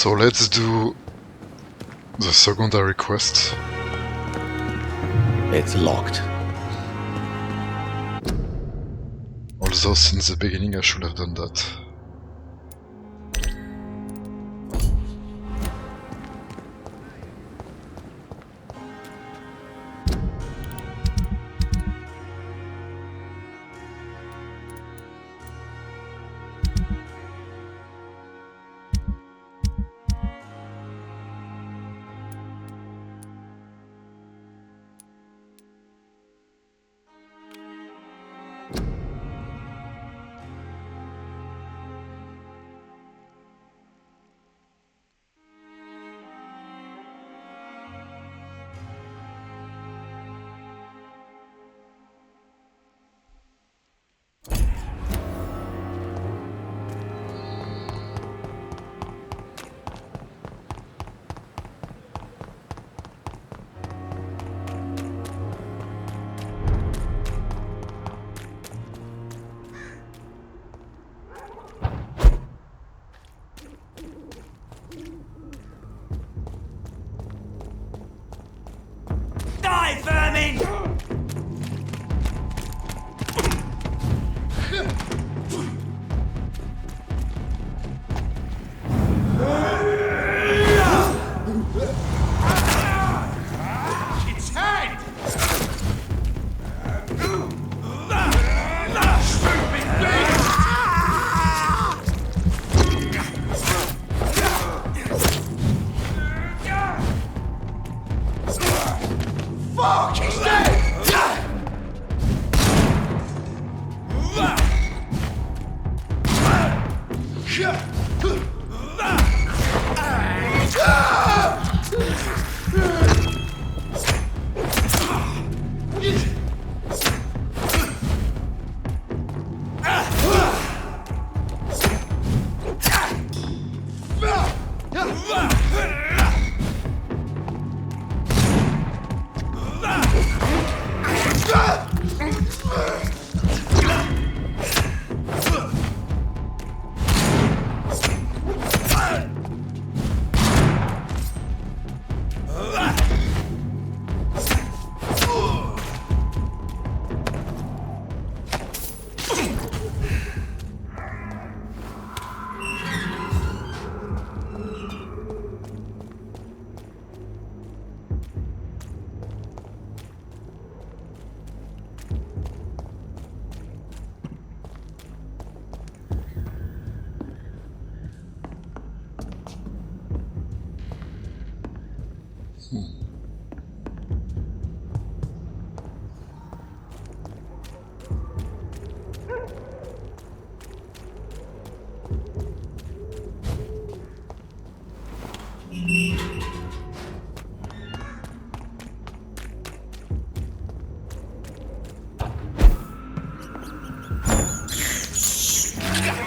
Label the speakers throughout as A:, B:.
A: So let's do the secondary quest.
B: It's locked.
A: Although since the beginning I should have done that.
C: Die, vermin! Its head! Stupid beast! Fuck, he's dead!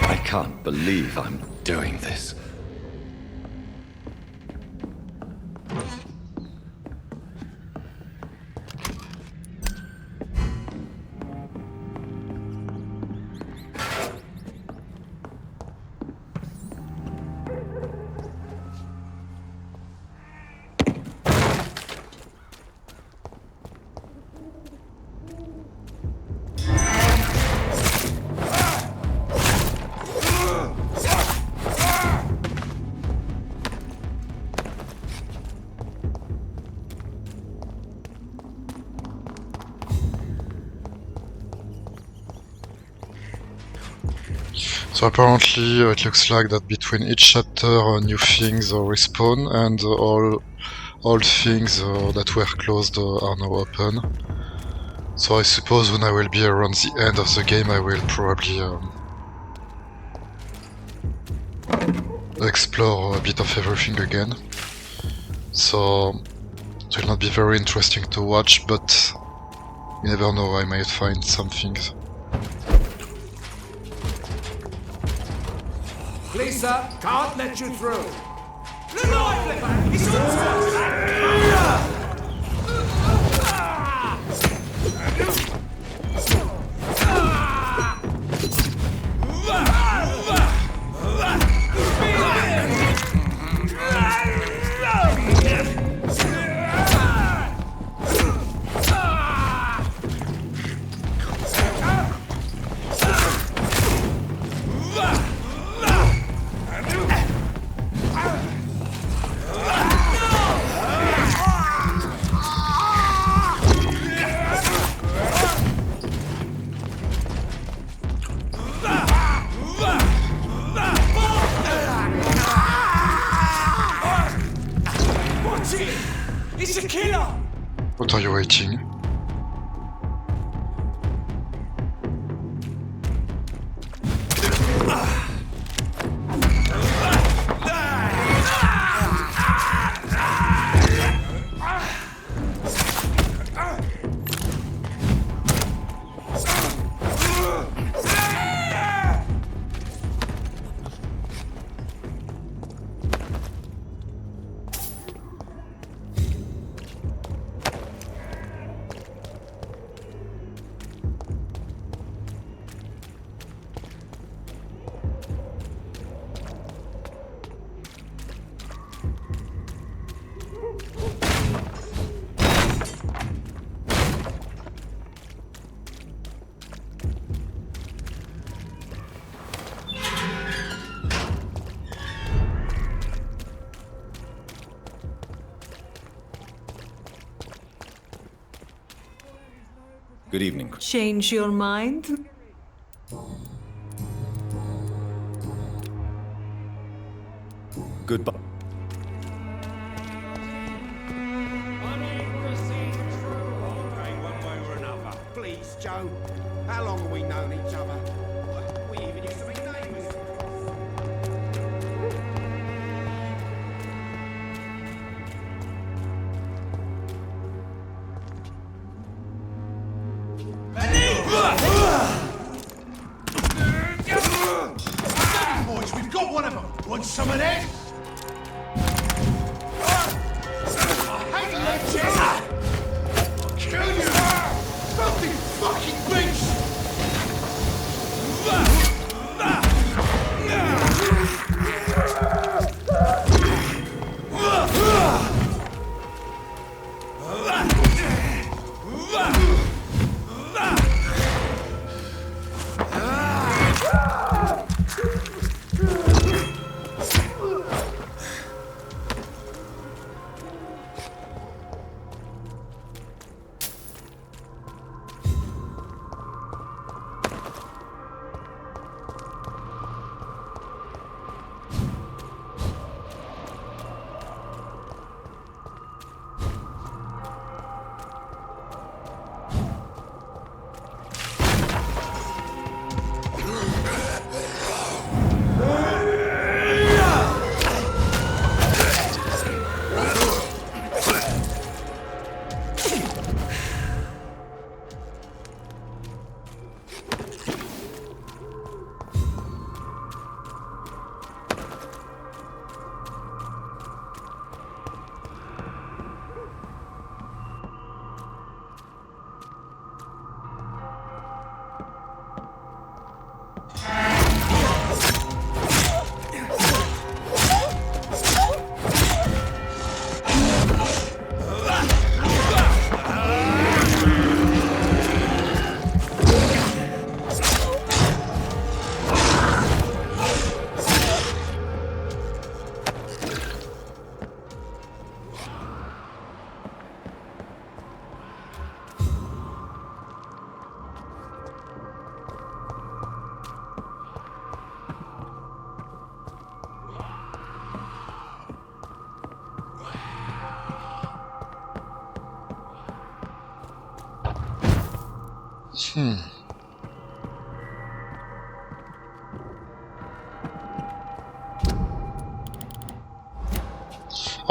B: I can't believe I'm doing this.
A: So apparently it looks like that between each chapter new things respawn and all things that were closed are now open. So I suppose when I will be around the end of the game I will probably explore a bit of everything again. So it will not be very interesting to watch, but you never know, I might find some things.
D: Please, sir, can't let you through.
C: He's on
A: are you waiting?
B: Good evening.
E: Change your mind?
B: Goodbye.
C: One way or another. Please, Joe. How long have we known each other? We even used to be neighbours. Boys, we've got one of them. Want some of that? I hate ledges. I'll kill you. Filthy fucking beast.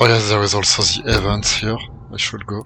A: Oh yes, there is also the event here. I should go.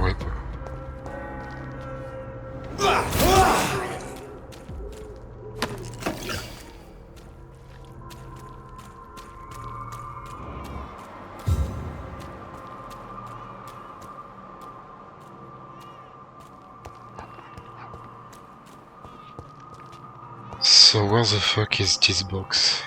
A: Reaper. So where the fuck is this box?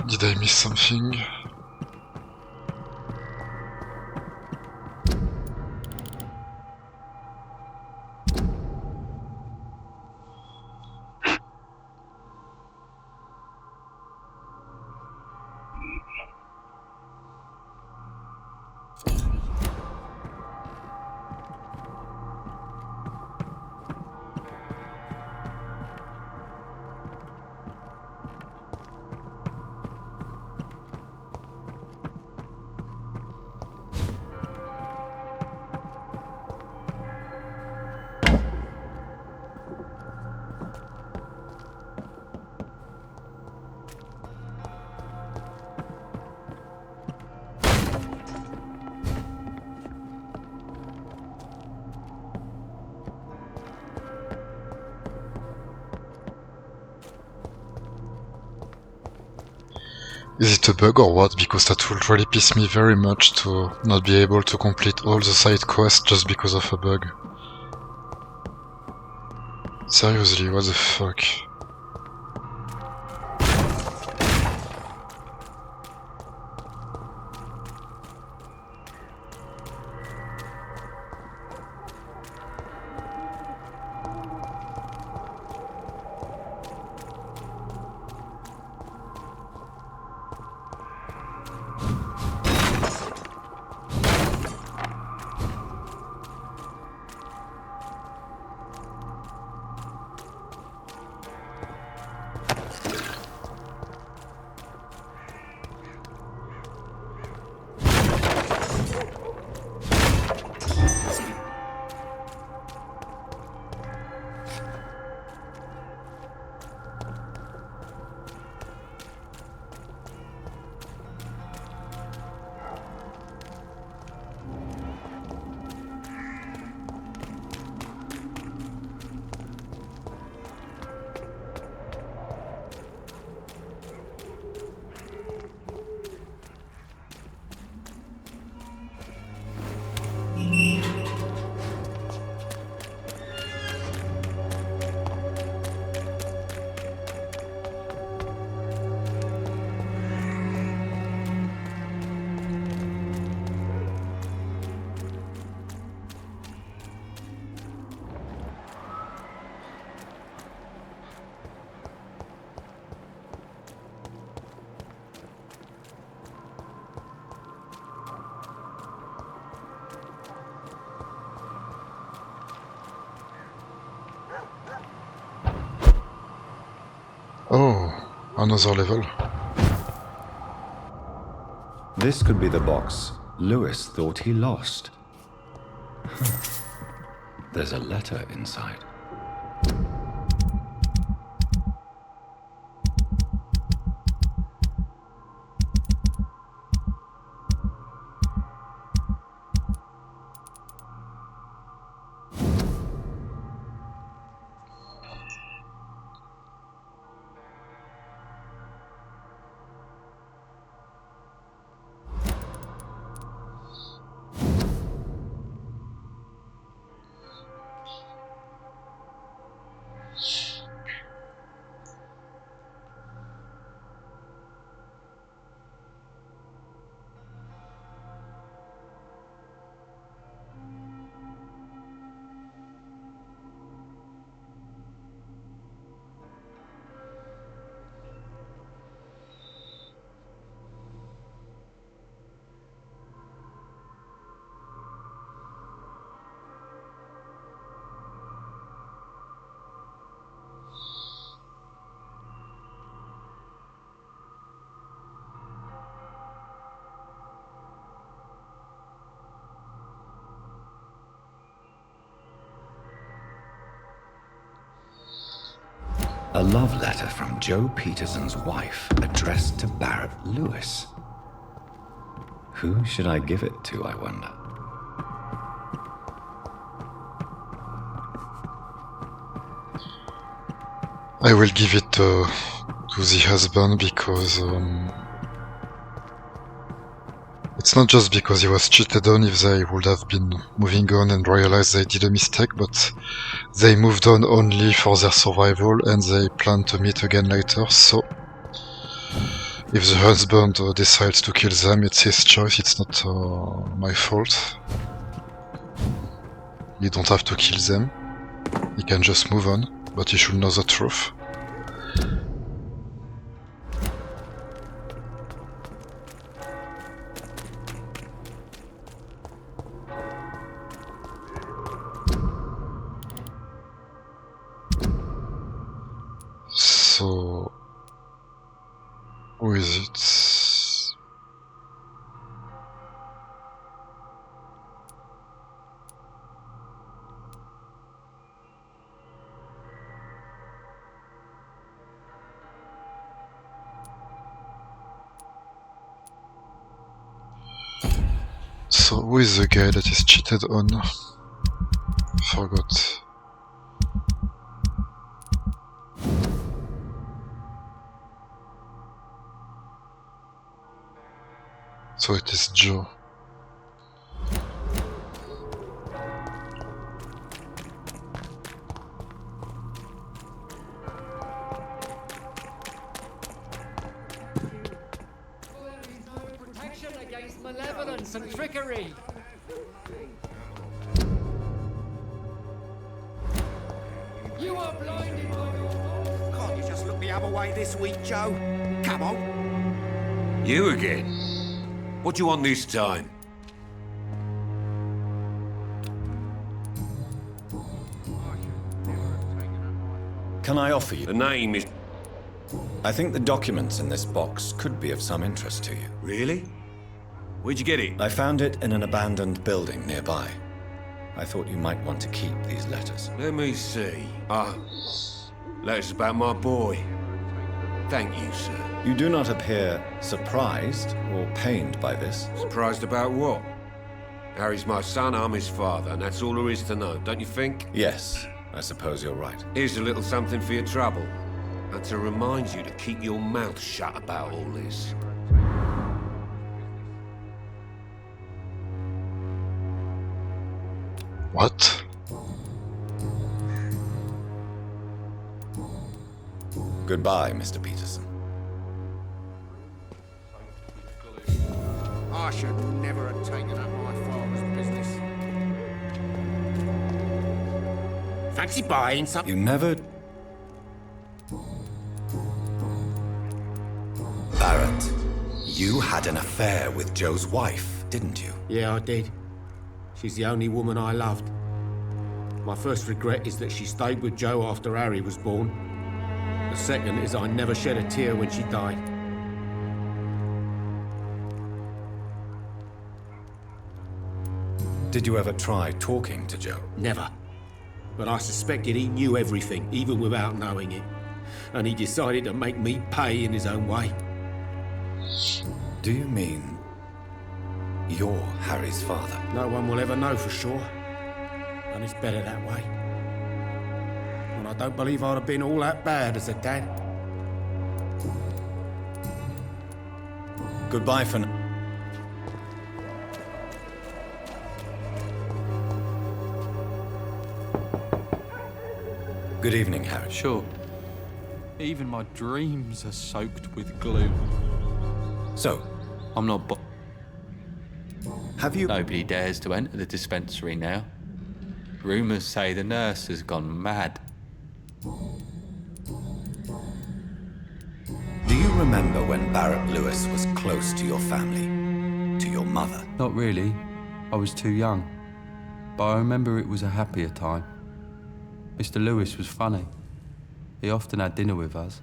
A: Did I miss something? Is it a bug or what? Because that would really piss me very much to not be able to complete all the side quests just because of a bug. Seriously, what the fuck? Oh, another level.
B: This could be the box Lewis thought he lost. There's a letter inside. A love letter from Joe Peterson's wife, addressed to Barrett Lewis. Who should I give it to, I wonder?
A: I will give it to the husband because it's not just because he was cheated on. If they would have been moving on and realized they did a mistake, but they moved on only for their survival and they plan to meet again later. So if the husband decides to kill them, it's his choice, it's not my fault. You don't have to kill them, he can just move on, but he should know the truth. So, who is it? So, who is the guy that is cheated on? Forgot. So it is Joe.
F: Protection against malevolence and trickery. You are blinded by your...
C: Can't you just look the other way this week, Joe? Come on.
G: You again? What do you want this time?
B: Can I offer you?
G: The name is...
B: I think the documents in this box could be of some interest to you.
G: Really? Where'd you get it?
B: I found it in an abandoned building nearby. I thought you might want to keep these letters.
G: Let me see. Letters about my boy. Thank you, sir.
B: You do not appear surprised or pained by this.
G: Surprised about what? Harry's my son, I'm his father, and that's all there is to know, don't you think?
B: Yes, I suppose you're right.
G: Here's a little something for your trouble. And to remind you to keep your mouth shut about all this.
A: What?
B: Goodbye, Mr. Peterson.
C: I should never have taken up my father's business. Fancy buying something?
B: You never... Barrett, you had an affair with Joe's wife, didn't you?
C: Yeah, I did. She's the only woman I loved. My first regret is that she stayed with Joe after Harry was born. The second is I never shed a tear when she died.
B: Did you ever try talking to Joe?
C: Never. But I suspected he knew everything, even without knowing it. And he decided to make me pay in his own way.
B: Do you mean you're Harry's father?
C: No one will ever know for sure. And it's better that way. And I don't believe I'd have been all that bad as a dad.
B: Goodbye for now. Good evening, Harry.
H: Sure. Even my dreams are soaked with glue.
B: So,
H: I'm not
B: have you...
H: Nobody dares to enter the dispensary now. Rumours say the nurse has gone mad.
B: Do you remember when Barrett Lewis was close to your family? To your mother?
H: Not really. I was too young. But I remember it was a happier time. Mr. Lewis was funny. He often had dinner with us.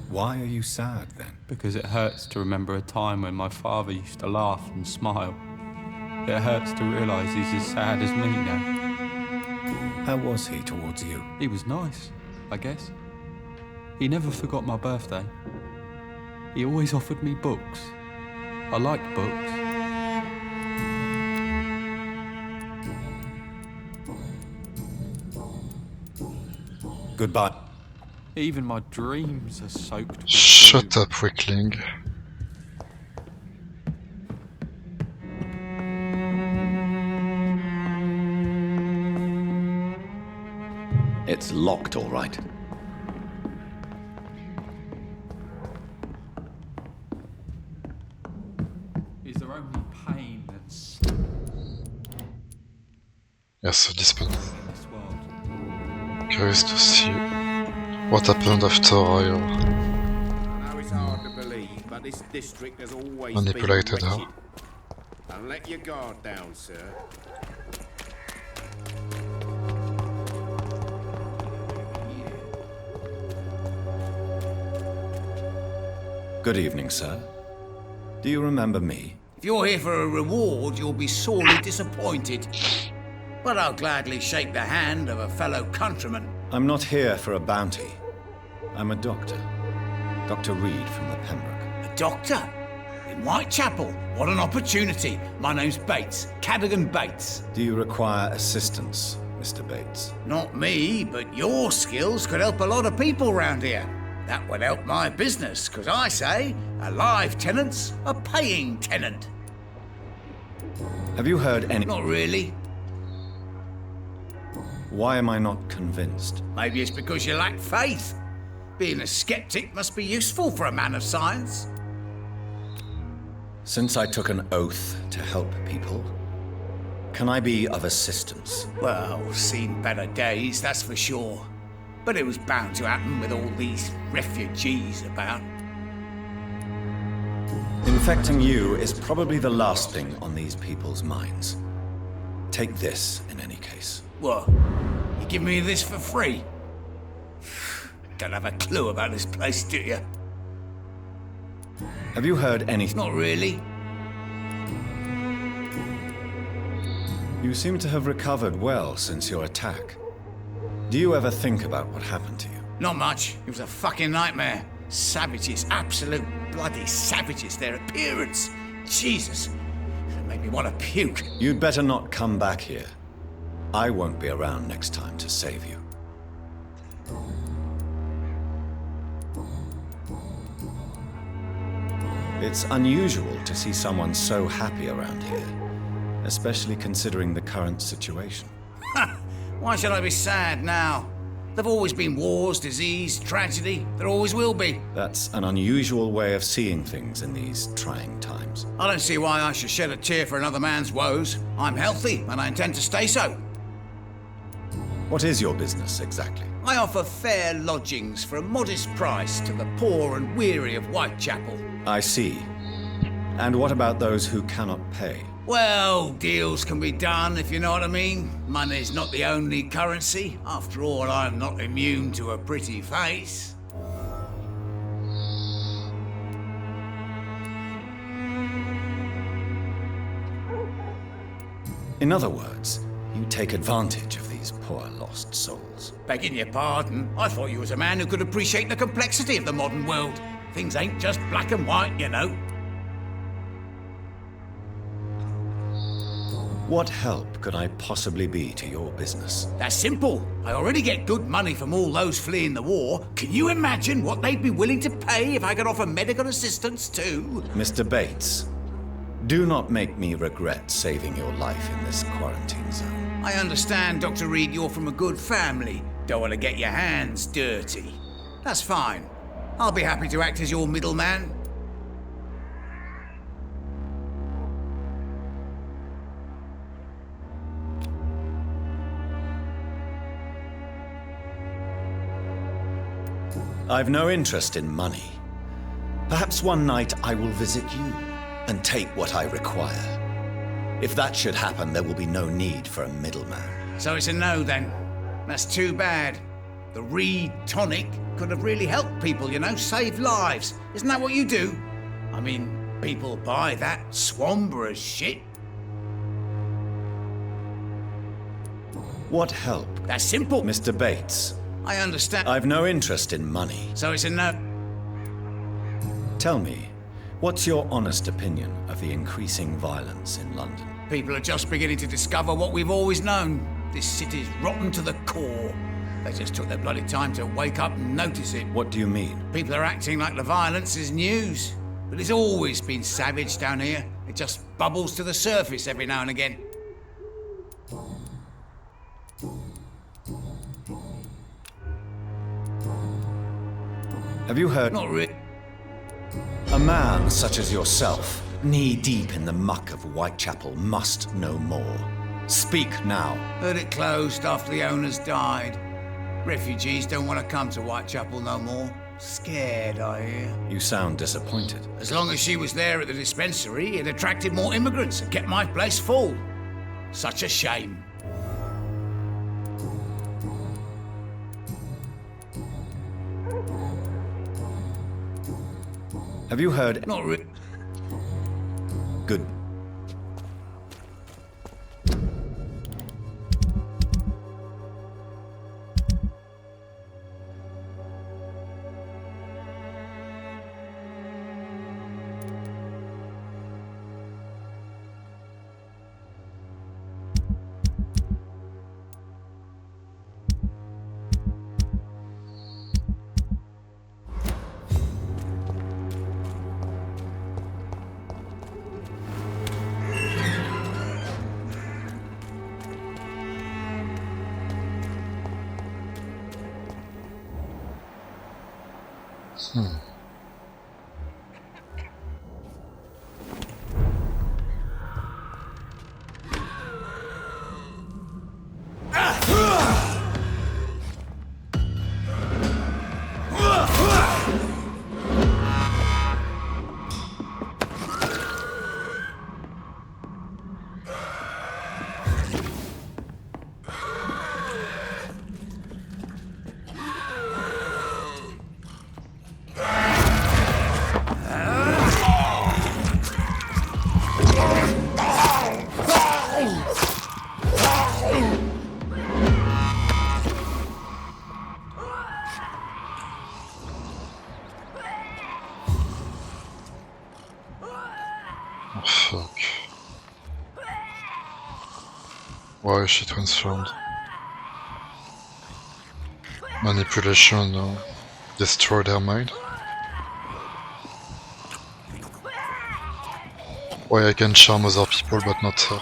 B: Why are you sad, then?
H: Because it hurts to remember a time when my father used to laugh and smile. It hurts to realise he's as sad as me now.
B: How was he towards you?
H: He was nice. I guess. He never forgot my birthday. He always offered me books. I liked books.
B: Goodbye.
H: Even my dreams are soaked with
A: Shut
H: dew.
A: up, weakling.
B: It's locked, all right.
H: Is there only pain that's
A: Yes, dispel.
H: in this world?
A: Curious to see what happened after
C: I know it's hard to believe, but this district has always
A: Manipulated
C: been
A: her.
C: wretched. Don't let your guard down, sir.
B: Good evening, sir. Do you remember me?
D: If you're here for a reward, you'll be sorely disappointed. But I'll gladly shake the hand of a fellow countryman.
B: I'm not here for a bounty. I'm a doctor. Dr. Reed from the Pembroke.
D: A doctor? In Whitechapel? What an opportunity. My name's Bates. Cadogan Bates.
B: Do you require assistance, Mr. Bates?
D: Not me, but your skills could help a lot of people round here. That would help my business, because I say a live tenant's a paying tenant.
B: Have you heard any...
D: Not really.
B: Why am I not convinced?
D: Maybe it's because you lack faith. Being a skeptic must be useful for a man of science.
B: Since I took an oath to help people, can I be of assistance?
D: Well, seen better days, that's for sure. But it was bound to happen with all these refugees about.
B: Infecting you is probably the last thing on these people's minds. Take this, in any case.
D: What? You give me this for free? Don't have a clue about this place, do you?
B: Have you heard anything?
D: Not really.
B: You seem to have recovered well since your attack. Do you ever think about what happened to you?
D: Not much. It was a fucking nightmare. Savages, absolute bloody savages. Their appearance. Jesus. It made me want to puke.
B: You'd better not come back here. I won't be around next time to save you. It's unusual to see someone so happy around here, especially considering the current situation.
D: Why should I be sad now? There've always been wars, disease, tragedy. There always will be.
B: That's an unusual way of seeing things in these trying times.
D: I don't see why I should shed a tear for another man's woes. I'm healthy, and I intend to stay so.
B: What is your business exactly?
D: I offer fair lodgings for a modest price to the poor and weary of Whitechapel.
B: I see. And what about those who cannot pay?
D: Well, deals can be done, if you know what I mean. Money's not the only currency. After all, I'm not immune to a pretty face.
B: In other words, you take advantage of these poor lost souls.
D: Begging your pardon, I thought you was a man who could appreciate the complexity of the modern world. Things ain't just black and white, you know.
B: What help could I possibly be to your business?
D: That's simple. I already get good money from all those fleeing the war. Can you imagine what they'd be willing to pay if I could offer medical assistance too?
B: Mr. Bates, do not make me regret saving your life in this quarantine zone.
D: I understand, Dr. Reed, you're from a good family. Don't want to get your hands dirty. That's fine. I'll be happy to act as your middleman.
B: I've no interest in money. Perhaps one night I will visit you and take what I require. If that should happen, there will be no need for a middleman.
D: So it's a no then. That's too bad. The Reed tonic could have really helped people, you know, save lives. Isn't that what you do? I mean, people buy that Swamburer's shit.
B: What help?
D: That's simple.
B: Mr. Bates,
D: I understand.
B: I've no interest in money.
D: So it's a no.
B: Tell me, what's your honest opinion of the increasing violence in London?
D: People are just beginning to discover what we've always known. This city's rotten to the core. They just took their bloody time to wake up and notice it.
B: What do you mean?
D: People are acting like the violence is news. But it's always been savage down here. It just bubbles to the surface every now and again.
B: Have you heard?
D: Not really.
B: A man such as yourself, knee-deep in the muck of Whitechapel, must know more. Speak now.
D: Heard it closed after the owners died. Refugees don't want to come to Whitechapel no more. Scared, I hear.
B: You sound disappointed.
D: As long as she was there at the dispensary, it attracted more immigrants and kept my place full. Such a shame.
B: Have you heard?
D: Not really.
B: Good.
A: Fuck. Why is she transformed? Manipulation destroyed her mind? Why I can charm other people but not her?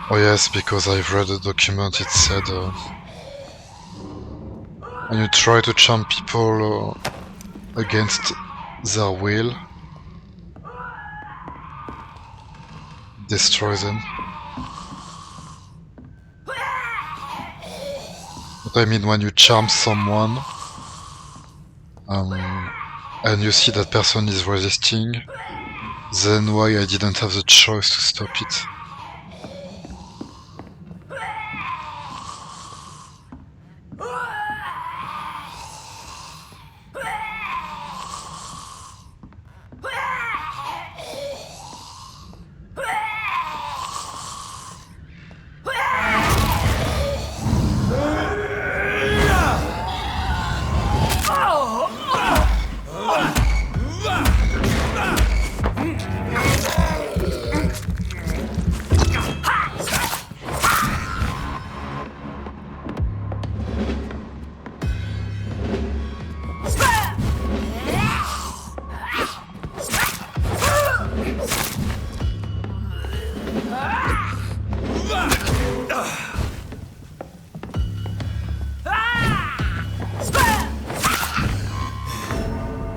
A: Oh yes, because I've read a document, it said when you try to charm people against their will, destroy them. But I mean, when you charm someone and you see that person is resisting, then why I didn't have the choice to stop it?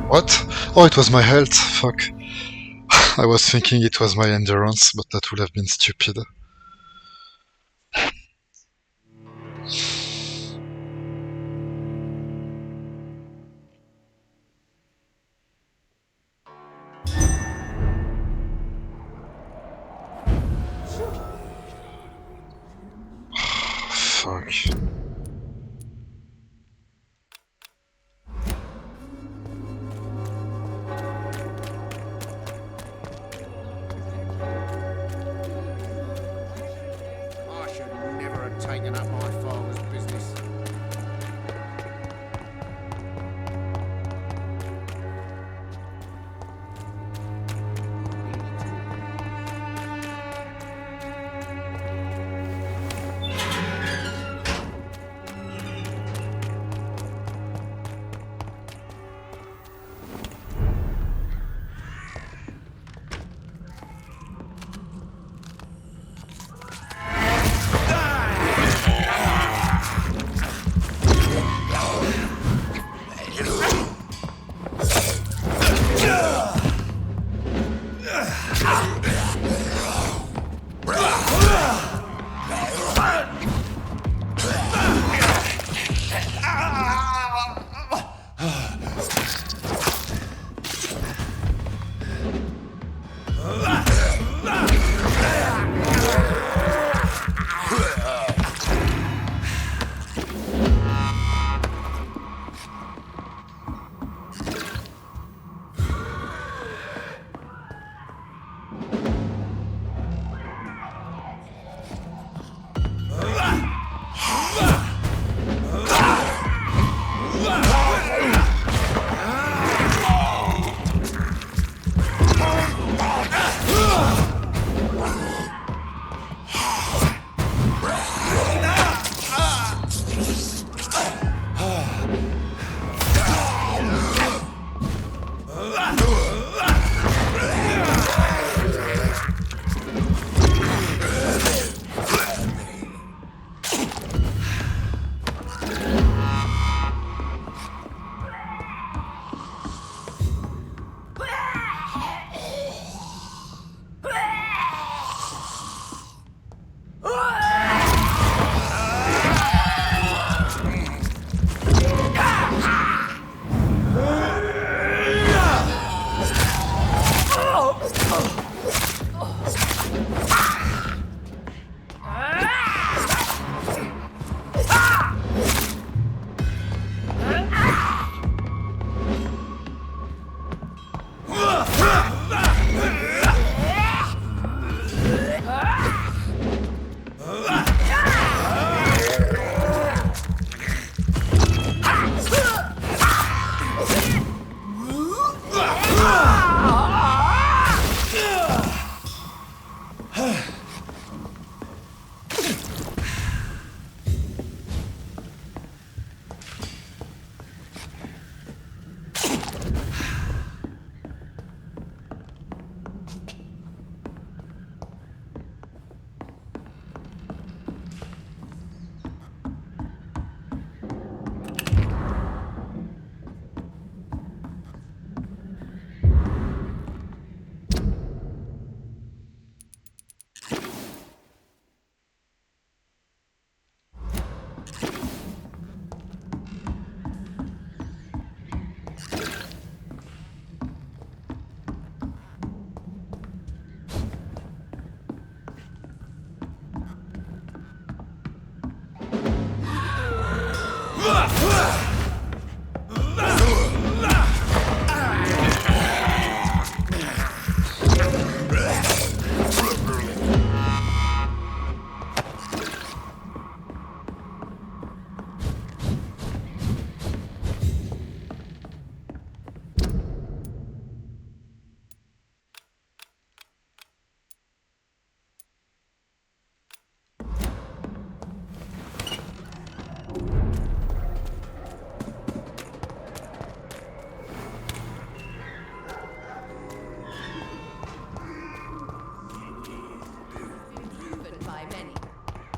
A: What? Oh, it was my health, fuck. I was thinking it was my endurance, but that would have been stupid. Fuck.
C: taking up my father's business.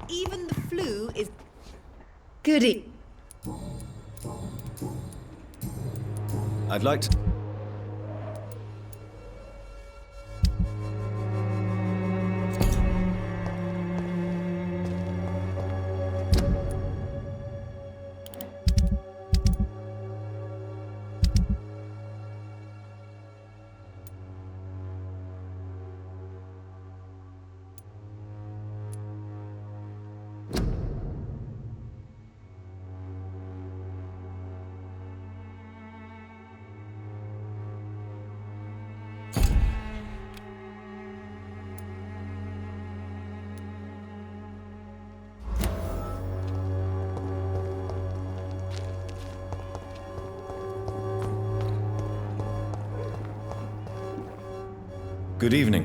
I: Even the flu is goody.
B: I'd like to... Good evening.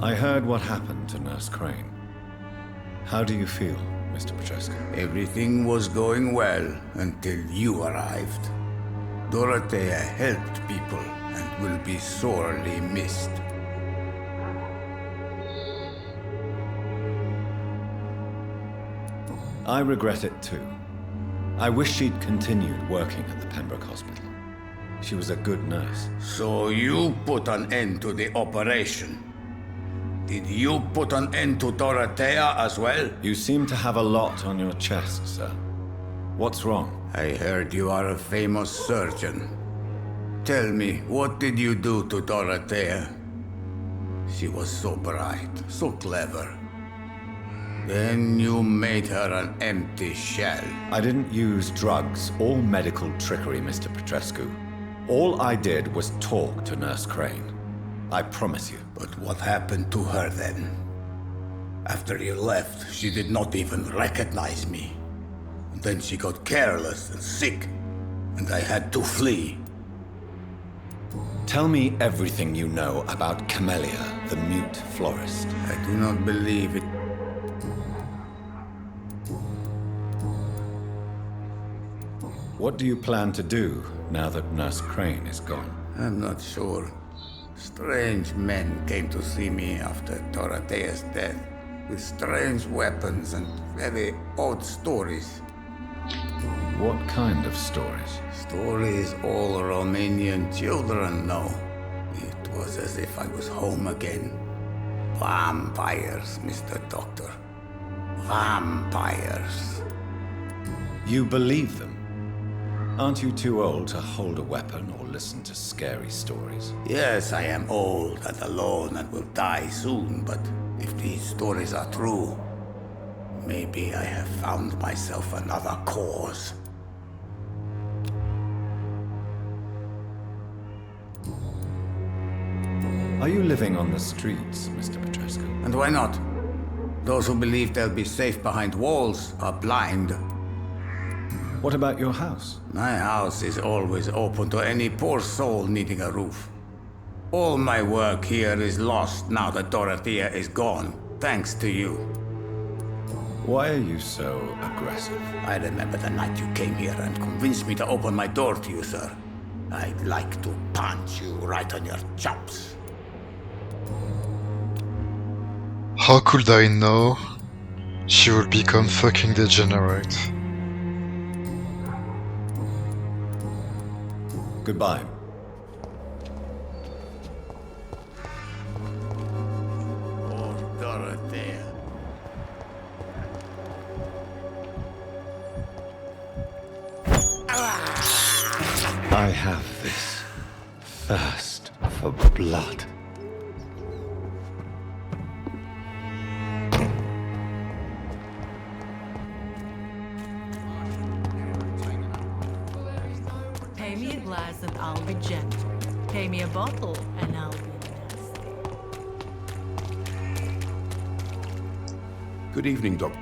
B: I heard what happened to Nurse Crane. How do you feel, Mr. Petrescu?
D: Everything was going well until you arrived. Dorothea helped people and will be sorely missed.
B: I regret it too. I wish she'd continued working at the Pembroke Hospital. She was a good nurse.
D: So you put an end to the operation. Did you put an end to Dorothea as well?
B: You seem to have a lot on your chest, sir. What's wrong?
D: I heard you are a famous surgeon. Tell me, what did you do to Dorothea? She was so bright, so clever. Then you made her an empty shell.
B: I didn't use drugs or medical trickery, Mr. Petrescu. All I did was talk to Nurse Crane. I promise you.
D: But what happened to her then? After you left, she did not even recognize me. And then she got careless and sick, and I had to flee.
B: Tell me everything you know about Camellia, the mute florist.
D: I do not believe it.
B: What do you plan to do now that Nurse Crane is gone?
D: I'm not sure. Strange men came to see me after Dorothea's death, with strange weapons and very odd stories.
B: What kind of stories?
D: Stories all Romanian children know. It was as if I was home again. Vampires, Mr. Doctor. Vampires.
B: You believe them? Aren't you too old to hold a weapon or listen to scary stories?
D: Yes, I am old and alone and will die soon, but if these stories are true, maybe I have found myself another cause.
B: Are you living on the streets, Mr. Petrescu?
D: And why not? Those who believe they'll be safe behind walls are blind.
B: What about your house?
D: My house is always open to any poor soul needing a roof. All my work here is lost now that Dorothea is gone, thanks to you.
B: Why are you so aggressive?
D: I remember the night you came here and convinced me to open my door to you, sir. I'd like to punch you right on your chops.
A: How could I know she would become fucking degenerate?
B: Goodbye.
D: Oh, Dorothea.
B: I have this thirst for blood.
E: Pay me a glass and I'll be gentle. Pay me a bottle and I'll be nasty.
G: Good evening, Doc.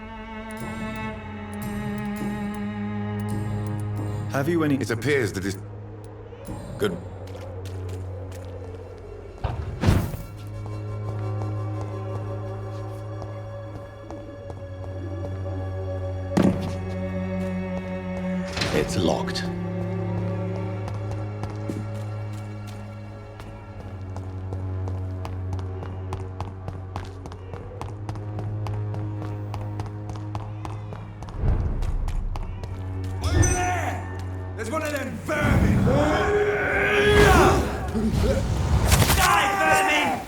B: Have you any...
G: It appears that it's...
B: Good. It's locked.
J: There's one of them vermin! Die, vermin!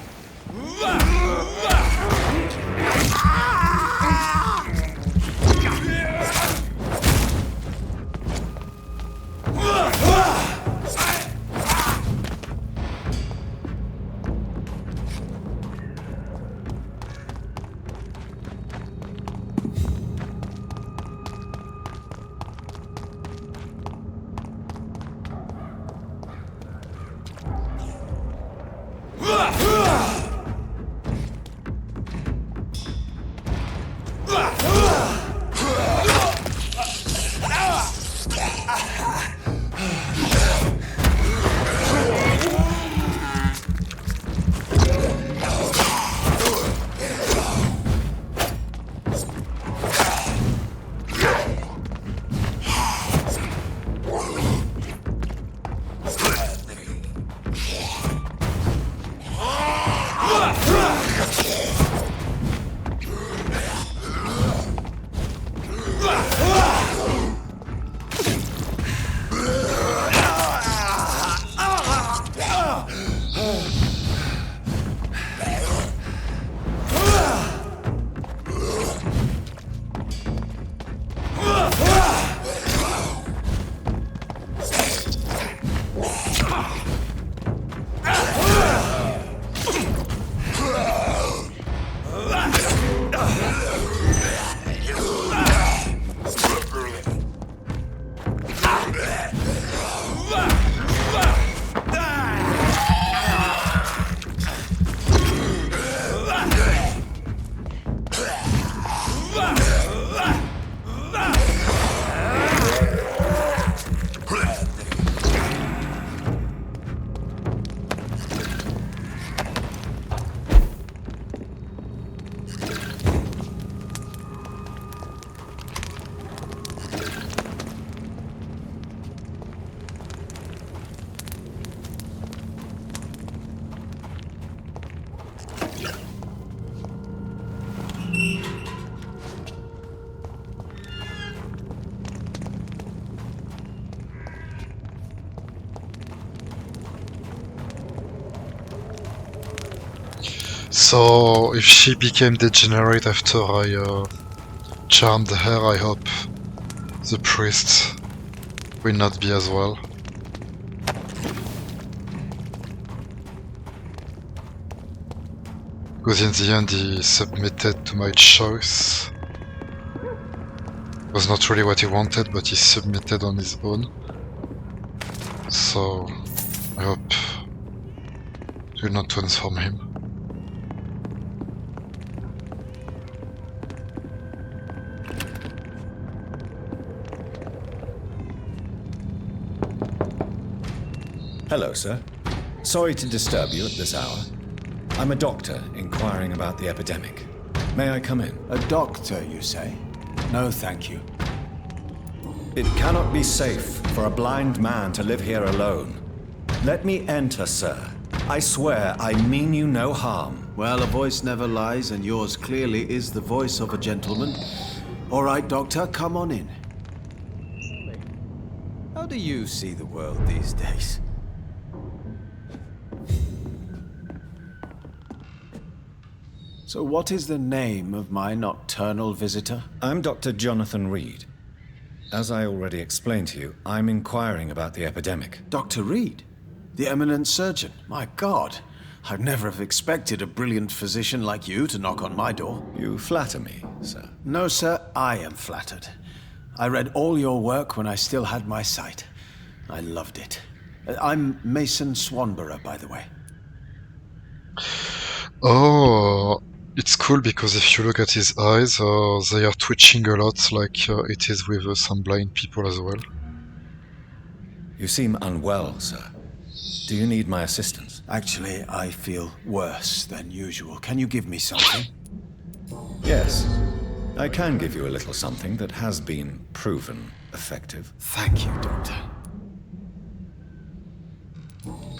A: So, if she became degenerate after I charmed her, I hope the priest will not be as well. Because in the end he submitted to my choice. It was not really what he wanted, but he submitted on his own. So, I hope it will not transform him.
B: Hello, sir. Sorry to disturb you at this hour. I'm a doctor inquiring about the epidemic. May I come in?
K: A doctor, you say? No, thank you.
B: It cannot be safe for a blind man to live here alone. Let me enter, sir. I swear I mean you no harm.
K: Well, a voice never lies, and yours clearly is the voice of a gentleman. All right, Doctor, come on in. How do you see the world these days? So what is the name of my nocturnal visitor?
B: I'm Dr. Jonathan Reed. As I already explained to you, I'm inquiring about the epidemic.
K: Dr. Reed? The eminent surgeon? My God, I'd never have expected a brilliant physician like you to knock on my door.
B: You flatter me, sir.
K: No, sir, I am flattered. I read all your work when I still had my sight. I loved it. I'm Mason Swanborough, by the way.
A: Oh, it's cool because if you look at his eyes, they are twitching a lot, like it is with some blind people as well.
B: You seem unwell, sir. Do you need my assistance?
K: Actually, I feel worse than usual. Can you give me something?
B: Yes. I can give you a little something that has been proven effective.
K: Thank you, Doctor.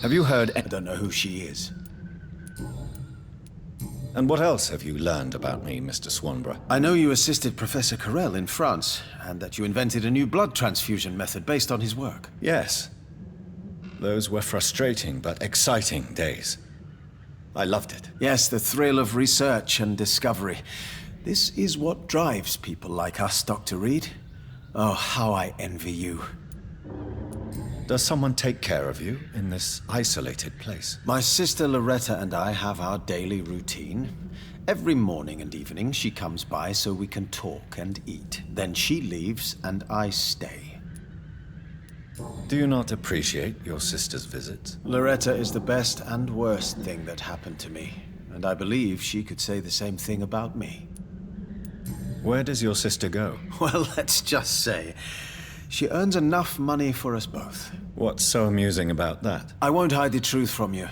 B: Have you heard...
K: I don't know who she is.
B: And what else have you learned about me, Mr. Swanborough?
K: I know you assisted Professor Carell in France, and that you invented a new blood transfusion method based on his work.
B: Yes. Those were frustrating but exciting days. I loved it.
K: Yes, the thrill of research and discovery. This is what drives people like us, Dr. Reed. Oh, how I envy you.
B: Does someone take care of you in this isolated place?
K: My sister Loretta and I have our daily routine. Every morning and evening she comes by so we can talk and eat. Then she leaves and I stay.
B: Do you not appreciate your sister's visits?
K: Loretta is the best and worst thing that happened to me, and I believe she could say the same thing about me.
B: Where does your sister go?
K: Well, let's just say, she earns enough money for us both.
B: What's so amusing about that?
K: I won't hide the truth from you.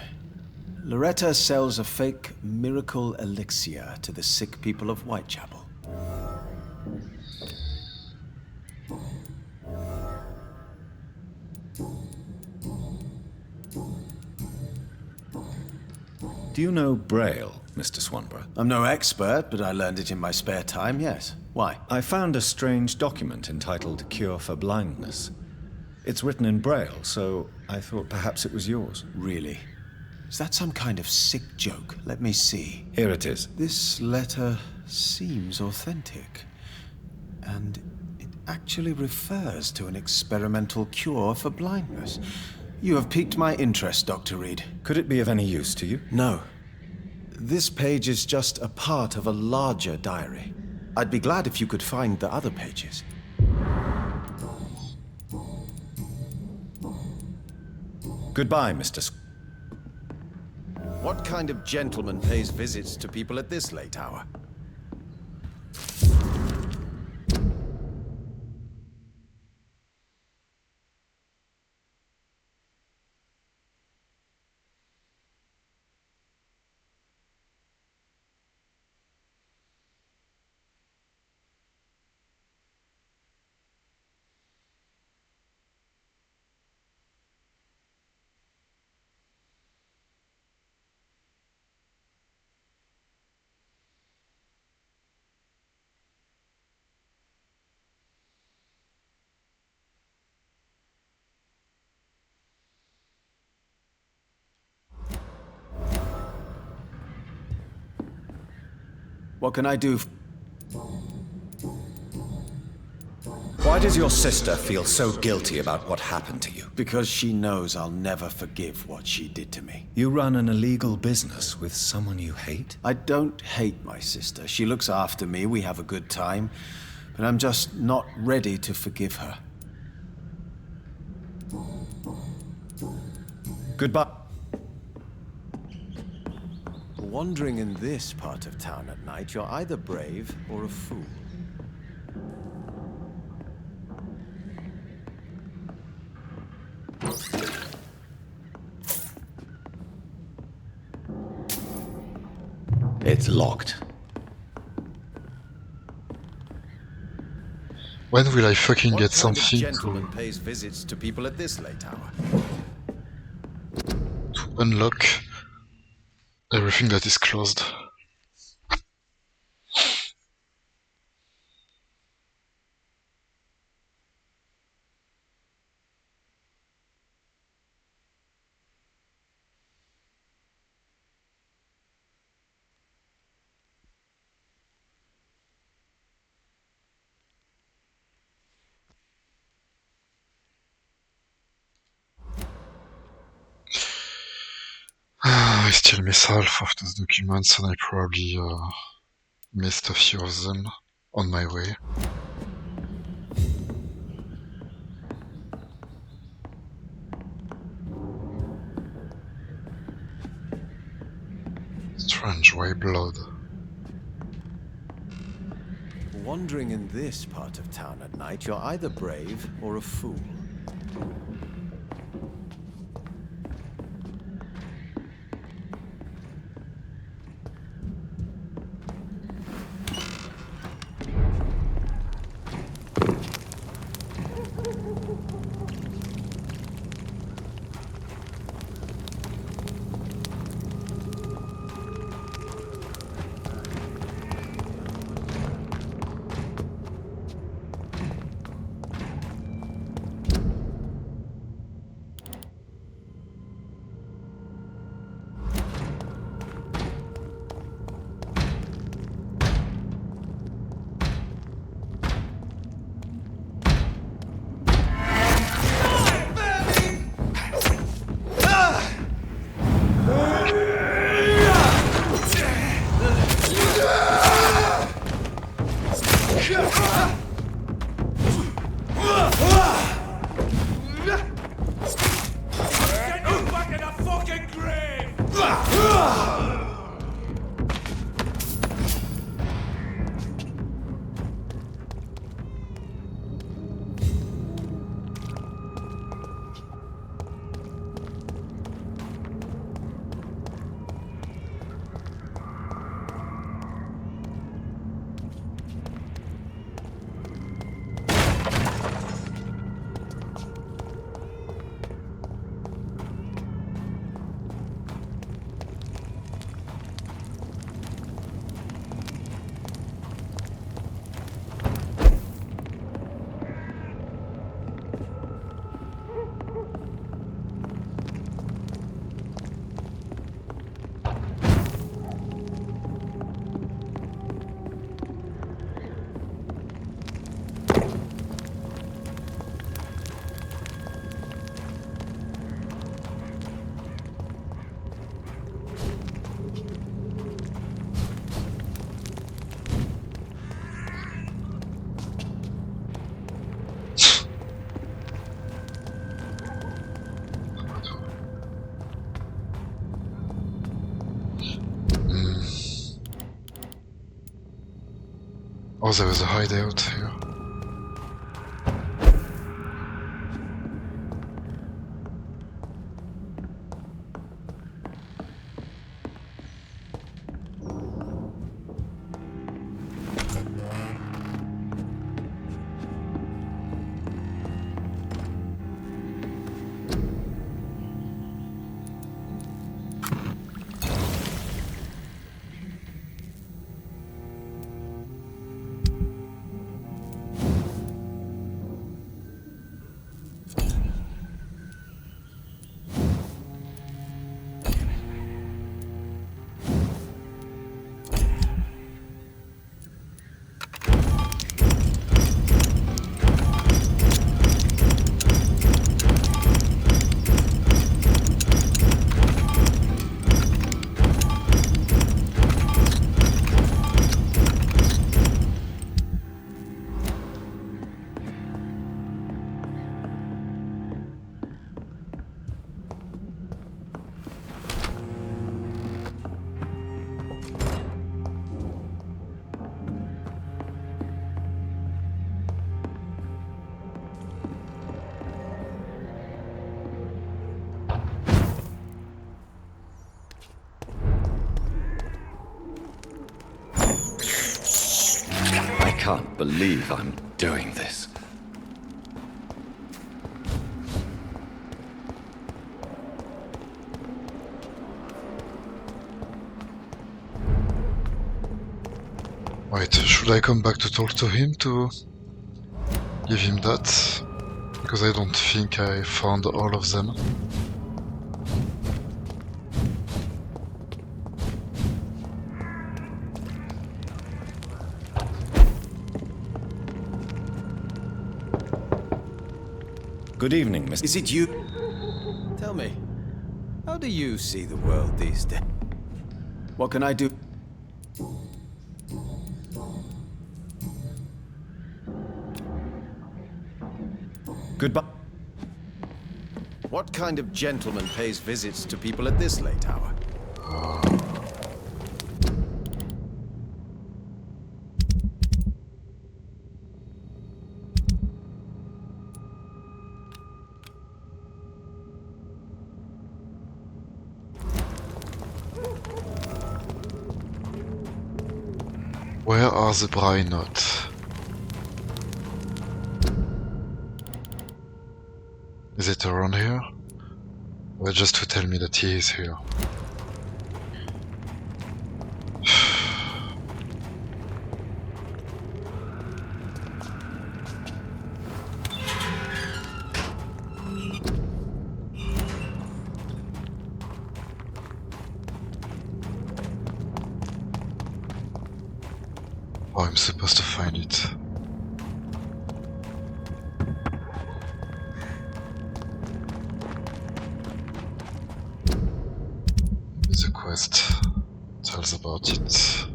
K: Loretta sells a fake miracle elixir to the sick people of Whitechapel.
B: Do you know Braille, Mr. Swanborough?
K: I'm no expert, but I learned it in my spare time, yes. Why?
B: I found a strange document entitled Cure for Blindness. It's written in Braille, so I thought perhaps it was yours.
K: Really? Is that some kind of sick joke? Let me see.
B: Here it is.
K: This letter seems authentic. And it actually refers to an experimental cure for blindness. You have piqued my interest, Dr. Reed.
B: Could it be of any use to you?
K: No. This page is just a part of a larger diary. I'd be glad if you could find the other pages.
B: Goodbye, Mr.
K: What kind of gentleman pays visits to people at this late hour? What can I do?
B: Why does your sister feel so guilty about what happened to you?
K: Because she knows I'll never forgive what she did to me.
B: You run an illegal business with someone you hate?
K: I don't hate my sister. She looks after me, we have a good time. But I'm just not ready to forgive her.
B: Goodbye.
K: Wandering in this part of town at night, you're either brave or a fool.
B: It's locked.
A: When will I fucking
K: What
A: get
K: kind of
A: something
K: gentleman pays visits to people at this late hour?
A: to unlock everything that is closed? I still miss half of those documents and I probably missed a few of them on my way. Strange white blood.
K: Wandering in this part of town at night, you're either brave or a fool. Oh, there was a hideout here.
B: can't believe I'm doing this.
A: Wait, should I come back to talk to him to give him that? Because I don't think I found all of them.
B: Good evening, Miss.
K: Is it you? Tell me, how do you see the world these days? What can I do?
B: Goodbye.
K: What kind of gentleman pays visits to people at this late hour?
A: Where are the Bry notes? Is it around here? Or just to tell me that he is here? Oh, I'm supposed to find it. The quest tells about it.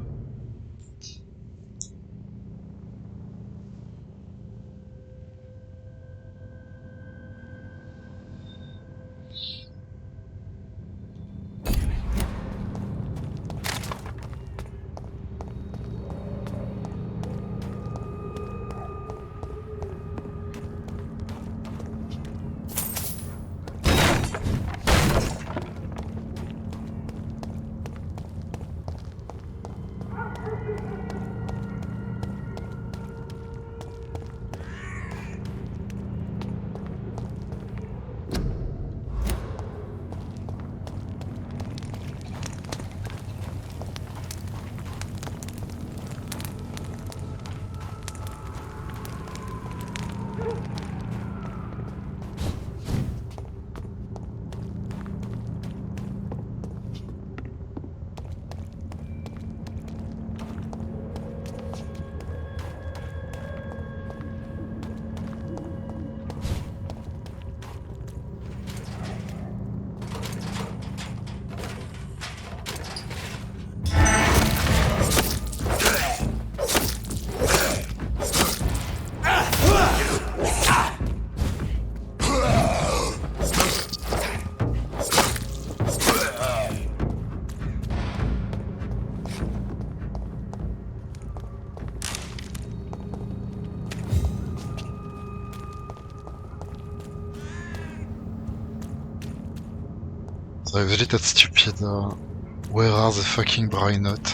A: So I really that stupid. Where are the fucking Bry notes?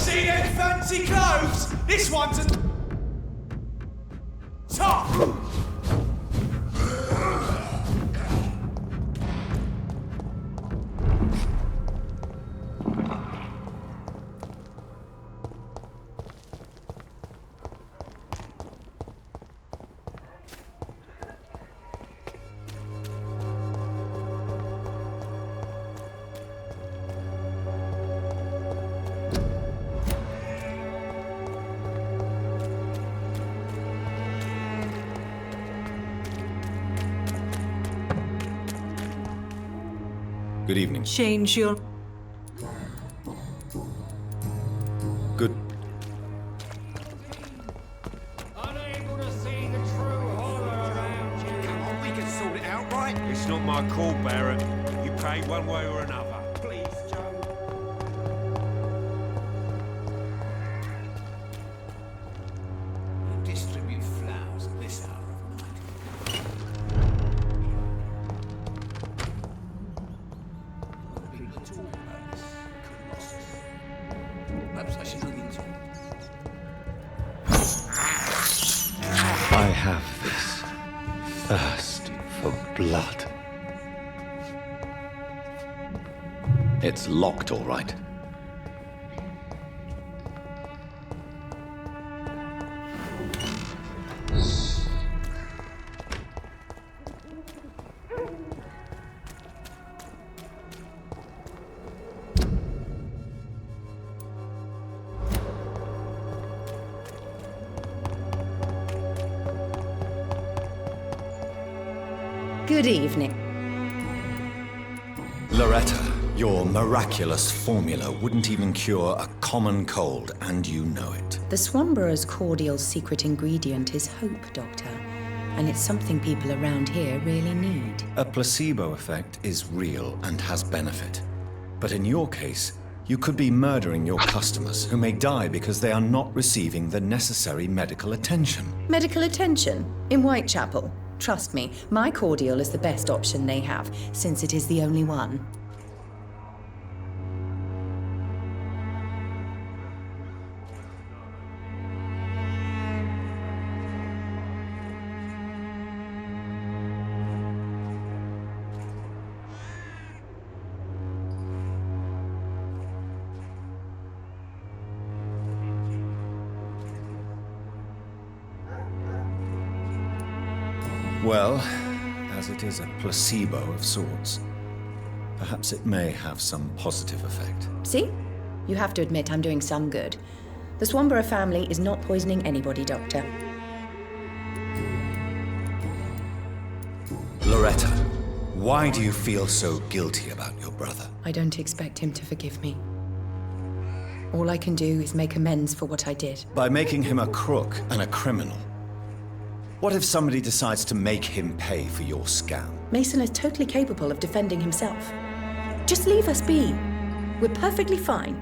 J: See them fancy clothes? This one's a top.
B: Good evening.
E: Change your...
B: Good.
F: Unable to see the true horror around you.
J: Come on, we can sort it out, right?
G: It's not my call, Barrett. You pay one way or another.
F: Please, Joe.
B: thirst for blood. It's locked, all right.
I: Good evening.
B: Loretta, your miraculous formula wouldn't even cure a common cold, and you know it.
I: The Swanborough's cordial's secret ingredient is hope, Doctor. And it's something people around here really need.
B: A placebo effect is real and has benefit. But in your case, you could be murdering your customers who may die because they are not receiving the necessary medical attention.
I: Medical attention? In Whitechapel? Trust me, my cordial is the best option they have, since it is the only one.
B: Well, as it is a placebo of sorts, perhaps it may have some positive effect.
I: See? You have to admit I'm doing some good. The Swanborough family is not poisoning anybody, Doctor.
B: Loretta, why do you feel so guilty about your brother?
I: I don't expect him to forgive me. All I can do is make amends for what I did.
B: By making him a crook and a criminal. What if somebody decides to make him pay for your scam?
I: Mason is totally capable of defending himself. Just leave us be. We're perfectly fine.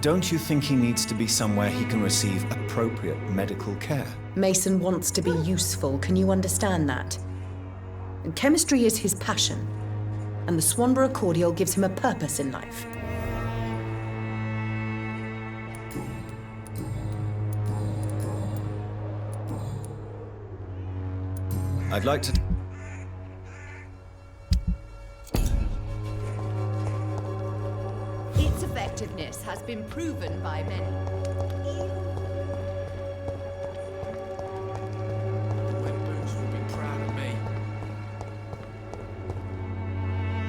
B: Don't you think he needs to be somewhere he can receive appropriate medical care?
I: Mason wants to be useful, can you understand that? And chemistry is his passion, and the Swanborough cordial gives him a purpose in life.
B: I'd like to...
L: Its effectiveness has been proven by many.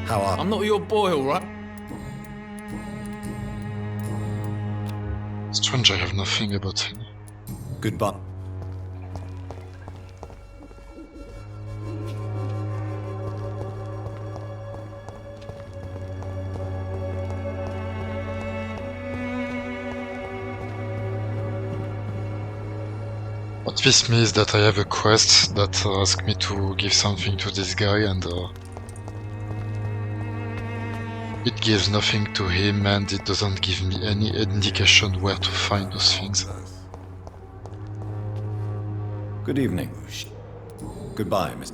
B: How are...
J: I'm not your boy, all right?
A: Strange, I have nothing about him.
B: Goodbye.
A: What this means is that I have a quest that asks me to give something to this guy, and it gives nothing to him, and it doesn't give me any indication where to find those things.
B: Good evening. Goodbye, Miss...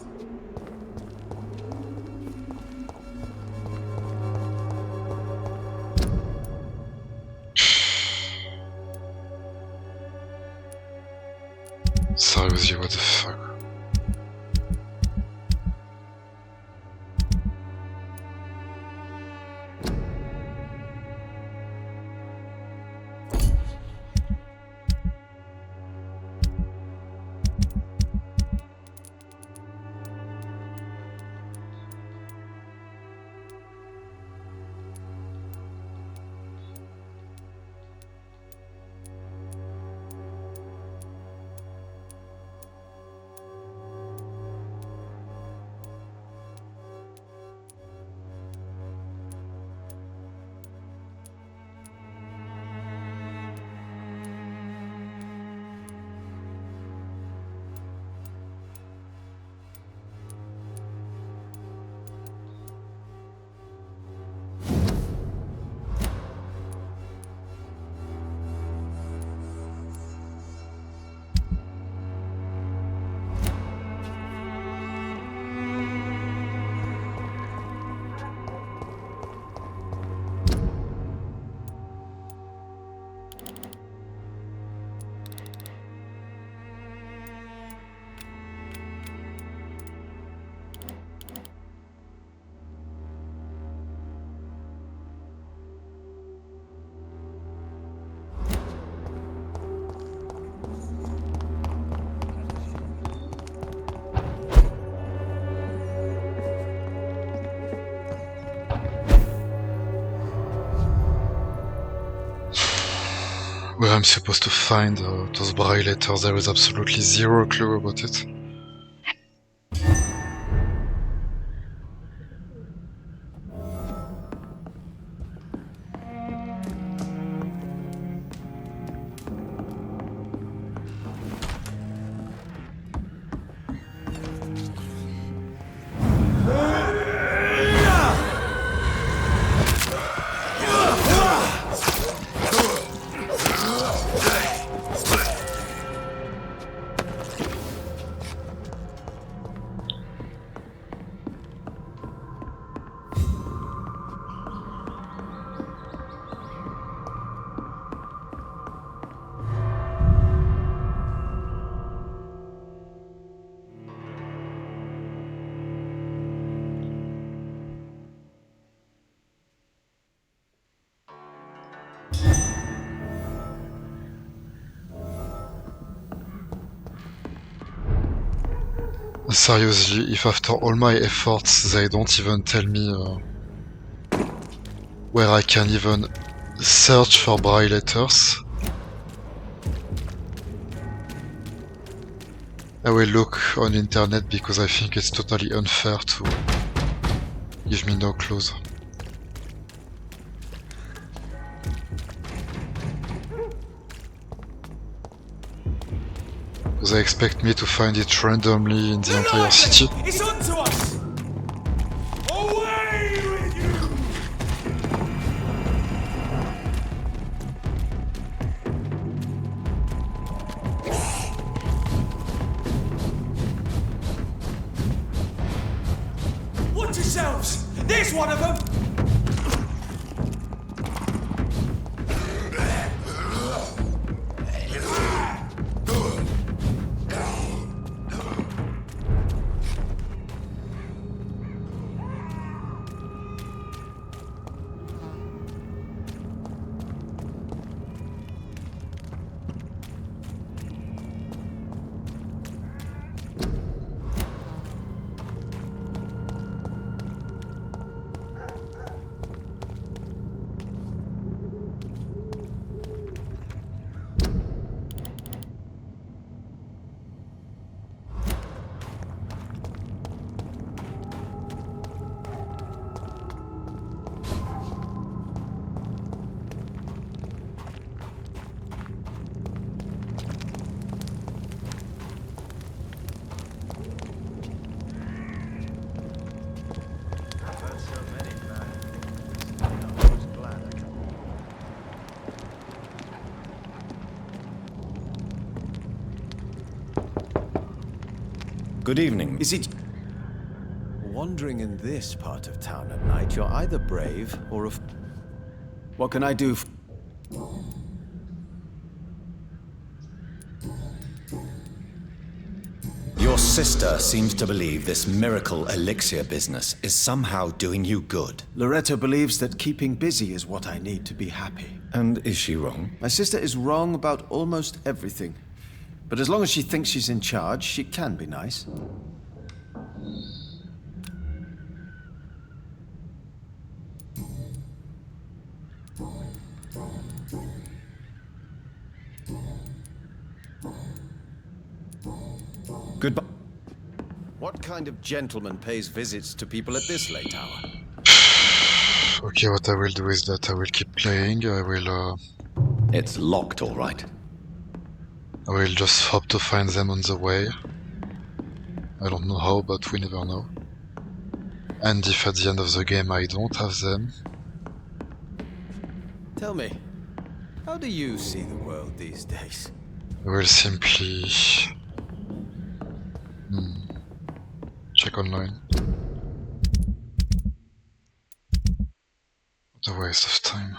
A: Seriously, what the fuck? where I'm supposed to find those braille letters. There is absolutely zero clue about it. Seriously, if after all my efforts they don't even tell me where I can even search for braille letters, I will look on internet because I think it's totally unfair to give me no clues. Because they expect me to find it randomly in the entire city.
J: It's onto us! Away with you! Watch yourselves! There's one of them!
B: Good evening.
K: Is it... Wandering in this part of town at night, you're either brave or a... What can I do?
B: Your sister seems to believe this miracle elixir business is somehow doing you good.
K: Loretta believes that keeping busy is what I need to be happy.
B: And is she wrong?
K: My sister is wrong about almost everything. But as long as she thinks she's in charge, she can be nice.
B: Goodbye.
K: What kind of gentleman pays visits to people at this late hour?
A: Okay, what I will do is that I will keep playing.
B: It's locked, all right.
A: I will just hope to find them on the way. I don't know how, but we never know. And if at the end of the game I don't have them...
K: Tell me, how do you see the world these days?
A: I will simply... check online. What a waste of time.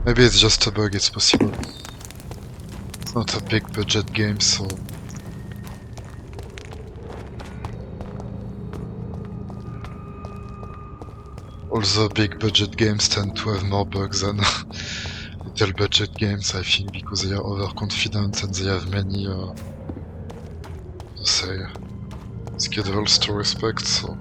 A: Maybe it's just a bug, it's possible. It's not a big budget game, so... all the big budget games tend to have more bugs than little budget games, I think, because they are overconfident and they have many say, schedules to respect, so...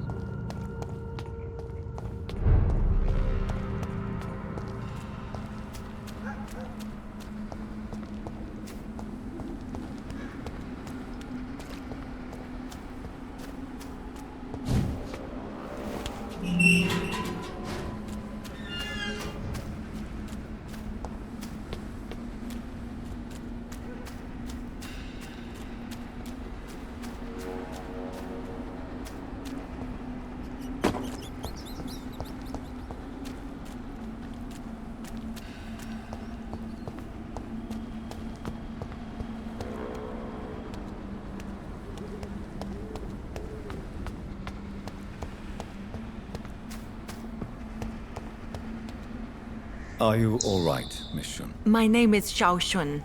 B: Are you all right, Miss Shun?
E: My name is Xiao Shun.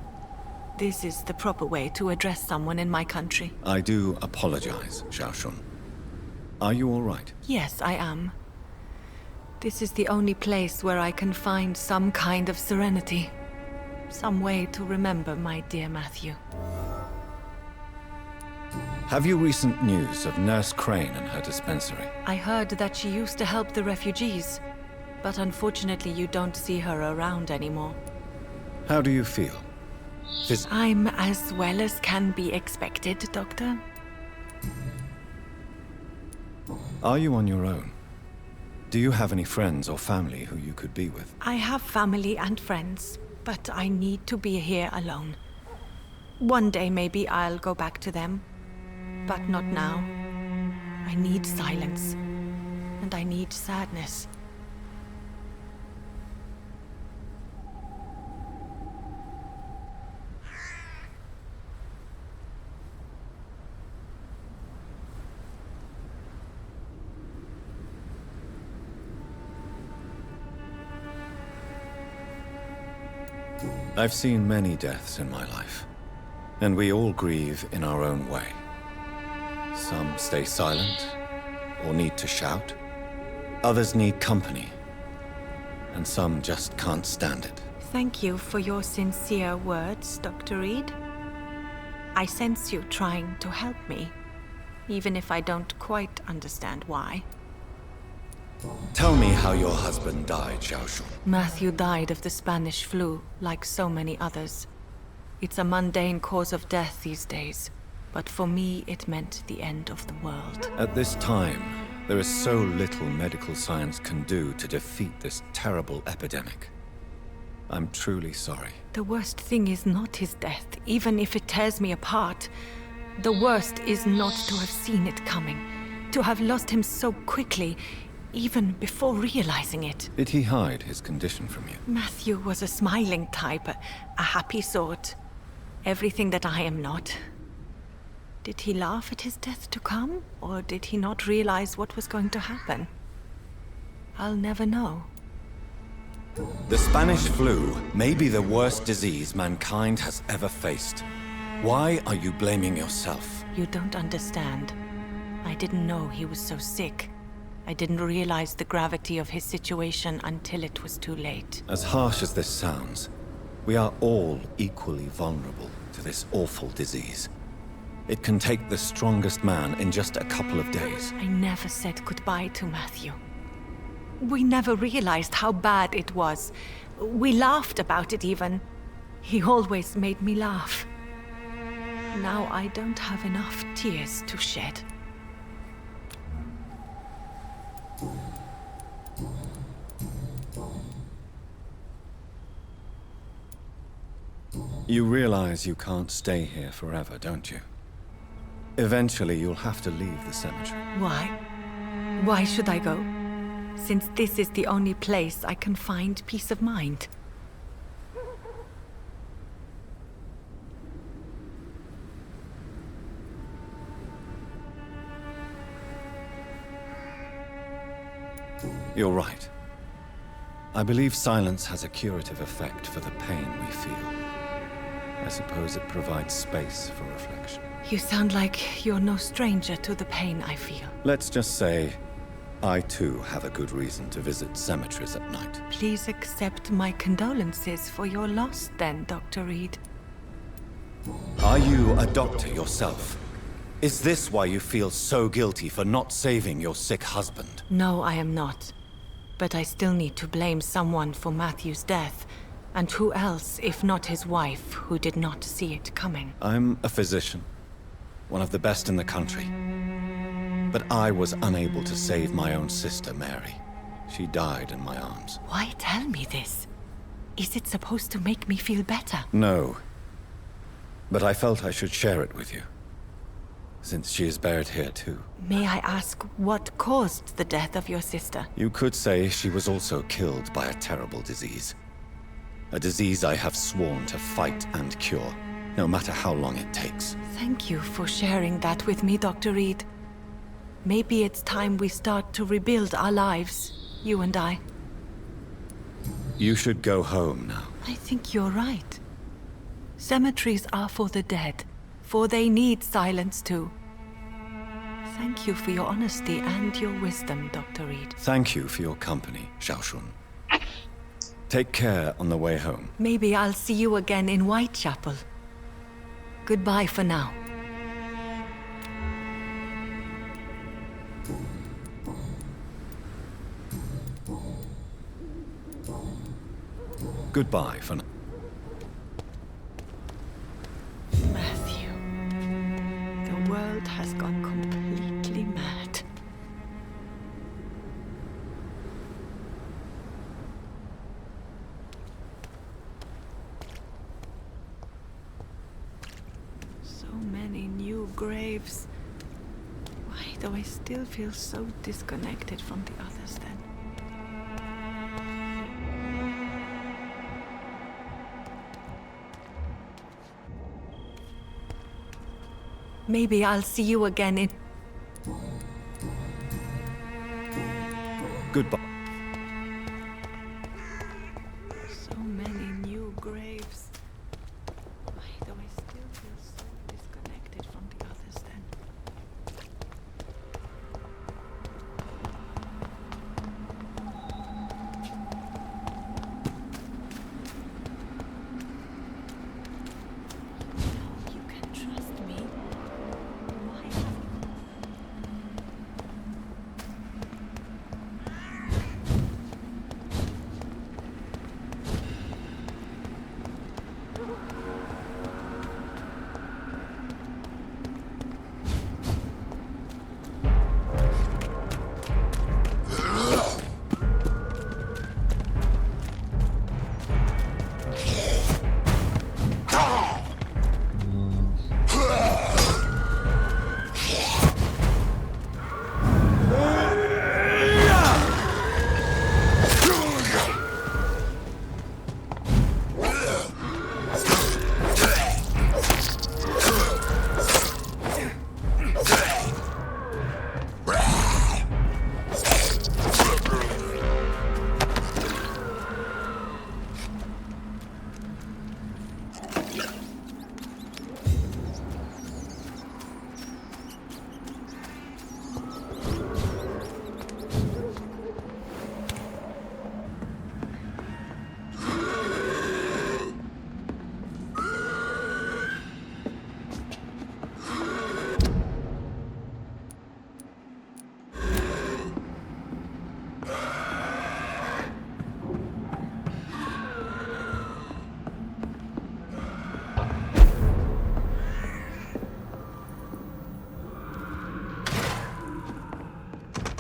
E: This is the proper way to address someone in my country.
B: I do apologize, Xiao Shun. Are you all right?
E: Yes, I am. This is the only place where I can find some kind of serenity. Some way to remember my dear Matthew.
B: Have you recent news of Nurse Crane and her dispensary?
E: I heard that she used to help the refugees, but unfortunately you don't see her around anymore.
B: How do you feel?
E: I'm as well as can be expected, Doctor.
B: Are you on your own? Do you have any friends or family who you could be with?
E: I have family and friends, but I need to be here alone. One day maybe I'll go back to them, but not now. I need silence, and I need sadness.
B: I've seen many deaths in my life, and we all grieve in our own way. Some stay silent, or need to shout. Others need company, and some just can't stand it.
E: Thank you for your sincere words, Dr. Reed. I sense you trying to help me, even if I don't quite understand why.
B: Tell me how your husband died, Xiao Shun.
E: Matthew died of the Spanish flu, like so many others. It's a mundane cause of death these days, but for me it meant the end of the world.
B: At this time, there is so little medical science can do to defeat this terrible epidemic. I'm truly sorry.
E: The worst thing is not his death, even if it tears me apart. The worst is not to have seen it coming, to have lost him so quickly, even before realizing it.
B: Did he hide his condition from you?
E: Matthew was a smiling type, a happy sort. Everything that I am not. Did he laugh at his death to come, or did he not realize what was going to happen? I'll never know.
B: The Spanish flu may be the worst disease mankind has ever faced. Why are you blaming yourself?
E: You don't understand. I didn't know he was so sick. I didn't realize the gravity of his situation until it was too late.
B: As harsh as this sounds, we are all equally vulnerable to this awful disease. It can take the strongest man in just a couple of days.
E: I never said goodbye to Matthew. We never realized how bad it was. We laughed about it even. He always made me laugh. Now I don't have enough tears to shed.
B: You realize you can't stay here forever, don't you? Eventually, you'll have to leave the cemetery.
E: Why? Why should I go? Since this is the only place I can find peace of mind.
B: You're right. I believe silence has a curative effect for the pain we feel. I suppose it provides space for reflection.
E: You sound like you're no stranger to the pain I feel.
B: Let's just say, I too have a good reason to visit cemeteries at night.
E: Please accept my condolences for your loss then, Dr. Reed.
B: Are you a doctor yourself? Is this why you feel so guilty for not saving your sick husband?
E: No, I am not. But I still need to blame someone for Matthew's death. And who else, if not his wife, who did not see it coming?
B: I'm a physician, one of the best in the country. But I was unable to save my own sister, Mary. She died in my arms.
E: Why tell me this? Is it supposed to make me feel better?
B: No. But I felt I should share it with you, since she is buried here too.
E: May I ask what caused the death of your sister?
B: You could say she was also killed by a terrible disease. A disease I have sworn to fight and cure, no matter how long it takes.
E: Thank you for sharing that with me, Dr. Reed. Maybe it's time we start to rebuild our lives, you and I.
B: You should go home now.
E: I think you're right. Cemeteries are for the dead, for they need silence too. Thank you for your honesty and your wisdom, Dr. Reed.
B: Thank you for your company, Xiaoshun. Take care on the way home.
E: Maybe I'll see you again in Whitechapel. Goodbye for now.
B: Goodbye for now.
E: Matthew. The world has gone completely mad. So many new graves. Why do I still feel so disconnected from the others then? Maybe I'll see you again in...
B: Goodbye.
E: So many new graves. Why do I still feel so disconnected from the others then? You can trust me. Why?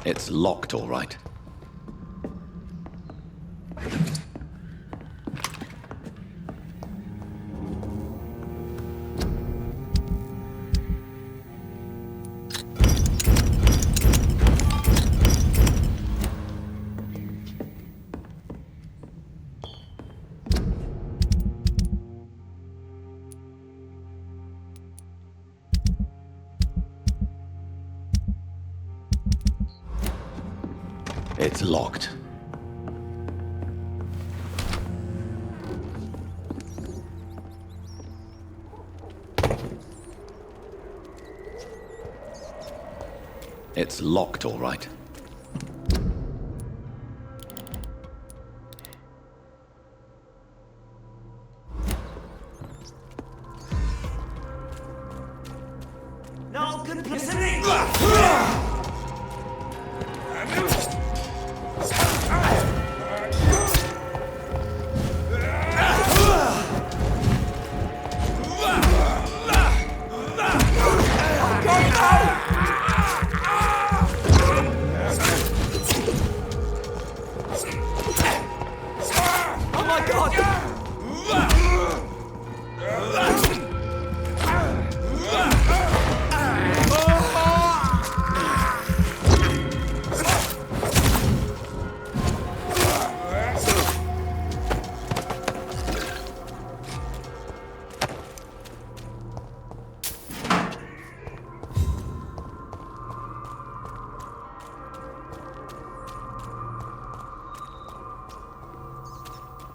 B: It's locked, all right. It's locked. It's locked, all right.
J: No good listening!
F: Oh my god!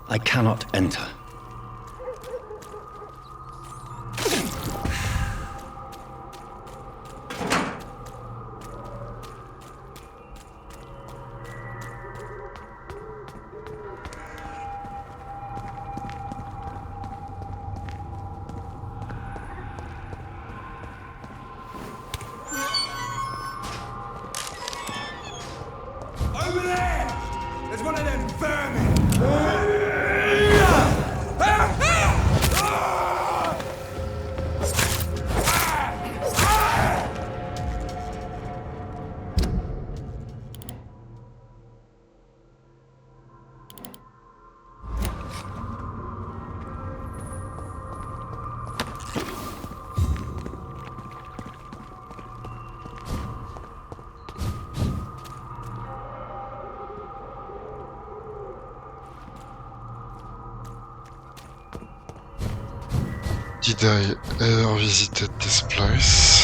M: I cannot enter.
J: Over there! There's one of them vermin!
A: Did I ever visited this place?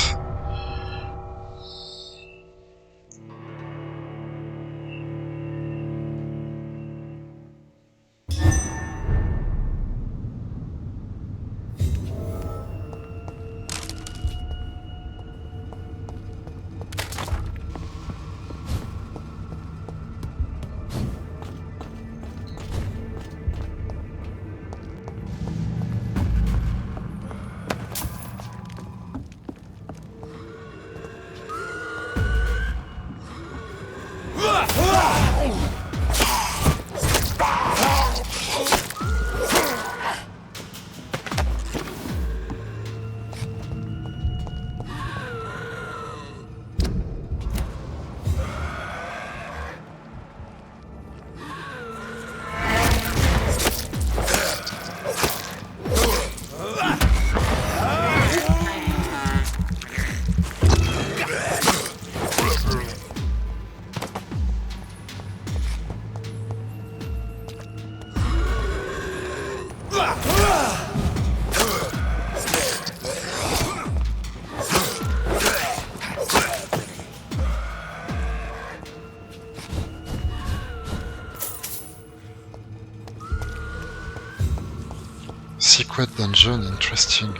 A: Secret dungeon, interesting.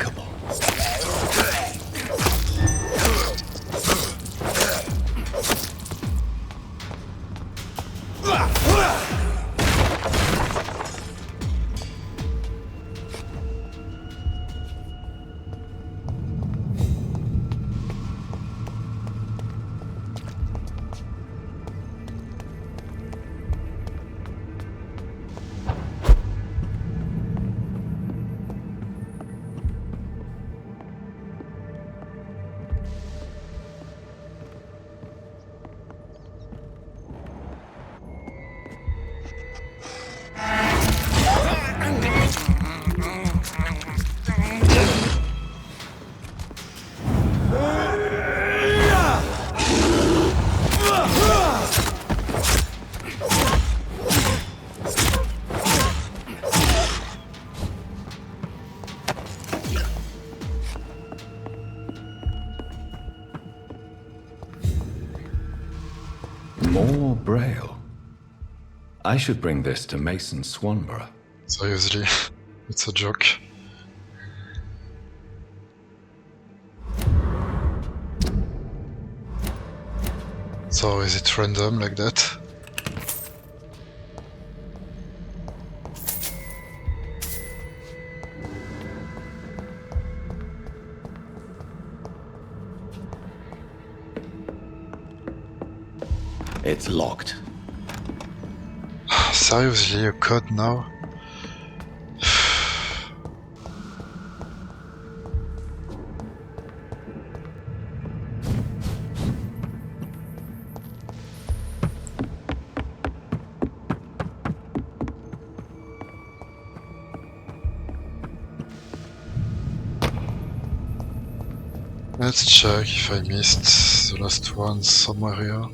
B: Despicable. More Braille. I should bring this to Mason Swanborough.
A: Seriously, it's a joke. So is it random like that?
B: It's locked.
A: Seriously, a code now? Let's check if I missed the last one somewhere here.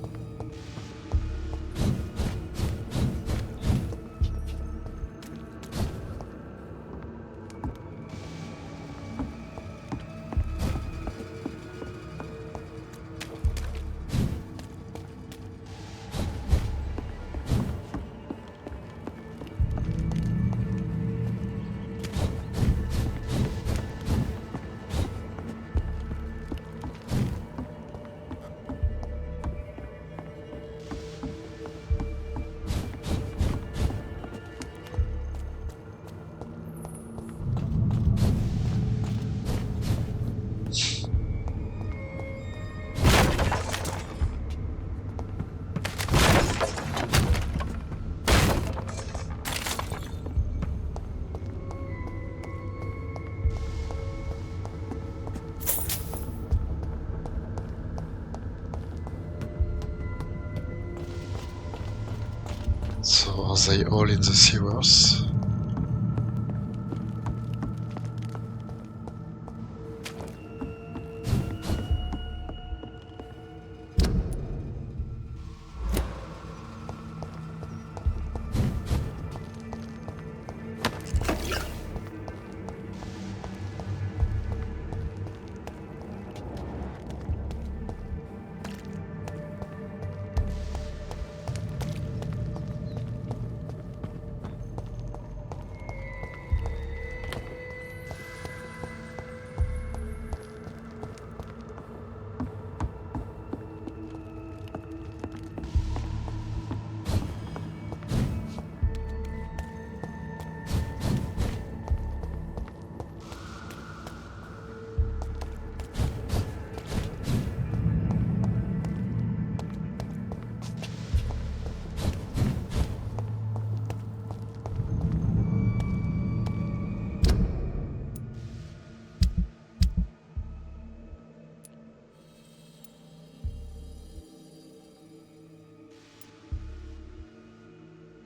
A: So are they all in the sewers?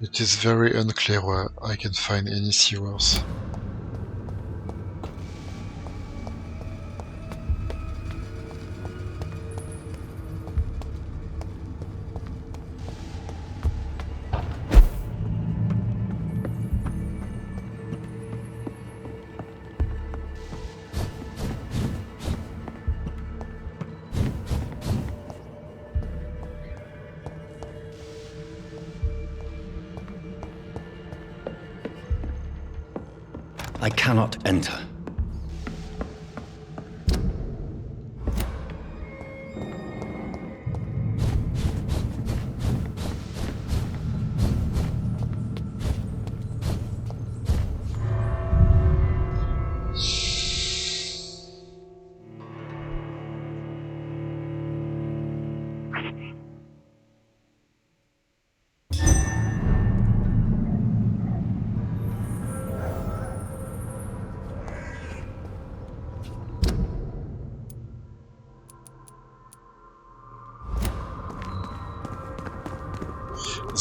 A: It is very unclear where I can find any sewers.
B: I cannot enter.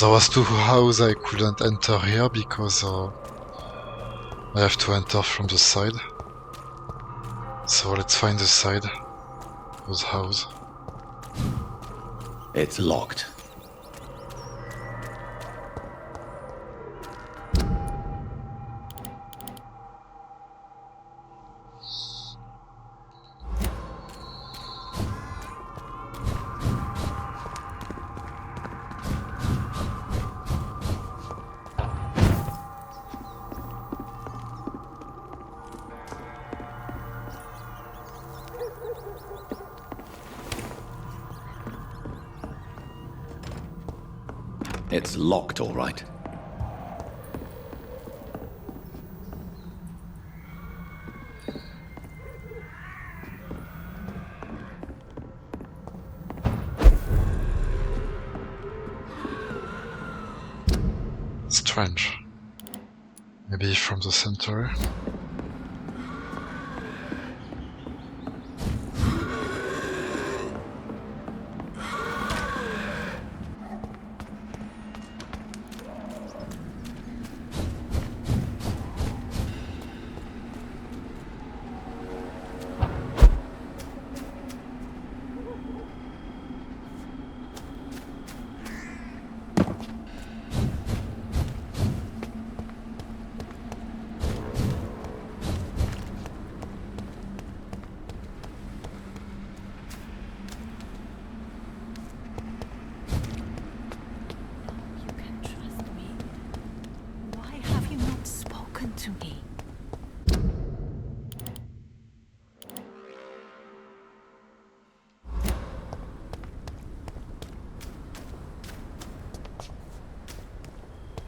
A: There was two houses I couldn't enter here because I have to enter from the side. So let's find the side. Those houses.
B: It's locked. It's locked, all right.
A: Strange. Maybe from the center.
E: To me.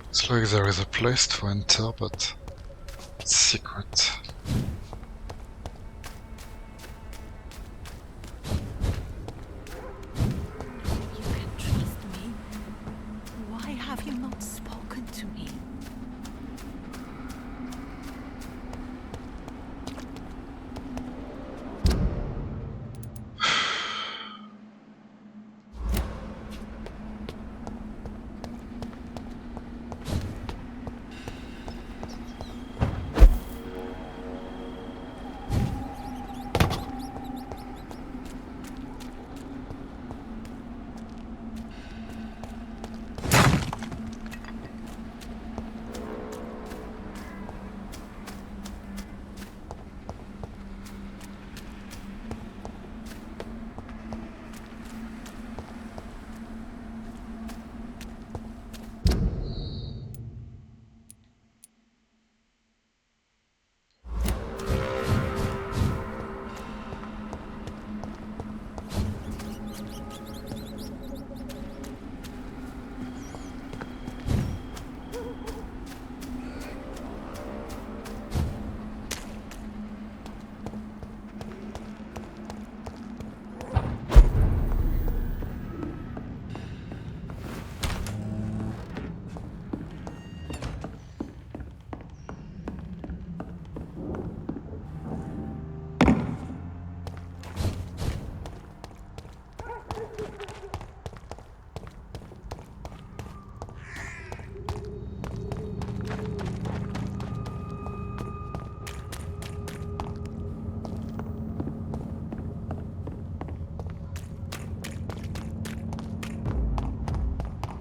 A: Looks like there is a place to enter, but it's secret.
E: You can trust me. Why have you not spoken to me?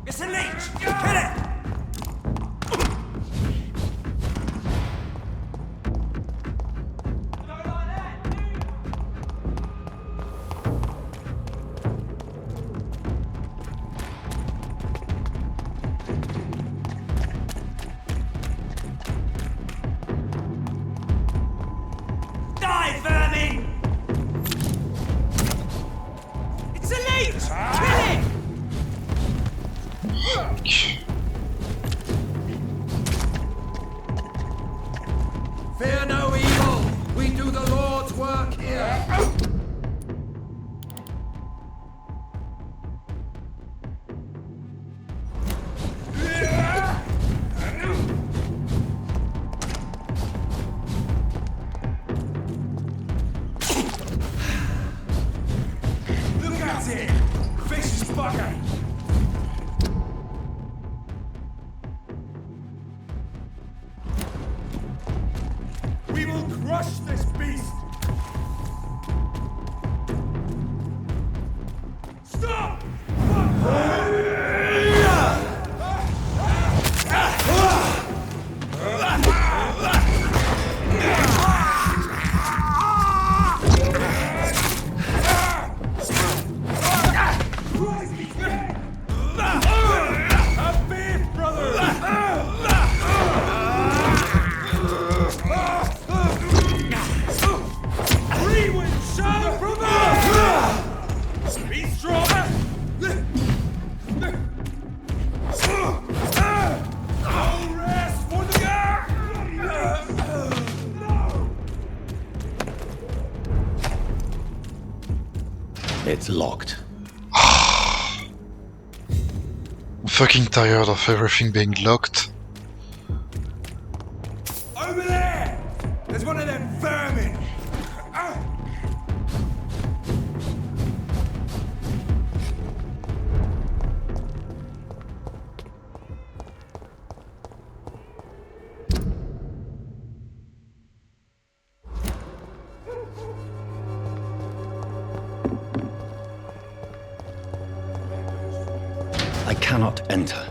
J: It's a leech! Kill it! Die, vermin! It's a leech! Kill it! Fear no evil. We do the Lord's work here. Look at it! Vicious bugger!
B: It's locked.
A: I'm fucking tired of everything being locked.
J: Over there! There's one of them vermin!
B: I cannot enter.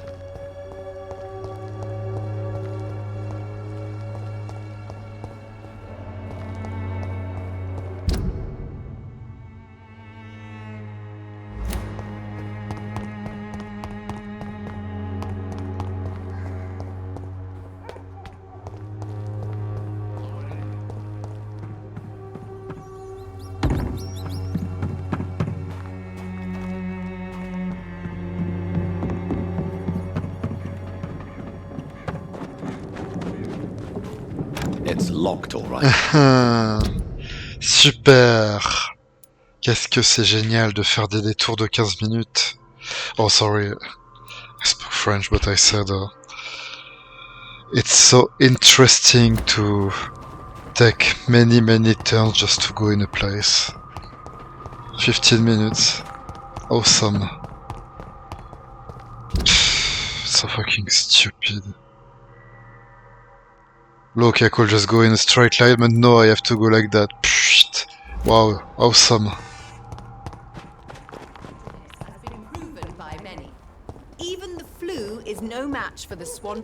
B: It's locked, all right.
A: Super! Qu'est-ce que c'est génial de faire des détours de 15 minutes. Oh, sorry. I spoke French, but I said it's so interesting to take many turns just to go in a place. 15 minutes. Awesome. So fucking stupid. Look, I could just go in a straight line, but no, I have to go like that. Pfft. Wow, awesome.
L: Has been proven by many. Even the flu is no match for the swan.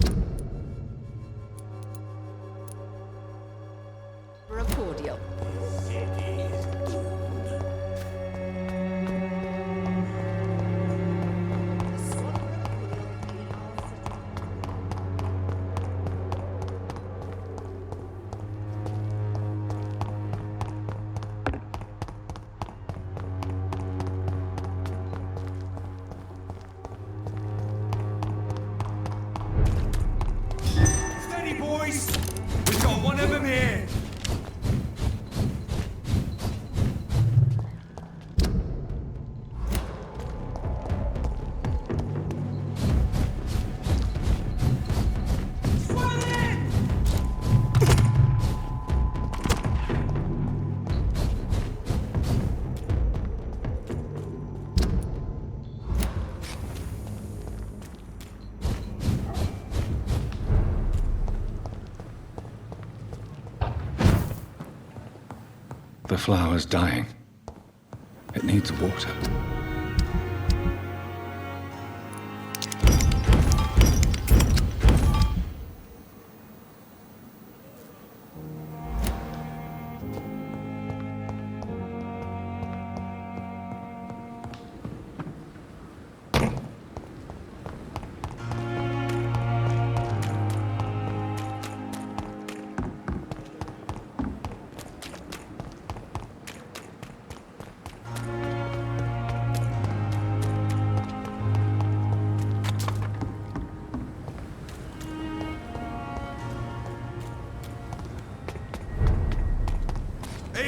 L: For a cordial.
J: Steady, boys! We've got one of them here!
B: The flower's dying. It needs water.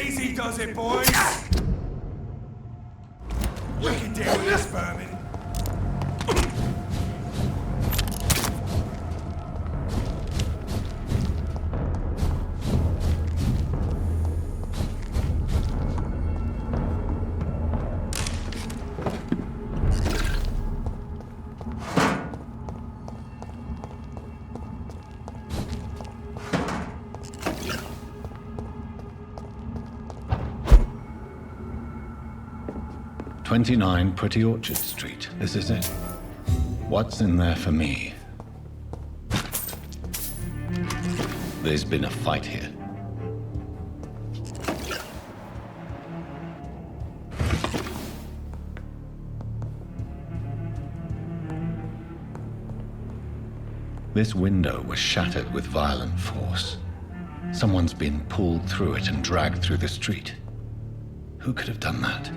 J: Easy does it, boys! We can deal with this vermin.
B: "29 Pretty Orchard Street. This is it. What's in there for me?" There's been a fight here. This window was shattered with violent force. Someone's been pulled through it and dragged through the street. Who could have done that?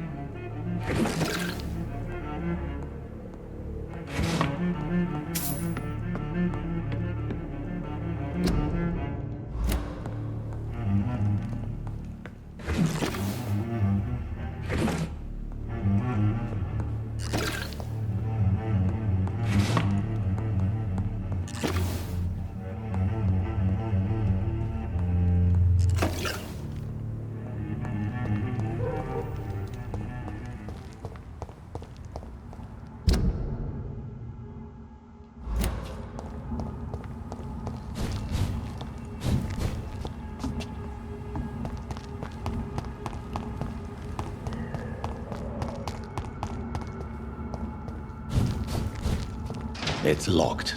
B: It's locked.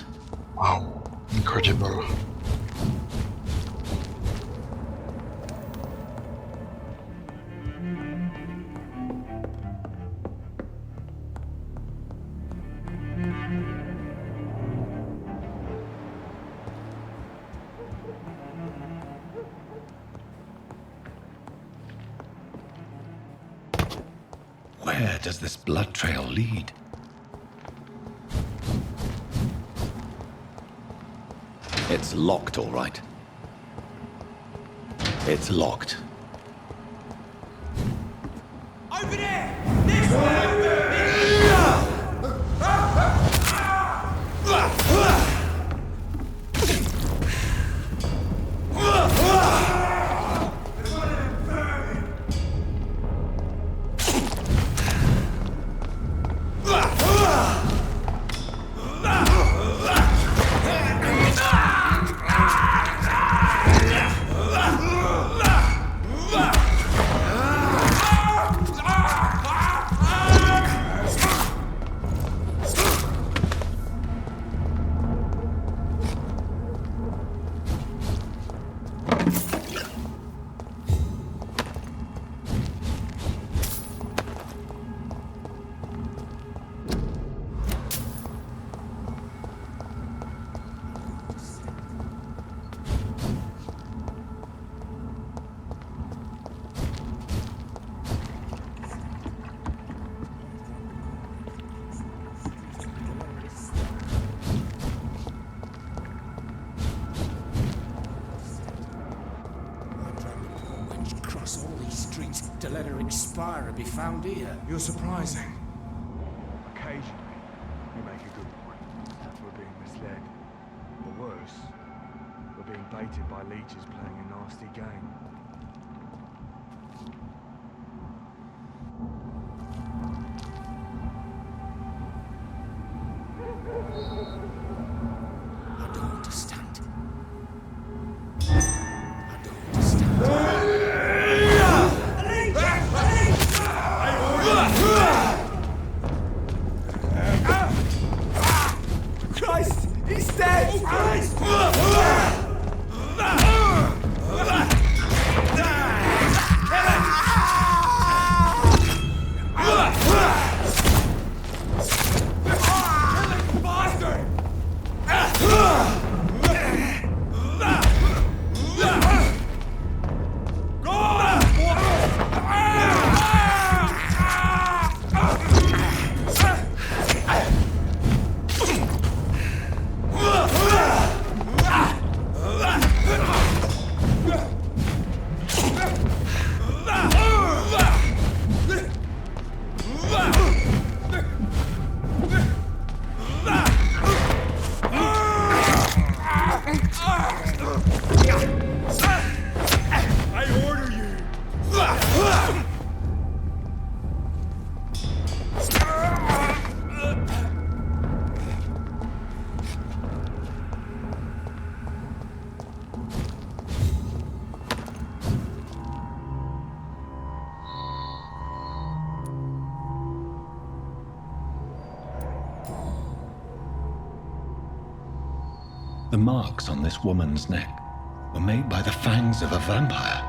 A: Wow, incredible.
B: Where does this blood trail lead? It's locked, all right. It's locked.
J: Over there! This way! Cross all these streets to let her expire and be found here.
M: You're surprising. Occasionally, you make a good point. We're being misled. Or worse, we're being baited by leeches playing a nasty game.
J: I don't understand. I don't understand. Christ! He's dead! Christ!
B: The marks on this woman's neck were made by the fangs of a vampire.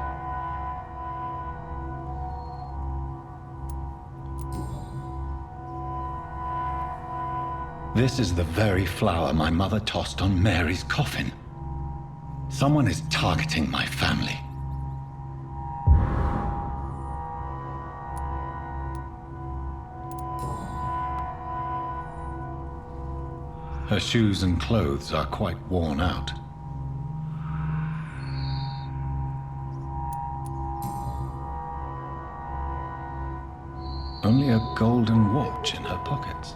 B: This is the very flower my mother tossed on Mary's coffin. Someone is targeting my family. Her shoes and clothes are quite worn out. Only a golden watch in her pockets.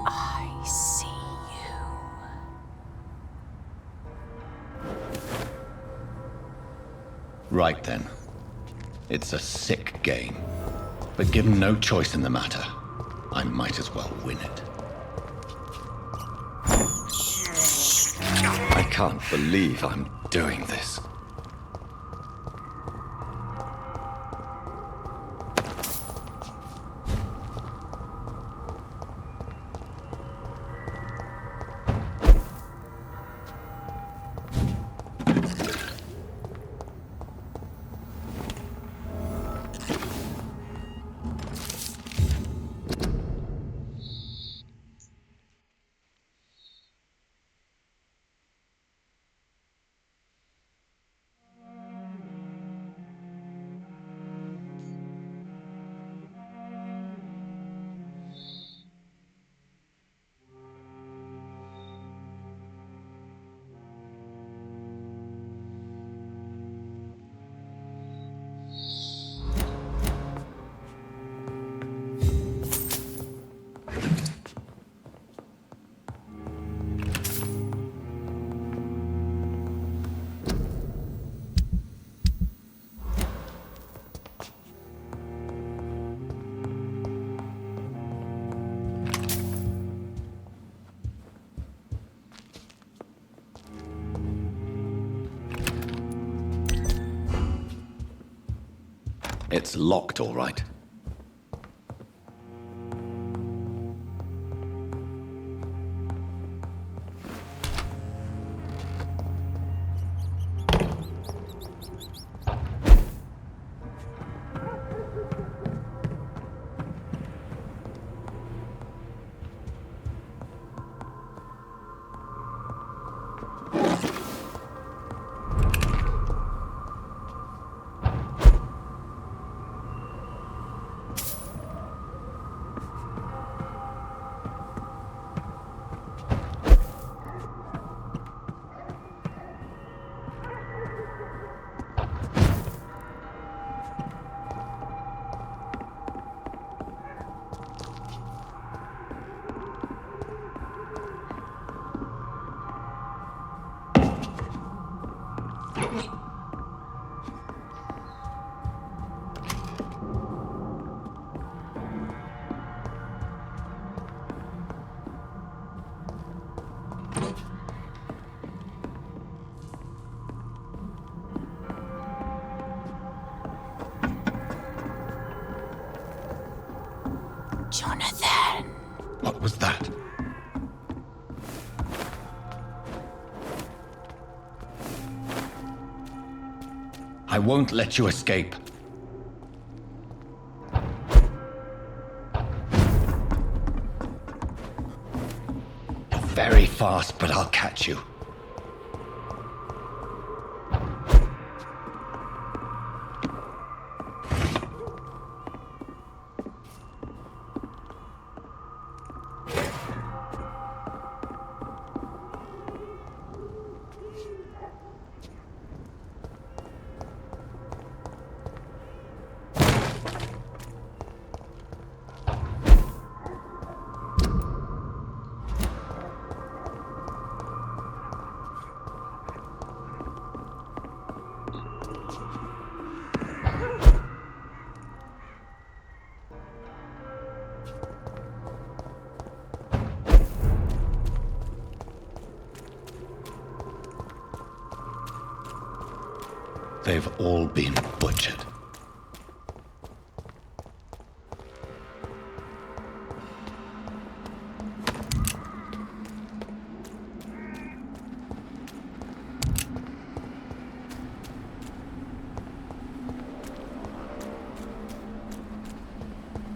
E: I see you.
B: Right then. It's a sick game. But given no choice in the matter, I might as well win it. I can't believe I'm doing this. It's locked, all right.
L: Jonathan!
B: What was that? I won't let you escape. You're very fast, but I'll catch you. They've all been butchered.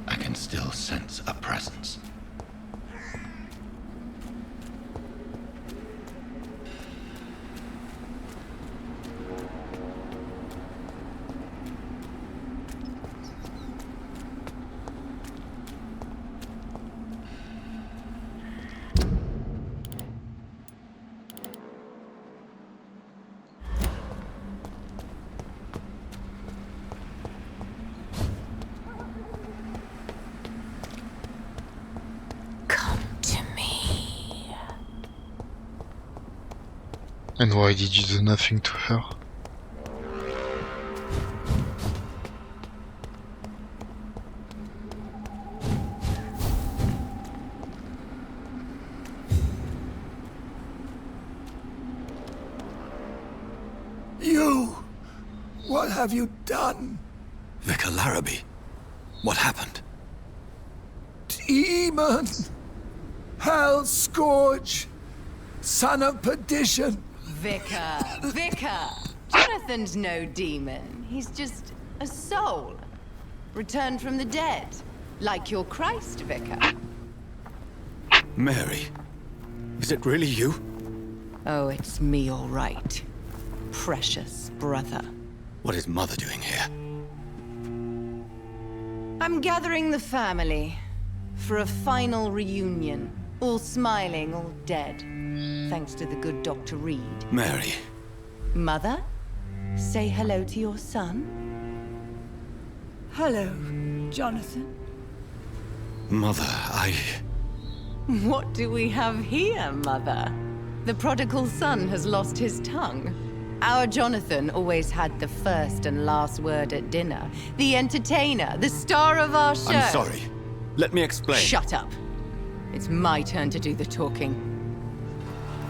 B: I can still sense a presence.
A: And why did you do nothing to her?
J: You! What have you done?
B: Vicar Larrabee, what happened?
J: Demon! Hell Scourge! Son of perdition!
L: Vicar! Jonathan's no demon. He's just a soul. Returned from the dead. Like your Christ, Vicar.
B: Mary, is it really you?
L: Oh, it's me, all right. Precious brother.
B: What is Mother doing here?
L: I'm gathering the family for a final reunion. All smiling, all dead. Thanks to the good Dr. Reed.
B: Mary.
L: Mother, say hello to your son.
N: Hello, Jonathan.
B: Mother,
L: What do we have here, Mother? The prodigal son has lost his tongue. Our Jonathan always had the first and last word at dinner. The entertainer, the star of our show.
B: I'm sorry. Let me explain.
L: Shut up. It's my turn to do the talking.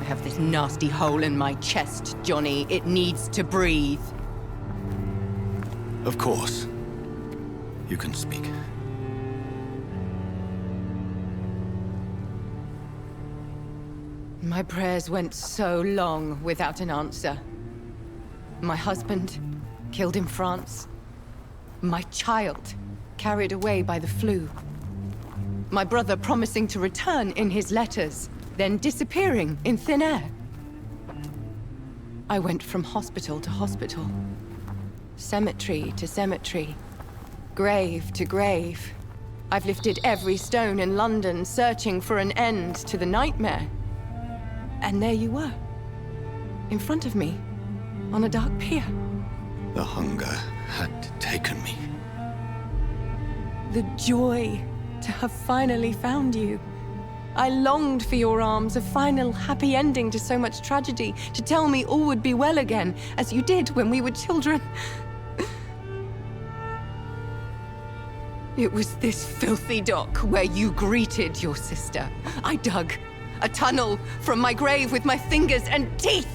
L: I have this nasty hole in my chest, Johnny. It needs to breathe.
B: Of course. You can speak.
L: My prayers went so long without an answer. My husband, killed in France. My child, carried away by the flu. My brother promising to return in his letters, then disappearing in thin air. I went from hospital to hospital, cemetery to cemetery, grave to grave. I've lifted every stone in London, searching for an end to the nightmare. And there you were, in front of me, on a dark pier.
B: The hunger had taken me.
L: The joy to have finally found you. I longed for your arms, a final happy ending to so much tragedy, to tell me all would be well again, as you did when we were children. It was this filthy dock where you greeted your sister. I dug a tunnel from my grave with my fingers and teeth.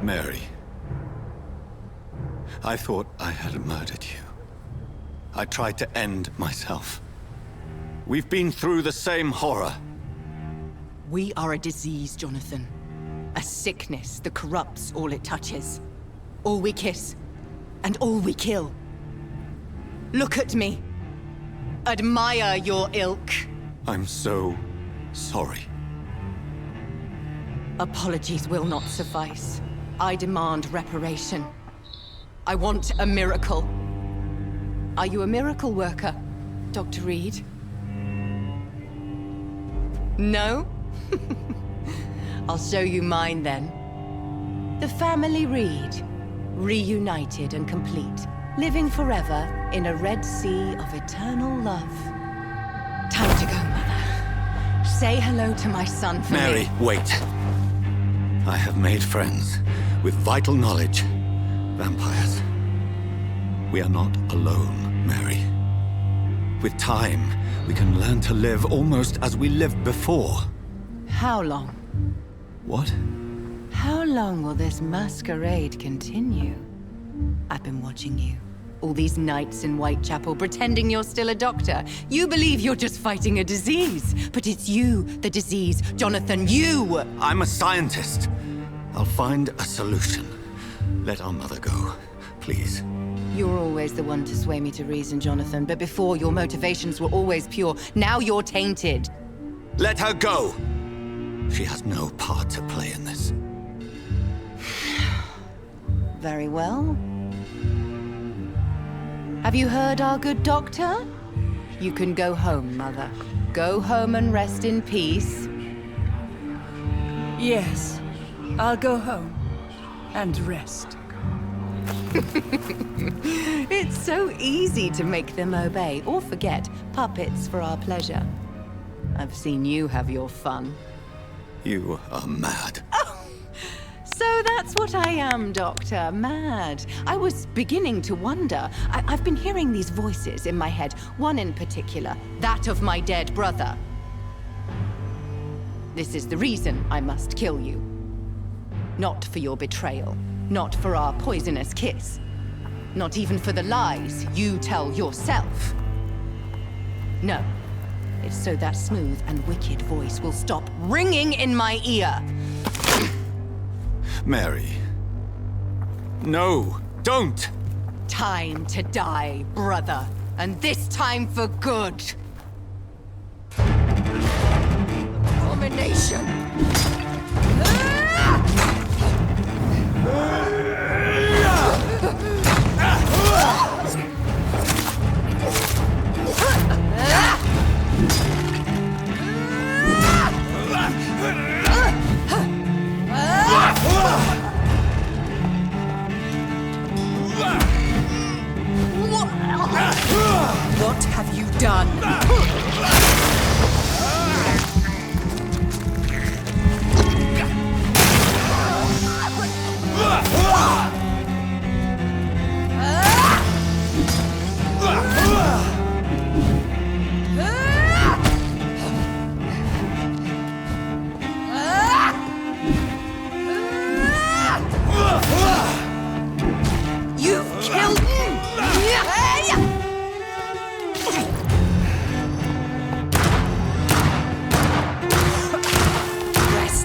B: Mary, I thought I had murdered you. I tried to end myself. We've been through the same horror.
L: We are a disease, Jonathan. A sickness that corrupts all it touches. All we kiss, and all we kill. Look at me. Admire your ilk.
B: I'm so sorry.
L: Apologies will not suffice. I demand reparation. I want a miracle. Are you a miracle worker, Dr. Reed? No? I'll show you mine then. The family Reed, reunited and complete, living forever in a red sea of eternal love. Time to go, Mother. Say hello to my son for
B: Mary,
L: me.
B: wait. I have made friends with vital knowledge. Vampires. We are not alone, Mary. With time, we can learn to live almost as we lived before.
L: How long?
B: What?
L: How long will this masquerade continue? I've been watching you. All these nights in Whitechapel, pretending you're still a doctor. You believe you're just fighting a disease. But it's you, the disease. Jonathan, you!
B: I'm a scientist. I'll find a solution. Let our mother go, please.
L: You're always the one to sway me to reason, Jonathan. But before, your motivations were always pure. Now you're tainted.
B: Let her go! She has no part to play in this.
L: Very well. Have you heard our good doctor? You can go home, Mother. Go home and rest in peace.
N: Yes, I'll go home and rest.
L: It's so easy to make them obey or forget, puppets for our pleasure. I've seen you have your fun.
B: You are mad.
L: So that's what I am, Doctor. Mad. I was beginning to wonder. I've been hearing these voices in my head, one in particular, that of my dead brother. This is the reason I must kill you. Not for your betrayal, not for our poisonous kiss, not even for the lies you tell yourself. No, it's so that smooth and wicked voice will stop ringing in my ear.
B: Mary. No, don't!
L: Time to die, brother. And this time for good. Abomination! What have you done?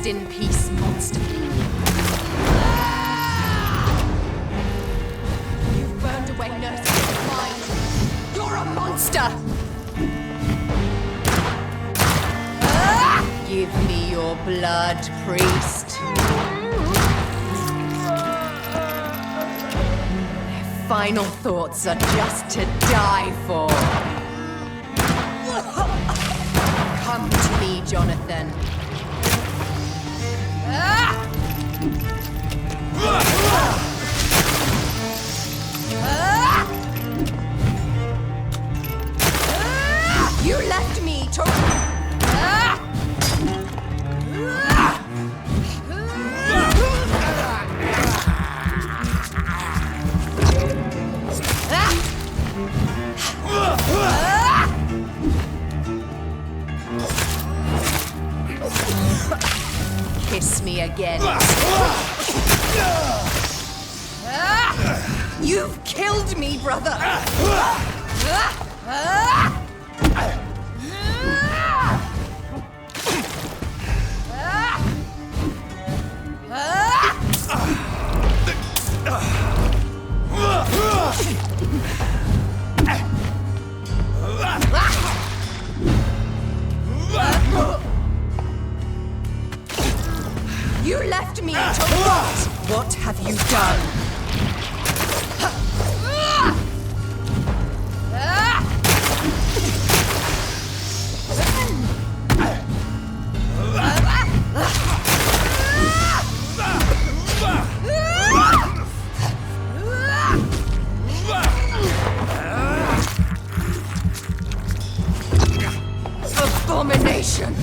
L: Rest in peace, monster. You've burned away Nurse's mind. You're a monster! Give me your blood, priest. Their final thoughts are just to die for. Come to me, Jonathan. You left me to... Kiss me again. You've killed me, brother! You left me to rot! What have you done? Abomination!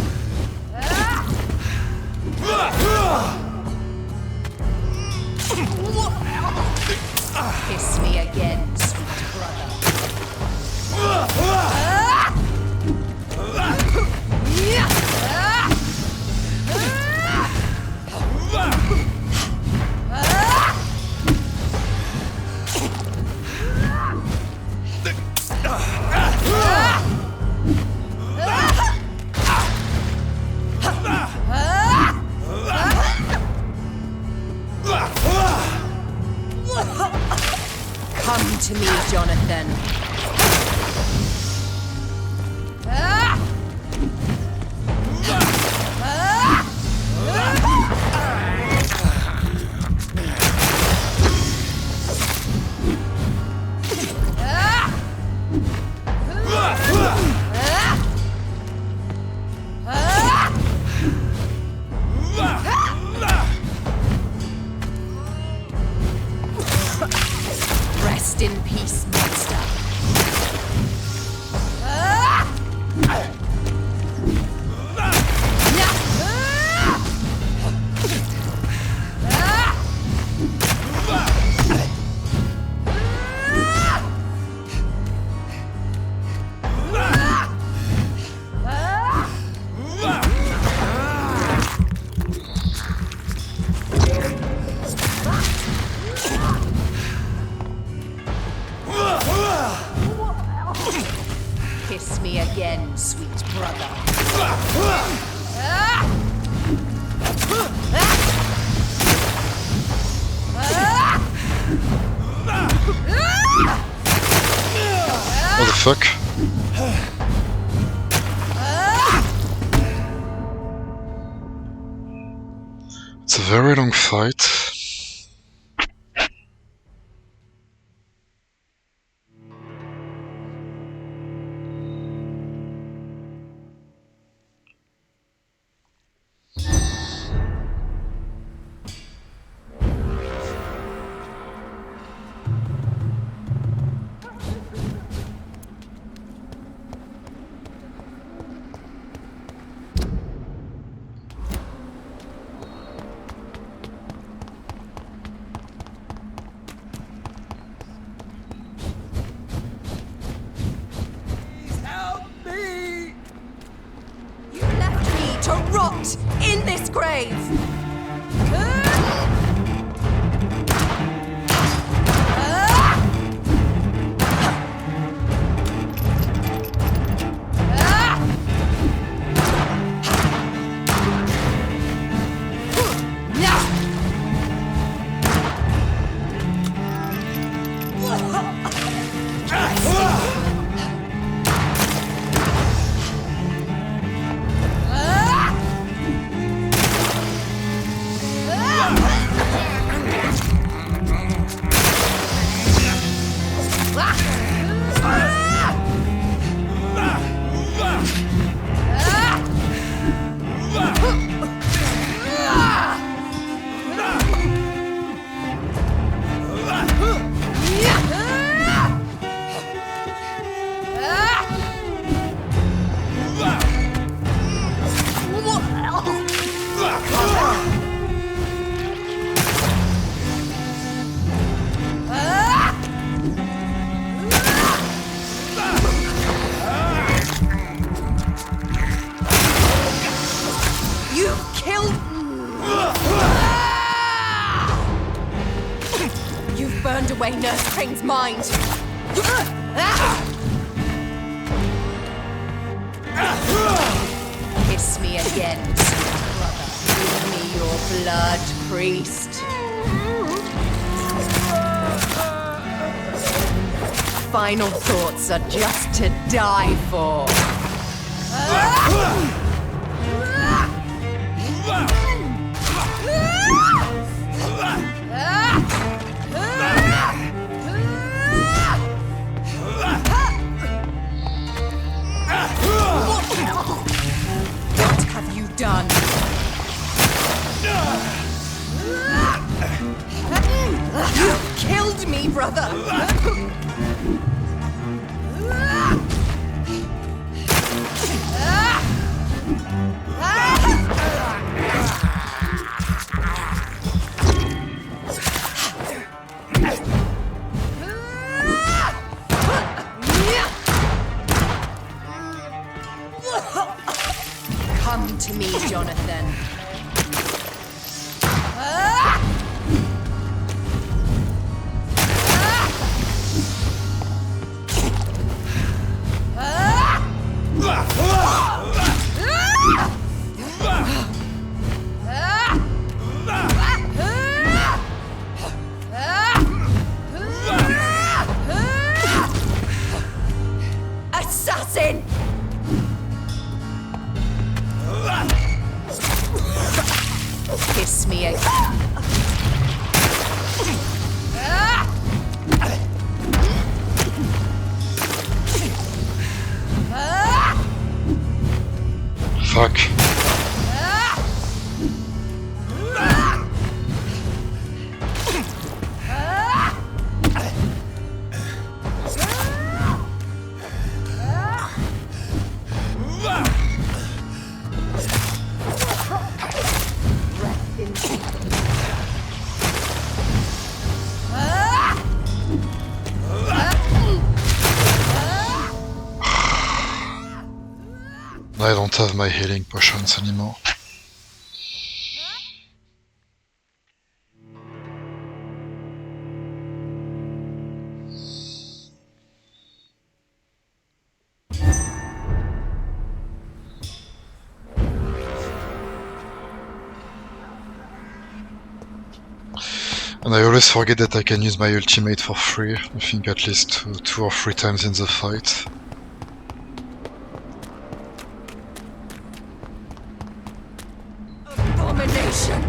L: Kiss me again, sweet brother. Come to me, Jonathan. Rest in peace, monster. Kiss me again, sweet brother.
A: What the fuck? It's a very long fight.
L: To rot in this grave! away Nurse Crane's mind! Kiss me again, brother. Give me your blood, priest. Final thoughts are just to die for. What have you done? You killed me, brother! Come to me, Jonathan. Assassin! Kiss me again.
A: Fuck. I don't have my healing potions anymore. And I always forget that I can use my ultimate for free, I think at least two or three times in the fight.
L: Abomination!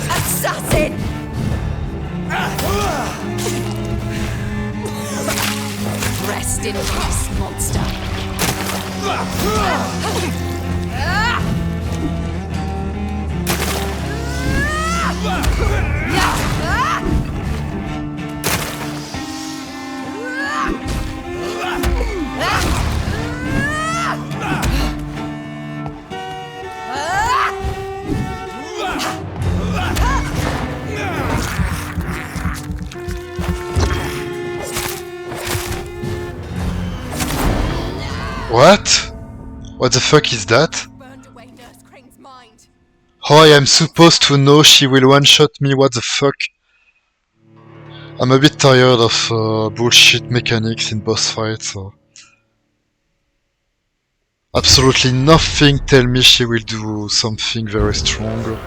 L: Assassin! Rest in peace, monster.
A: What? What the fuck is that? How I am supposed to know she will one-shot me? What the fuck? I'm a bit tired of bullshit mechanics in boss fights. So. Absolutely nothing tell me she will do something very strong.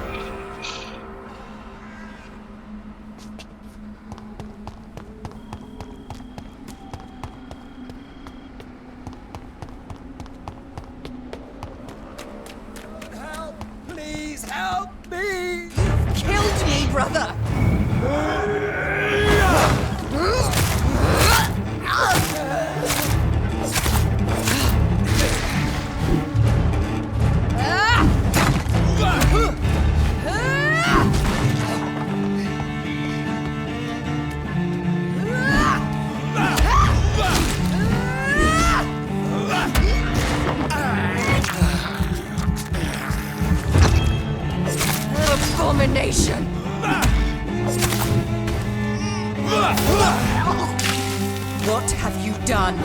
J: Please help me!
L: Killed me, brother! Abomination! What have you done?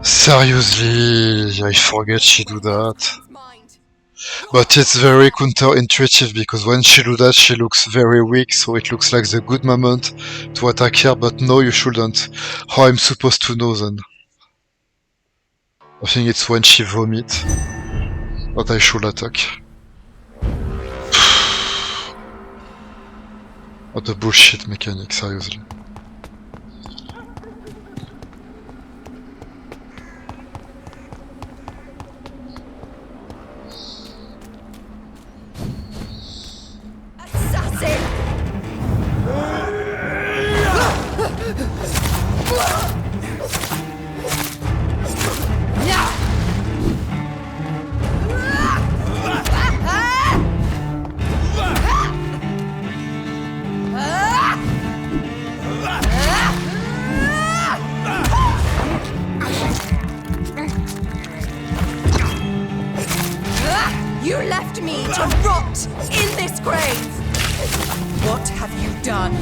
A: Seriously, I forget she do that. But it's very counterintuitive because when she do that, she looks very weak, so it looks like the good moment to attack her, but no, you shouldn't. How I'm supposed to know then? I think it's when she vomits that I should attack. What a bullshit mechanic, seriously.
L: You left me to rot in this grave! What have you done?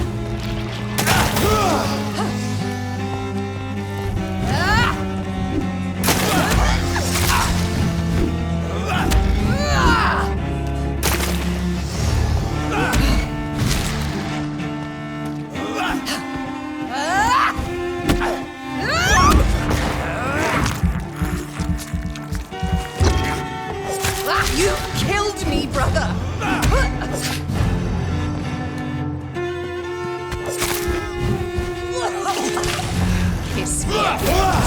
L: You killed me, brother! Kiss me again.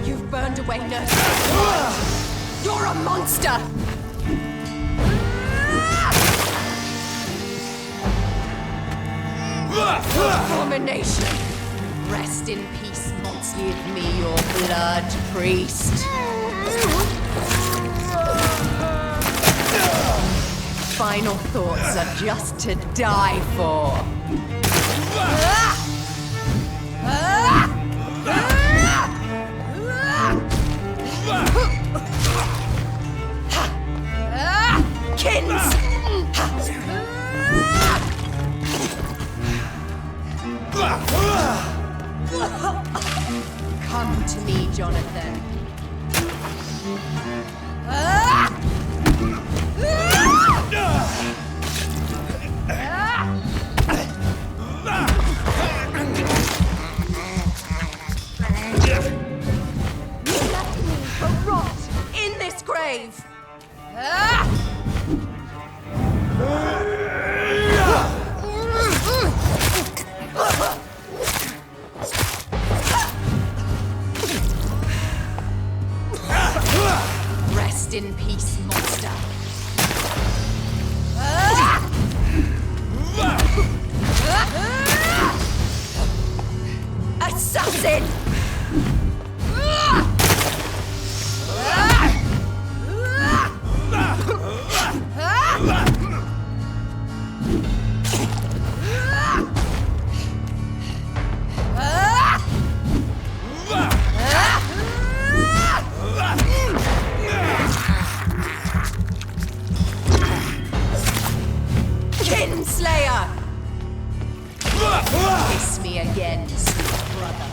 L: You've burned away nurses. You're a monster! Abomination! Rest in peace, monster. Give me your blood, priest. Final thoughts are just to die for. Kins! Come to me, Jonathan. You left me to rot in this grave. Rest in peace, monster. Assassin! Kinslayer! Kiss me again, sweet brother.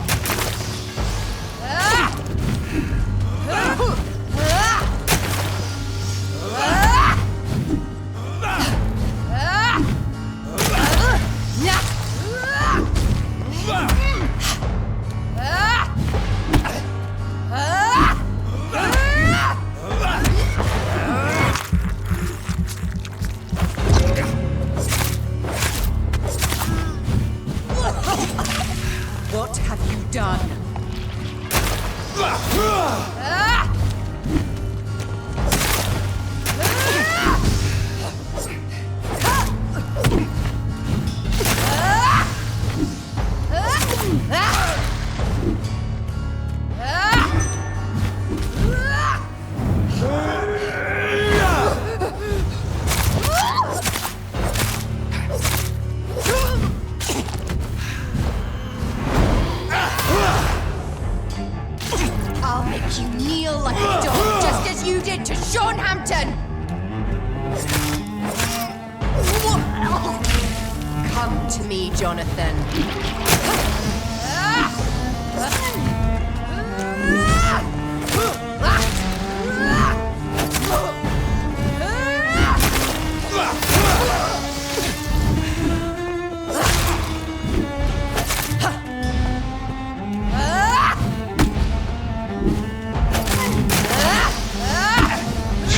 L: you did to Sean Hampton! Come to me, Jonathan.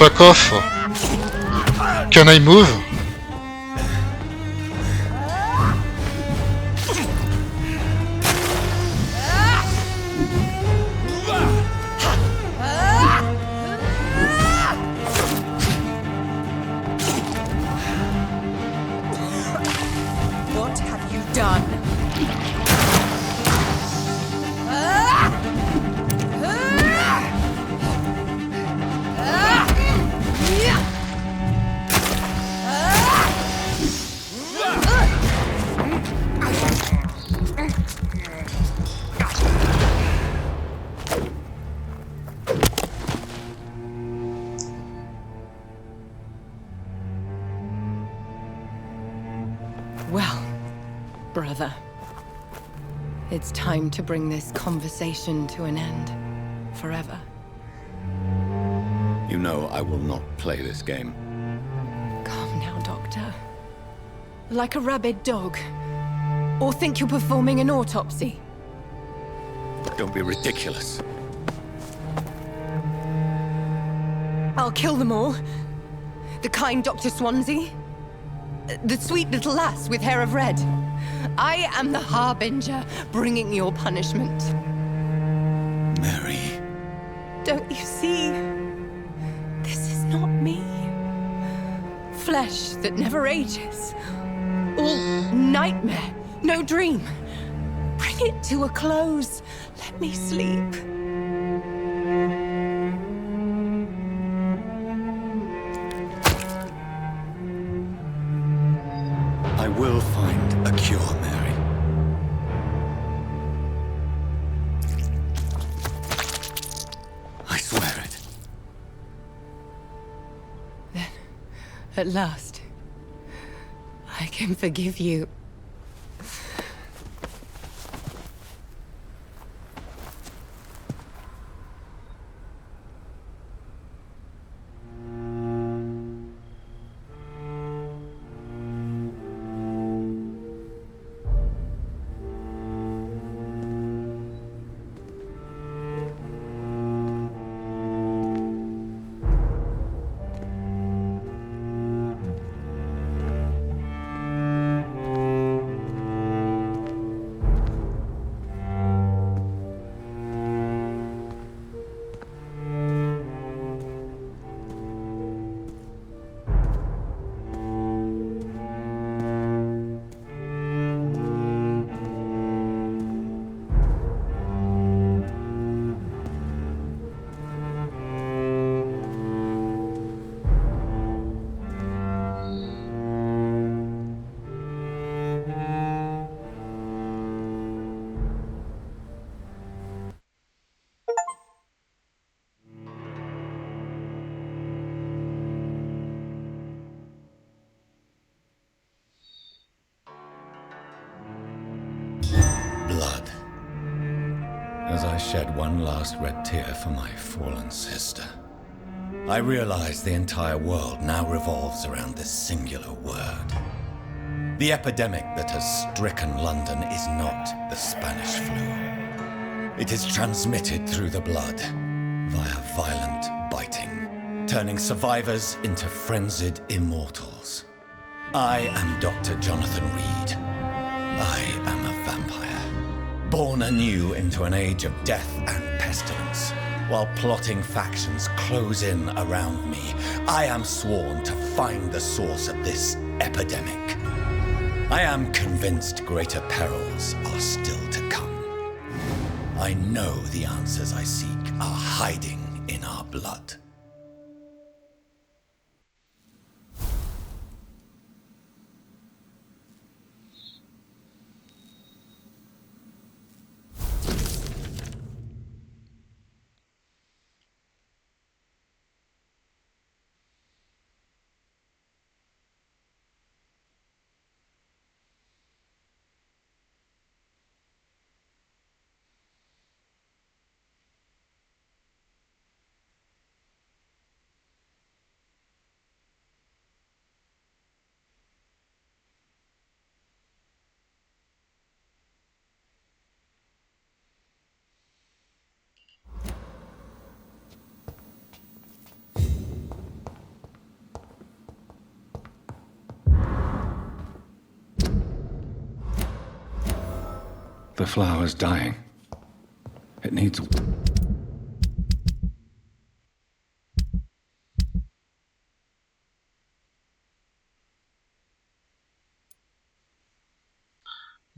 A: Fuck off! Can I move?
L: What have you done? Well, brother, it's time to bring this conversation to an end. Forever.
B: You know I will not play this game.
L: Calm now, Doctor. Like a rabid dog. Or think you're performing an autopsy.
B: Don't be ridiculous.
L: I'll kill them all. The kind Dr. Swansea. The sweet little lass with hair of red. I am the Harbinger, bringing your punishment.
B: Mary.
L: Don't you see? This is not me. Flesh that never ages. All nightmare, no dream. Bring it to a close. Let me sleep.
B: I will find a cure, Mary. I swear it.
L: Then, at last, I can forgive you.
B: Blood. As I shed one last red tear for my fallen sister, I realize the entire world now revolves around this singular word. The epidemic that has stricken London is not the Spanish flu. It is transmitted through the blood, via violent biting, turning survivors into frenzied immortals. I am Dr. Jonathan Reed. I am a vampire, born anew into an age of death and pestilence. While plotting factions close in around me, I am sworn to find the source of this epidemic. I am convinced greater perils are still to come. I know the answers I seek are hiding in our blood. The flower's dying. It needs...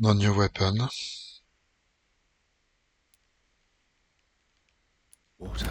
A: No new weapon.
B: water.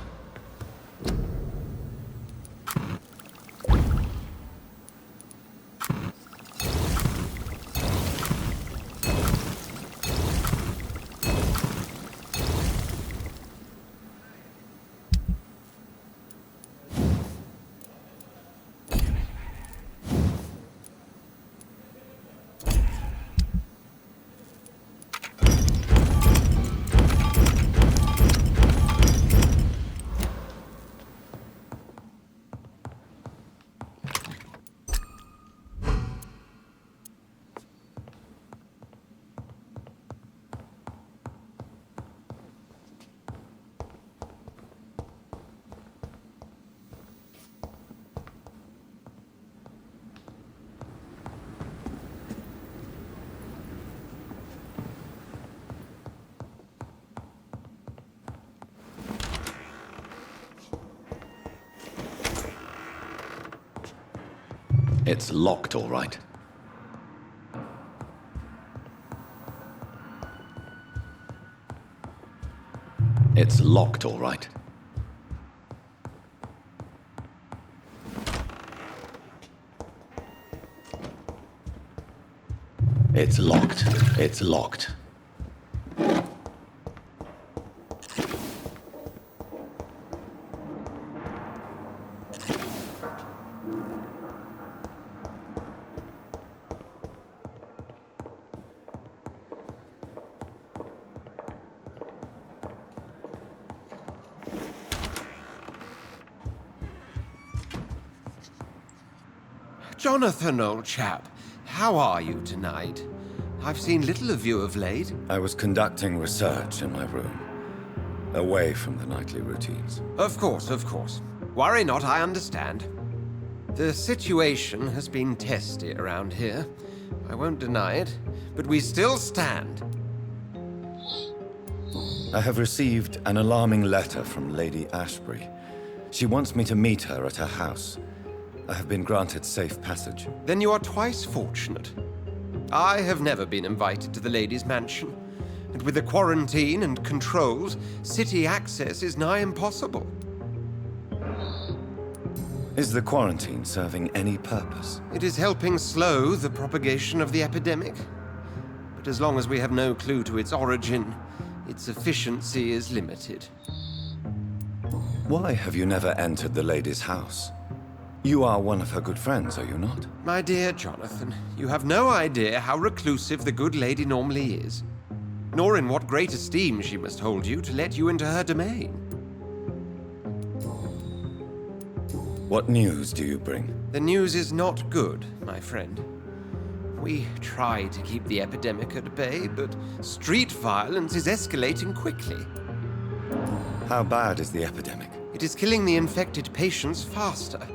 B: It's locked, all right. It's locked, all right. It's locked. It's locked.
G: Jonathan, old chap, how are you tonight? I've seen little of you of late.
B: I was conducting research in my room, away from the nightly routines.
G: Of course, of course. Worry not, I understand. The situation has been testy around here. I won't deny it, but we still stand.
B: I have received an alarming letter from Lady Ashbury. She wants me to meet her at her house. I have been granted safe passage.
G: Then you are twice fortunate. I have never been invited to the lady's mansion, and with the quarantine and controls, city access is nigh impossible.
B: Is the quarantine serving any purpose?
G: It is helping slow the propagation of the epidemic. But as long as we have no clue to its origin, its efficiency is limited.
B: Why have you never entered the lady's house? You are one of her good friends, are you not?
G: My dear Jonathan, you have no idea how reclusive the good lady normally is, nor in what great esteem she must hold you to let you into her domain.
B: What news do you bring?
G: The news is not good, my friend. We try to keep the epidemic at bay, but street violence is escalating quickly.
B: How bad is the epidemic?
G: It is killing the infected patients faster.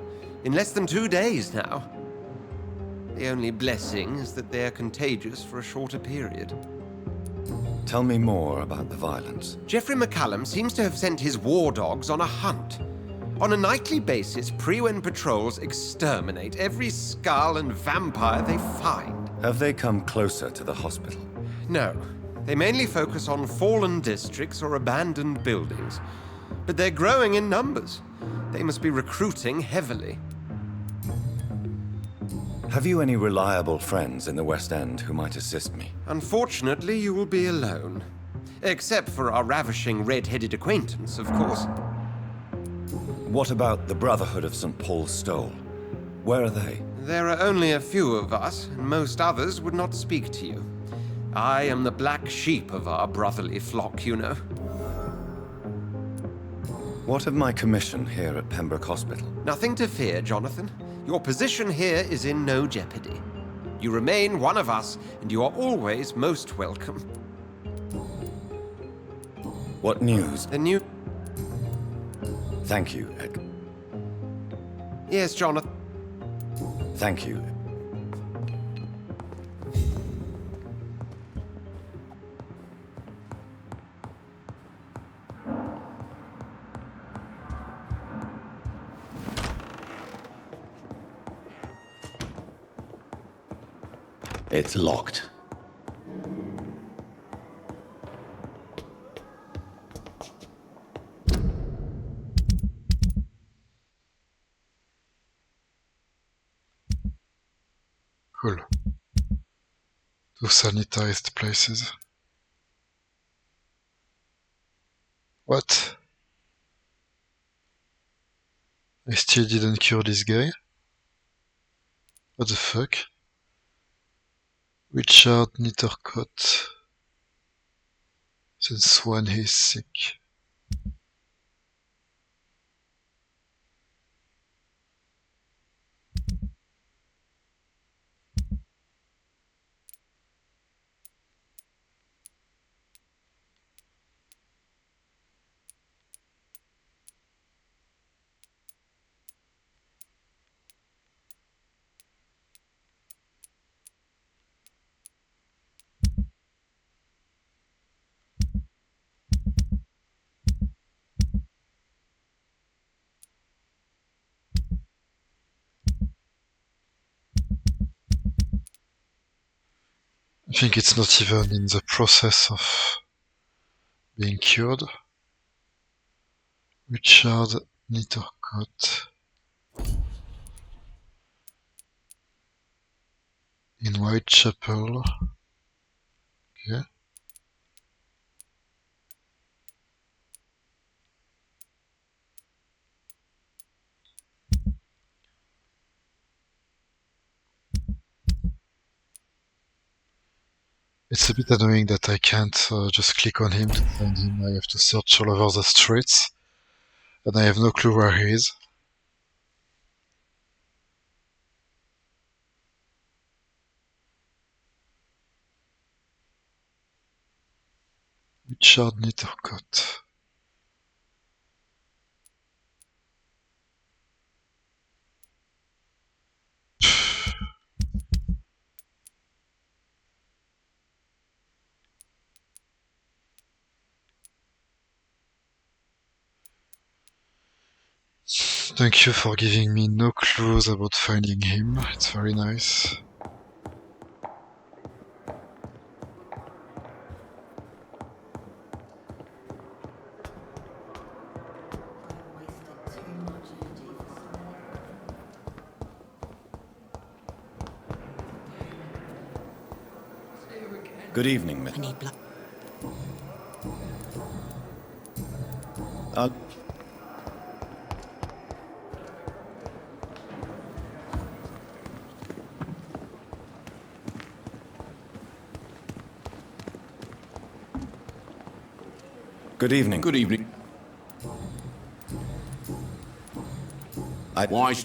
G: In less than 2 days now. The only blessing is that they are contagious for a shorter period.
B: Tell me more about the violence.
G: Geoffrey McCallum seems to have sent his war dogs on a hunt. On a nightly basis, Prewen patrols exterminate every skull and vampire they find.
B: Have they come closer to the hospital?
G: No. They mainly focus on fallen districts or abandoned buildings. But they're growing in numbers. They must be recruiting heavily.
B: Have you any reliable friends in the West End who might assist me?
G: Unfortunately, you will be alone. Except for our ravishing red-headed acquaintance, of course.
B: What about the Brotherhood of St. Paul's Stole? Where are they?
G: There are only a few of us, and most others would not speak to you. I am the black sheep of our brotherly flock, you know.
B: What of my commission here at Pembroke Hospital?
G: Nothing to fear, Jonathan. Your position here is in no jeopardy. You remain one of us, and you are always most welcome.
B: What news?
G: The new...
B: Thank you, Edgar.
G: Yes, Jonathan.
B: Thank you. It's locked.
A: Cool. To sanitized places. What? I still didn't cure this guy? What the fuck? Richard Nethercott. Since when he's sick. I think it's not even in the process of being cured. Richard Nethercott. In Whitechapel. Okay. It's a bit annoying that I can't just click on him to find him. I have to search all over the streets. And I have no clue where he is. Richard Nethercott. Thank you for giving me no clues about finding him. It's very nice.
B: Good evening, Miss. Good evening.
C: Good evening. Wise.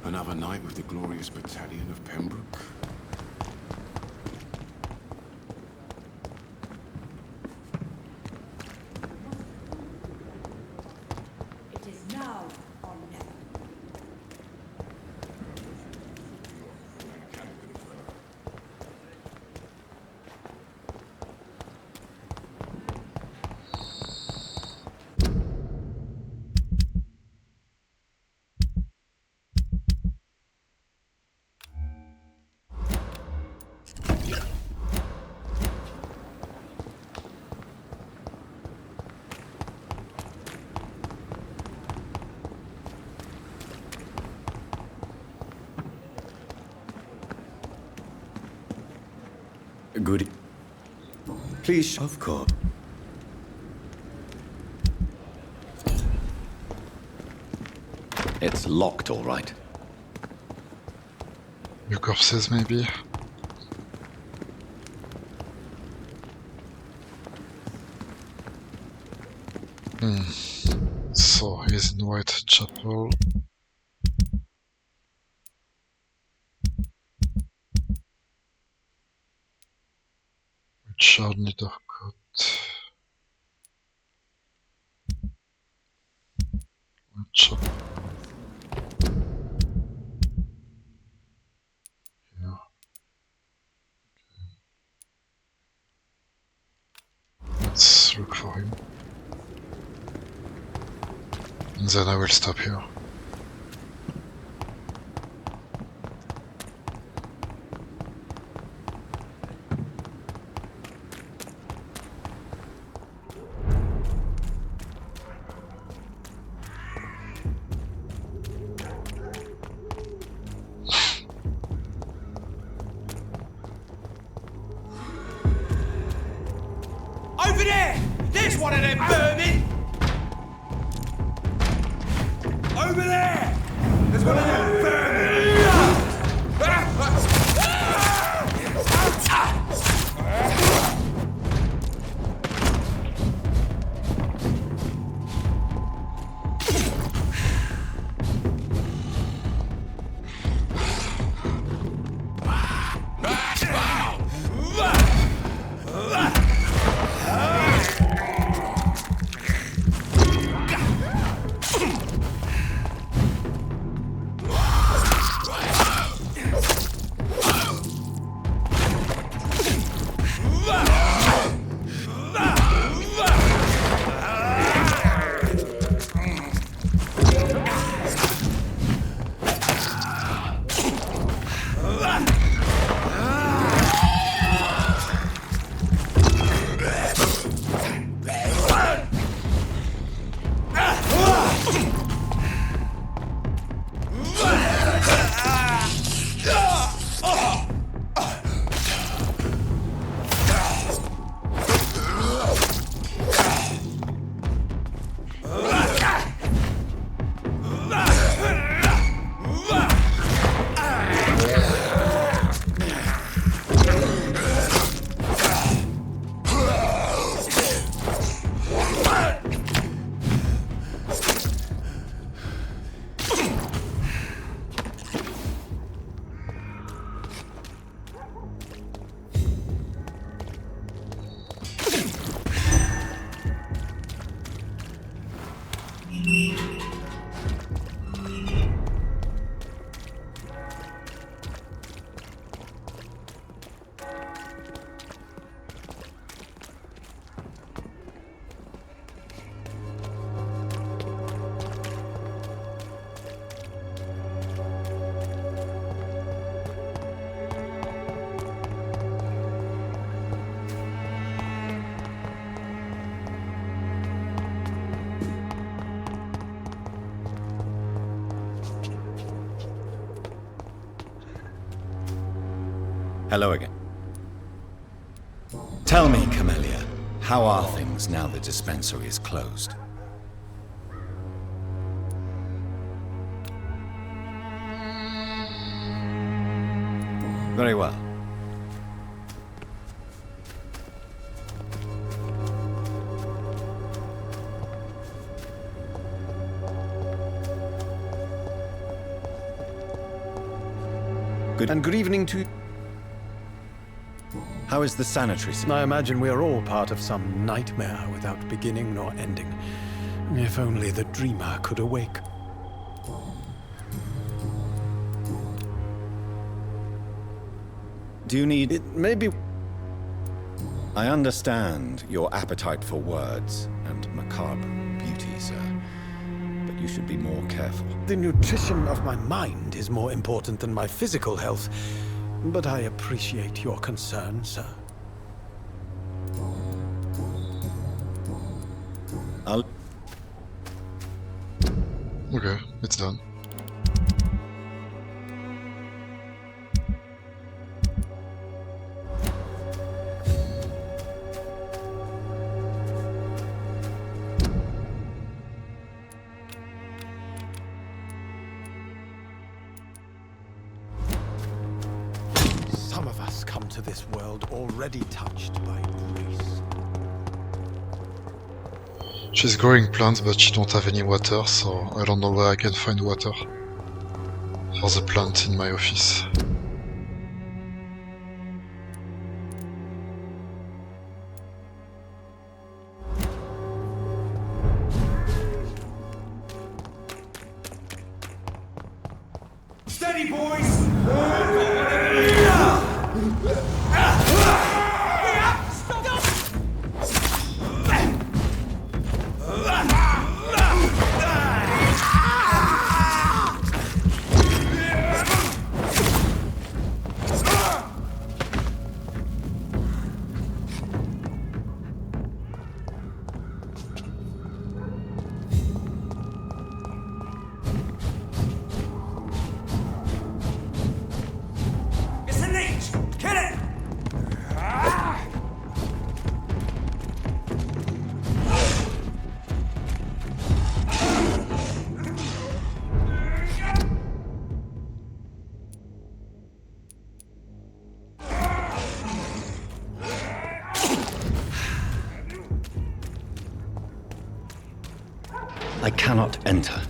C: Another night with the glorious battalion of Pembroke.
N: It is now or never.
B: Good. Please, of course. It's locked, all right.
A: New corpses, maybe? So, he's in Whitechapel. Richard Nethercott. Whitechapel. Yeah. for him. And then I will stop here.
J: Over there! There's one of them vermin! Over there! There's one of them vermin!
B: Hello again. Tell me, Camellia, how are things now the dispensary is closed? Very well.
K: Good evening to you.
B: How is the sanitary system?
K: I imagine we are all part of some nightmare without beginning nor ending. If only the dreamer could awake.
B: Do you need...
K: It may be...
B: I understand your appetite for words and macabre beauty, sir. But you should be more careful.
K: The nutrition of my mind is more important than my physical health. But I appreciate your concern, sir.
A: Okay, it's done.
K: Some of us come to this world already touched by grace.
A: She's growing plants, but she don't have any water, so I don't know where I can find water for the plant in my office.
J: Steady, boys!
O: I cannot enter.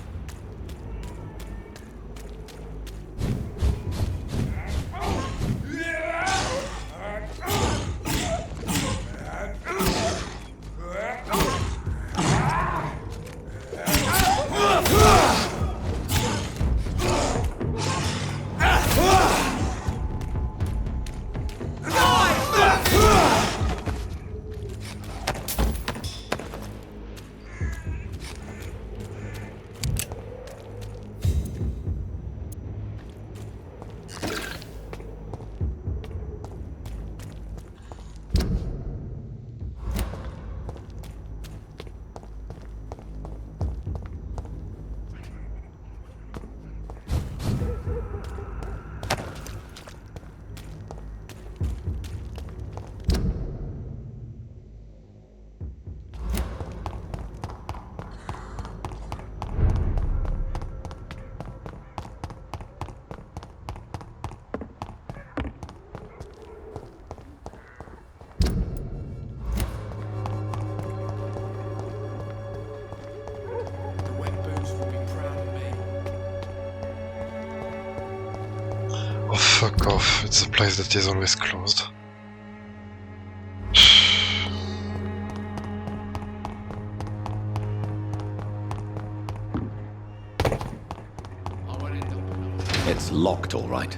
A: Oh, fuck off. It's a place that is always closed.
O: It's locked, all right.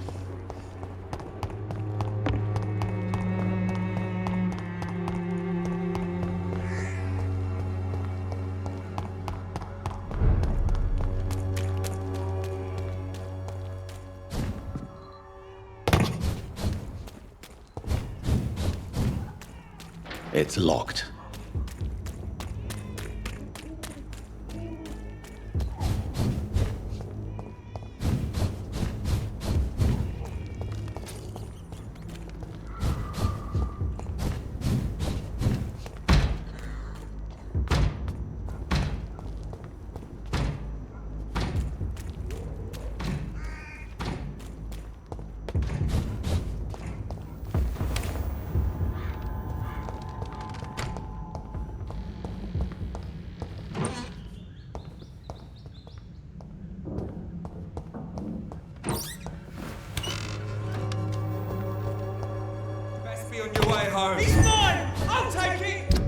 O: It's locked.
J: Be on your way home. He's mine! I'll take it!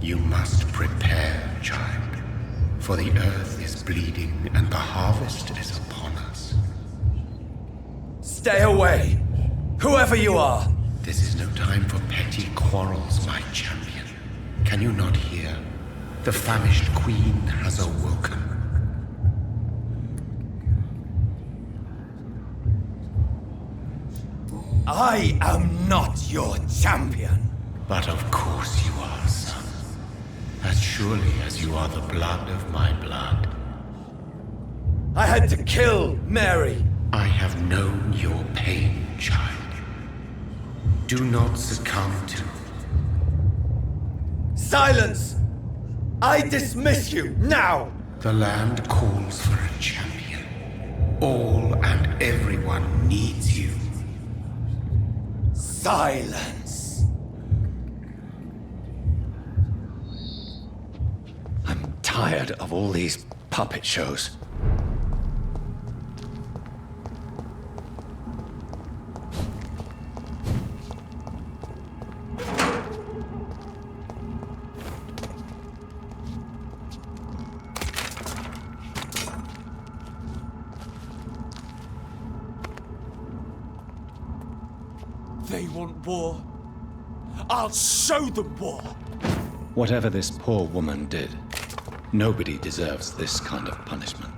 P: You must prepare, child, for the earth is bleeding and the harvest is upon us.
J: Stay away! Whoever you are!
P: This is no time for petty quarrels, my champion. Can you not hear? The famished queen has awoken.
J: I am not your champion.
P: But of course you are, son. As surely as you are the blood of my blood.
J: I had to kill Mary.
P: I have known your pain, child. Do not succumb to...
J: Silence! I dismiss you, now!
P: The land calls for a champion. All and everyone needs you.
J: Silence!
O: I'm tired of all these puppet shows.
J: They want war. I'll show them war.
O: Whatever this poor woman did, nobody deserves this kind of punishment.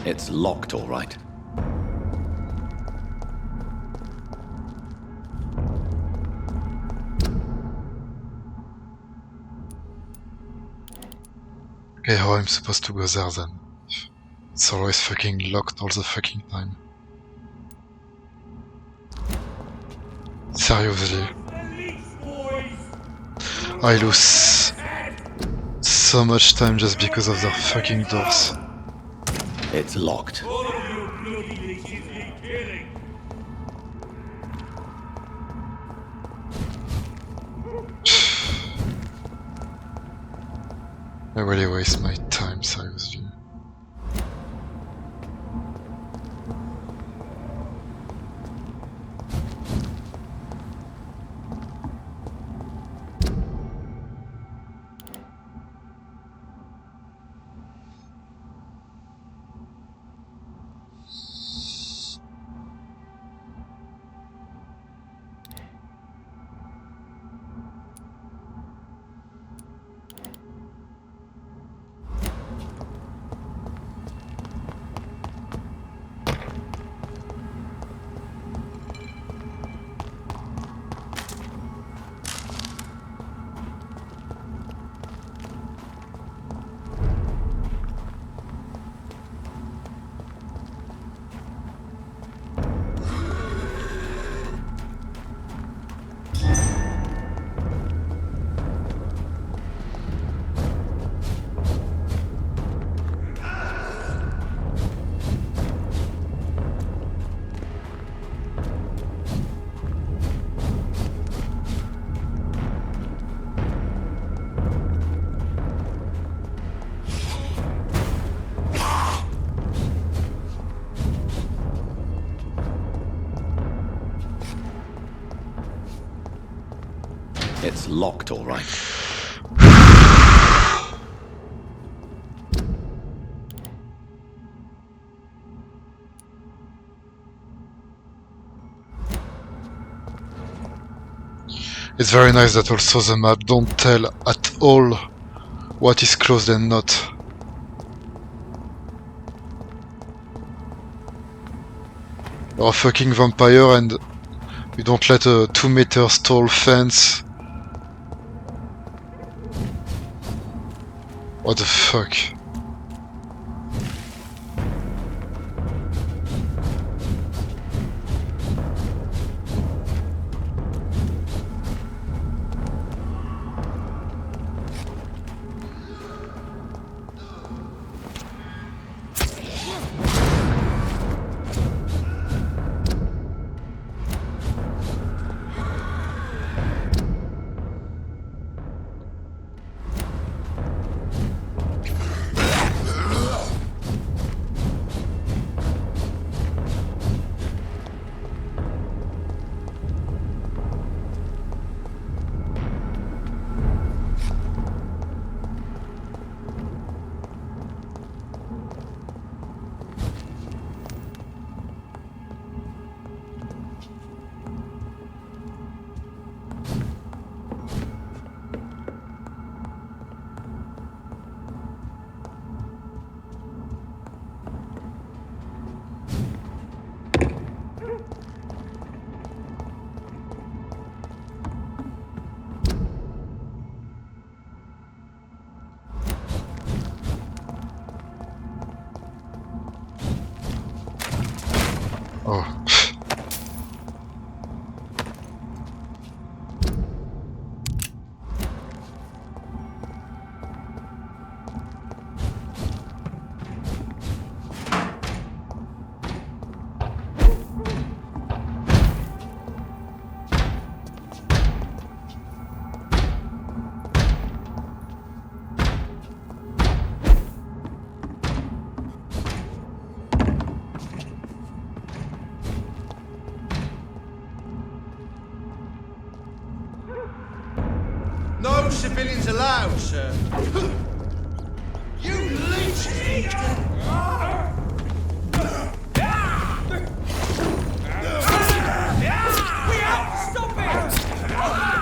O: It's locked, all right.
A: Okay, how I'm supposed to go there then? It's always fucking locked all the fucking time. Seriously. I lose so much time just because of their fucking doors.
O: It's locked.
A: I really waste my time, seriously.
O: It's locked, all right.
A: It's very nice that also the map don't tell at all what is closed and not. You're a fucking vampire and you don't let a 2 meters tall fence. What the fuck? Oh.
J: No civilians allowed, sir. You leeches!
F: We have to stop it! Oh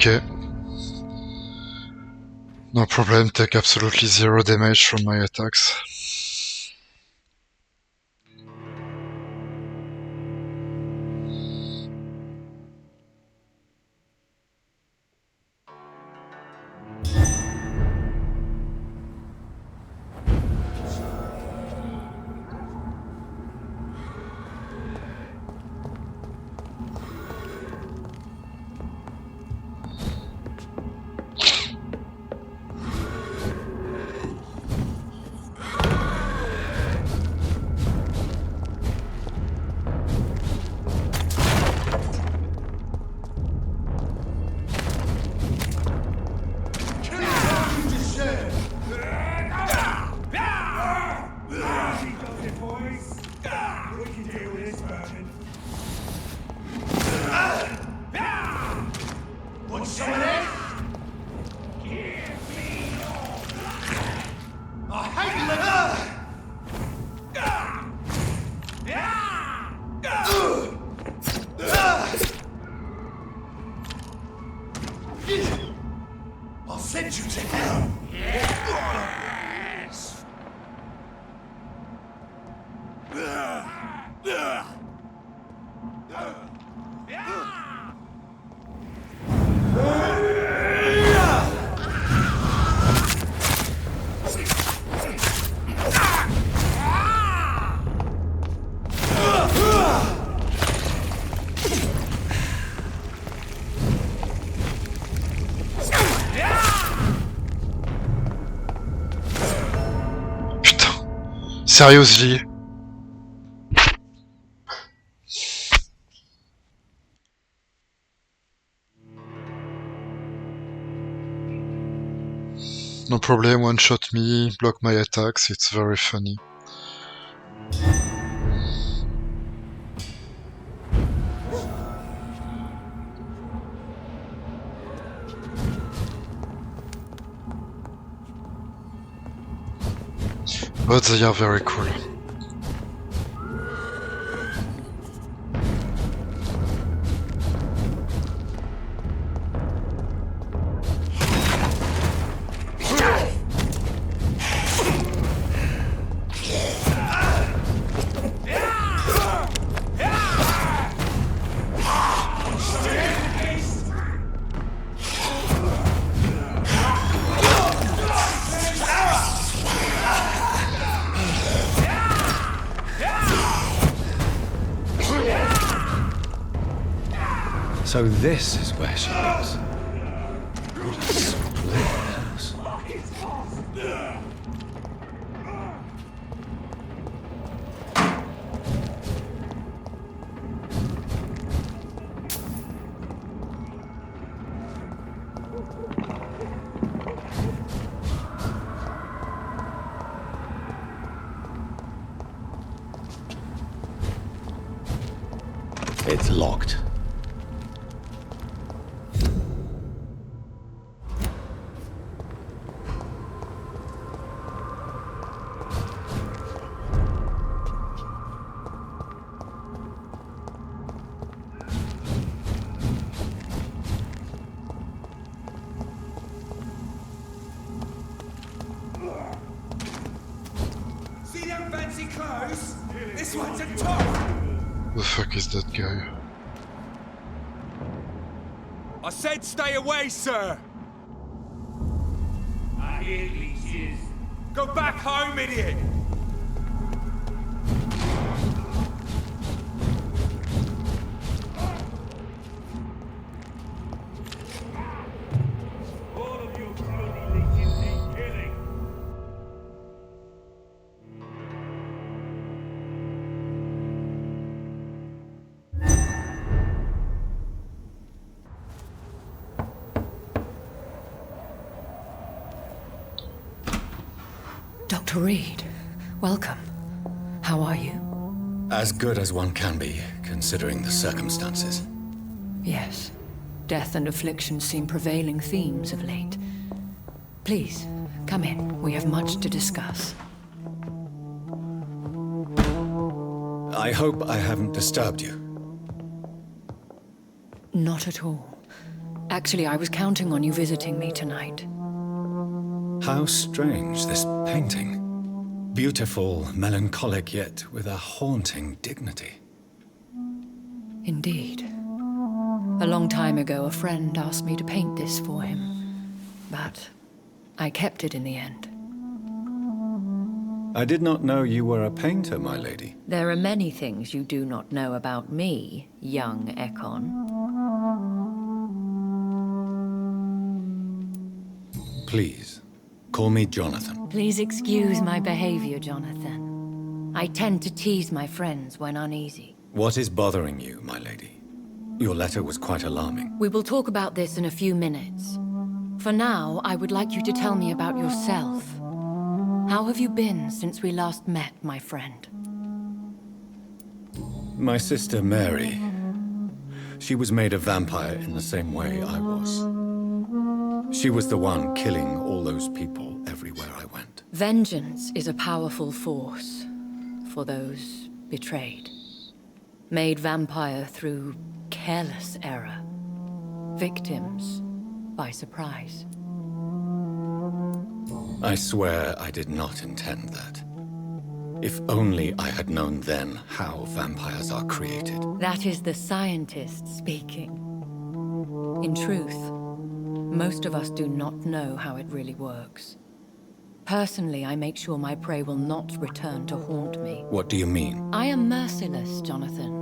A: Okay. No problem, take absolutely 0 damage from my attacks.
J: Want some of this? I hate living! I'll send you to hell! Yes!
A: Seriously? No problem, one shot me, block my attacks, it's very funny. But they are very cool.
O: So this is where she lives. What a splendid house. It's locked.
J: See them fancy clothes? This one's a top!
A: The fuck is that guy?
J: I said stay away, sir! I hear leeches. Go back home, idiot! All of you bloody leeches need killing!
N: Dr. Reed, welcome. How are you?
O: As good as one can be, considering the circumstances.
N: Yes. Death and affliction seem prevailing themes of late. Please, come in. We have much to discuss.
O: I hope I haven't disturbed you.
N: Not at all. Actually, I was counting on you visiting me tonight.
O: How strange, this painting. Beautiful, melancholic, yet with a haunting dignity.
N: Indeed. A long time ago, a friend asked me to paint this for him, but I kept it in the end.
O: I did not know you were a painter, my lady.
N: There are many things you do not know about me, young Ekon.
O: Please, call me Jonathan.
N: Please excuse my behavior, Jonathan. I tend to tease my friends when uneasy.
O: What is bothering you, my lady? Your letter was quite alarming.
N: We will talk about this in a few minutes. For now, I would like you to tell me about yourself. How have you been since we last met, my friend?
O: My sister Mary. She was made a vampire in the same way I was. She was the one killing all those people everywhere I went.
N: Vengeance is a powerful force for those betrayed. Made vampire through careless error. Victims by surprise.
O: I swear I did not intend that. If only I had known then how vampires are created.
N: That is the scientist speaking. In truth, most of us do not know how it really works. Personally, I make sure my prey will not return to haunt me.
O: What do you mean?
N: I am merciless, Jonathan.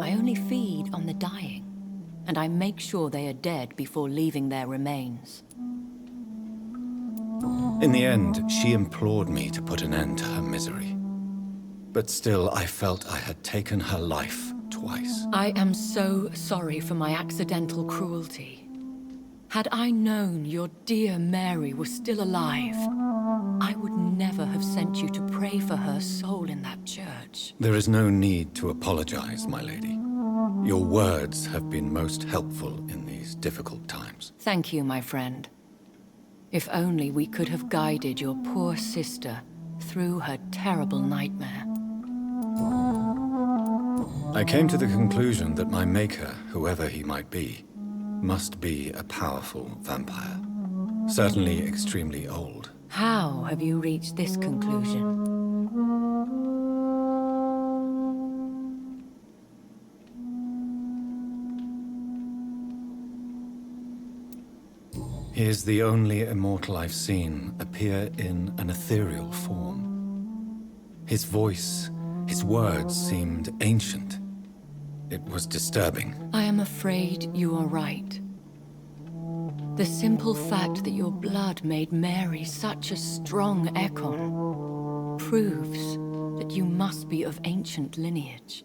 N: I only feed on the dying, and I make sure they are dead before leaving their remains.
O: In the end, she implored me to put an end to her misery. But still, I felt I had taken her life twice.
N: I am so sorry for my accidental cruelty. Had I known your dear Mary was still alive, I would never have sent you to pray for her soul in that church.
O: There is no need to apologize, my lady. Your words have been most helpful in these difficult times.
N: Thank you, my friend. If only we could have guided your poor sister through her terrible nightmare.
O: I came to the conclusion that my maker, whoever he might be, must be a powerful vampire. Certainly extremely old.
N: How have you reached this conclusion?
O: He is the only immortal I've seen appear in an ethereal form. His voice, his words seemed ancient. It was disturbing.
N: I am afraid you are right. The simple fact that your blood made Mary such a strong Ekon proves that you must be of ancient lineage.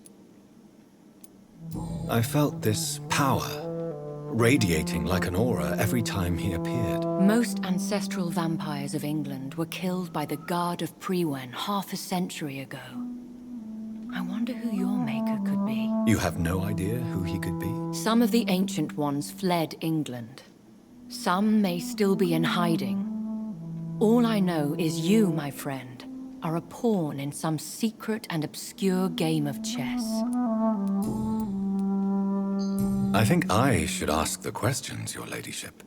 O: I felt this power radiating like an aura every time he appeared.
N: Most ancestral vampires of England were killed by the Guard of Priwen half a century ago. I wonder who your maker could be.
O: You have no idea who he could be?
N: Some of the ancient ones fled England. Some may still be in hiding. All I know is you, my friend, are a pawn in some secret and obscure game of chess.
O: I think I should ask the questions, your ladyship.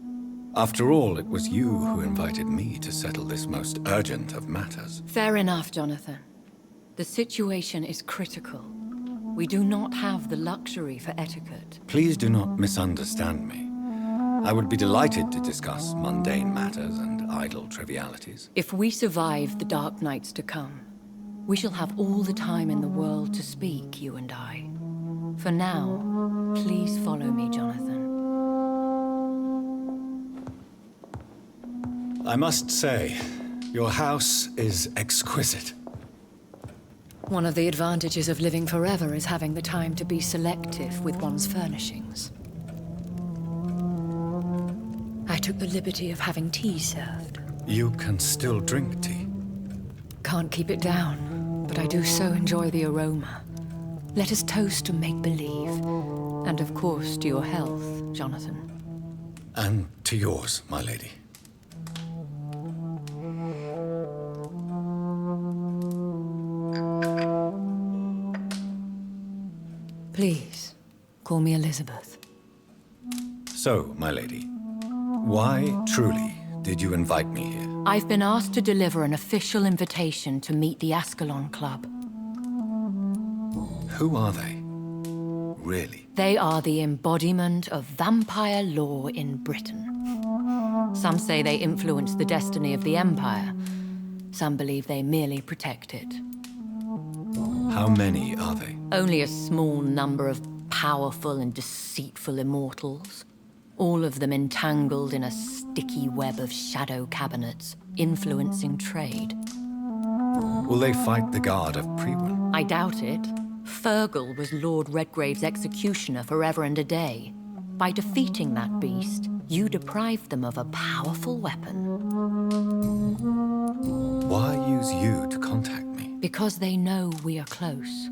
O: After all, it was you who invited me to settle this most urgent of matters.
N: Fair enough, Jonathan. The situation is critical. We do not have the luxury for etiquette.
O: Please do not misunderstand me. I would be delighted to discuss mundane matters and idle trivialities.
N: If we survive the dark nights to come, we shall have all the time in the world to speak, you and I. For now, please follow me, Jonathan.
O: I must say, your house is exquisite.
N: One of the advantages of living forever is having the time to be selective with one's furnishings. I took the liberty of having tea served.
O: You can still drink tea.
N: Can't keep it down, but I do so enjoy the aroma. Let us toast to make-believe. And of course, to your health, Jonathan.
O: And to yours, my lady.
N: Please, call me Elizabeth.
O: So, my lady, why, truly, did you invite me here?
N: I've been asked to deliver an official invitation to meet the Ascalon Club.
O: Who are they? Really?
N: They are the embodiment of vampire law in Britain. Some say they influence the destiny of the Empire. Some believe they merely protect it.
O: How many are they?
N: Only a small number of powerful and deceitful immortals. All of them entangled in a sticky web of shadow cabinets, influencing trade.
O: Will they fight the Guard of Priwen?
N: I doubt it. Fergal was Lord Redgrave's executioner forever and a day. By defeating that beast, you deprived them of a powerful weapon.
O: Why use you to contact me?
N: Because they know we are close.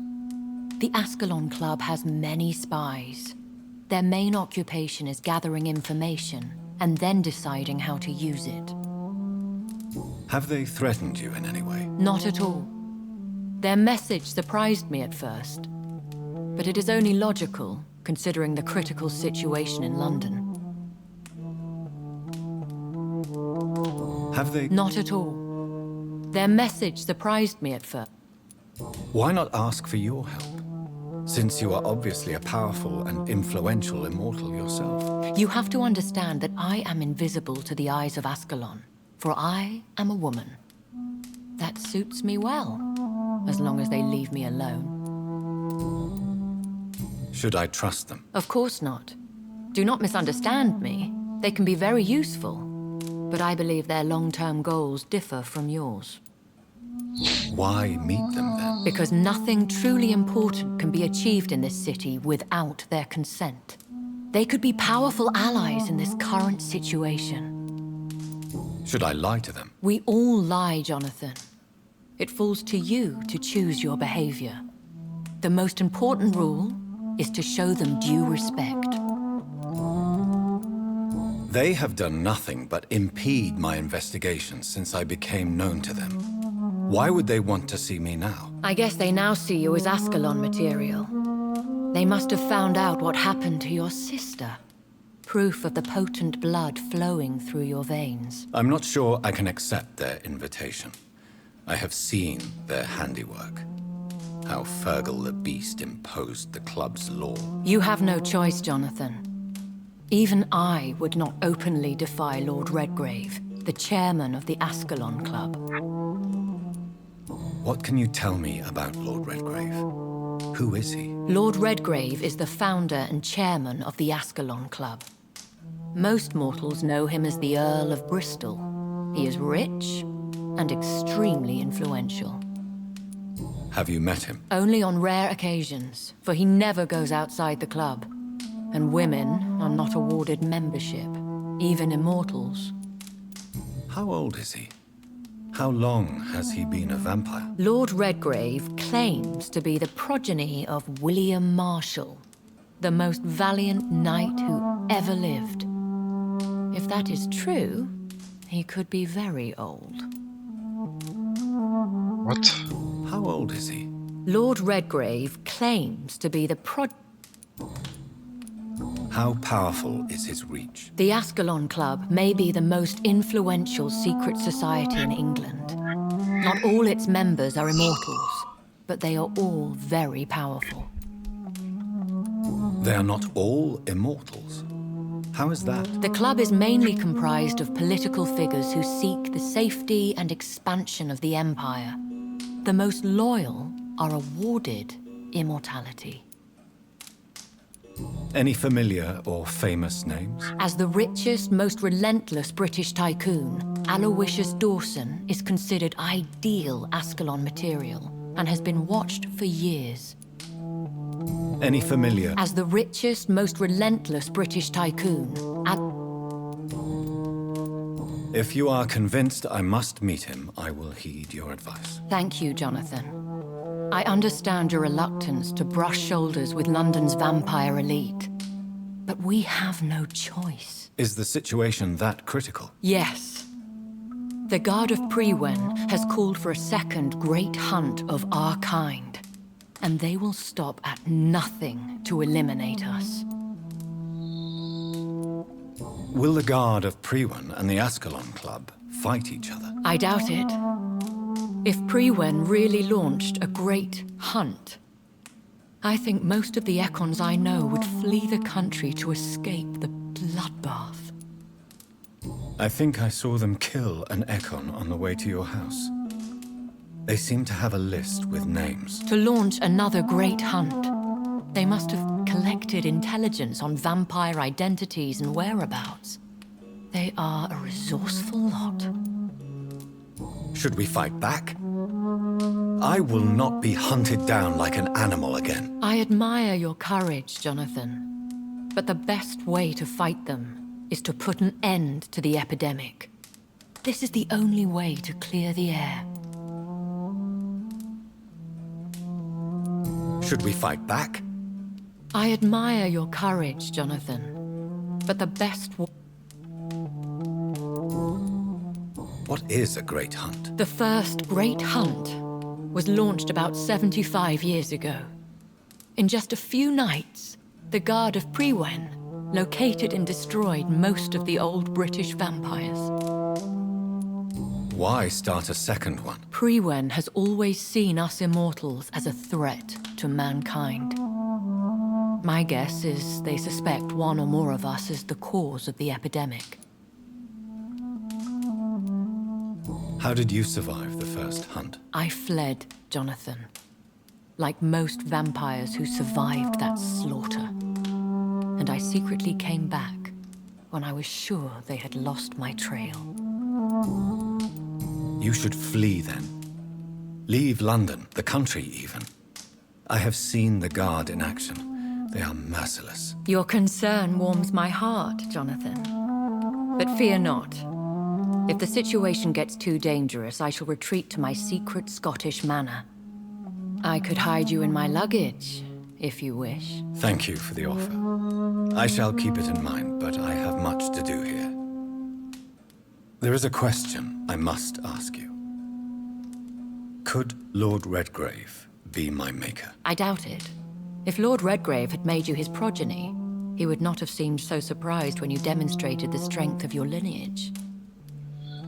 N: The Ascalon Club has many spies. Their main occupation is gathering information and then deciding how to use it.
O: Have they threatened you in any way?
N: Not at all. Their message surprised me at first, but it is only logical, considering the critical situation in London.
O: Have they?
N: Not at all. Their message surprised me at first.
O: Why not ask for your help? Since you are obviously a powerful and influential immortal yourself.
N: You have to understand that I am invisible to the eyes of Ascalon, for I am a woman. That suits me well, as long as they leave me alone.
O: Should I trust them?
N: Of course not. Do not misunderstand me. They can be very useful, but I believe their long-term goals differ from yours.
O: Why meet them then?
N: Because nothing truly important can be achieved in this city without their consent. They could be powerful allies in this current situation.
O: Should I lie to them?
N: We all lie, Jonathan. It falls to you to choose your behavior. The most important rule is to show them due respect.
O: They have done nothing but impede my investigations since I became known to them. Why would they want to see me now?
N: I guess they now see you as Ascalon material. They must have found out what happened to your sister. Proof of the potent blood flowing through your veins.
O: I'm not sure I can accept their invitation. I have seen their handiwork. How Fergal the Beast imposed the club's law.
N: You have no choice, Jonathan. Even I would not openly defy Lord Redgrave, the chairman of the Ascalon Club.
O: What can you tell me about Lord Redgrave? Who is he?
N: Lord Redgrave is the founder and chairman of the Ascalon Club. Most mortals know him as the Earl of Bristol. He is rich and extremely influential.
O: Have you met him?
N: Only on rare occasions, for he never goes outside the club. And women are not awarded membership, even immortals.
O: How old is he? How long has he been a vampire?
N: Lord Redgrave claims to be the progeny of William Marshall, the most valiant knight who ever lived. If that is true, he could be very old.
A: What?
O: How old is he?
N: Lord Redgrave claims to be the
O: How powerful is his reach?
N: The Ascalon Club may be the most influential secret society in England. Not all its members are immortals, but they are all very powerful.
O: They are not all immortals. How is that?
N: The club is mainly comprised of political figures who seek the safety and expansion of the Empire. The most loyal are awarded immortality.
O: Any familiar or famous names?
N: As the richest, most relentless British tycoon, Aloysius Dawson is considered ideal Ascalon material and has been watched for years.
O: Any familiar?
N: As the richest, most relentless British tycoon,
O: If you are convinced I must meet him, I will heed your advice.
N: Thank you, Jonathan. I understand your reluctance to brush shoulders with London's vampire elite. But we have no choice.
O: Is the situation that critical?
N: Yes. The Guard of Prewen has called for a second great hunt of our kind. And they will stop at nothing to eliminate us.
O: Will the Guard of Prewen and the Ascalon Club fight each other?
N: I doubt it. If Prewen really launched a great hunt, I think most of the Ekons I know would flee the country to escape the bloodbath.
O: I think I saw them kill an Ekon on the way to your house. They seem to have a list with names.
N: To launch another great hunt, they must have collected intelligence on vampire identities and whereabouts. They are a resourceful lot.
O: Should we fight back? I will not be hunted down like an animal again.
N: I admire your courage, Jonathan. But the best way to fight them is to put an end to the epidemic. This is the only way to clear the air.
O: Should we fight back?
N: I admire your courage, Jonathan. But the best
O: What is a great hunt?
N: The first great hunt was launched about 75 years ago. In just a few nights, the Guard of Prewen located and destroyed most of the old British vampires.
O: Why start a second one?
N: Prewen has always seen us immortals as a threat to mankind. My guess is they suspect one or more of us is the cause of the epidemic.
O: How did you survive the first hunt?
N: I fled, Jonathan. Like most vampires who survived that slaughter. And I secretly came back when I was sure they had lost my trail.
O: You should flee then. Leave London, the country even. I have seen the Guard in action. They are merciless.
N: Your concern warms my heart, Jonathan. But fear not. If the situation gets too dangerous, I shall retreat to my secret Scottish manor. I could hide you in my luggage, if you wish.
O: Thank you for the offer. I shall keep it in mind, but I have much to do here. There is a question I must ask you. Could Lord Redgrave be my maker?
N: I doubt it. If Lord Redgrave had made you his progeny, he would not have seemed so surprised when you demonstrated the strength of your lineage.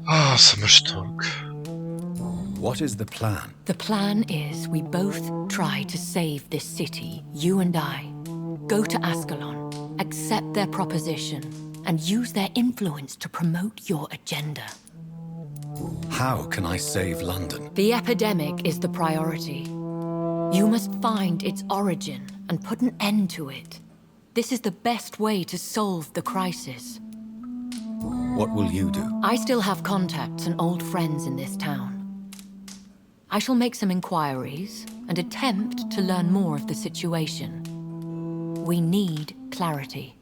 A: Ah, so much talk.
O: What is the plan?
N: The plan is we both try to save this city, you and I. Go to Ascalon, accept their proposition, and use their influence to promote your agenda.
O: How can I save London?
N: The epidemic is the priority. You must find its origin and put an end to it. This is the best way to solve the crisis.
O: What will you do?
N: I still have contacts and old friends in this town. I shall make some inquiries and attempt to learn more of the situation. We need clarity.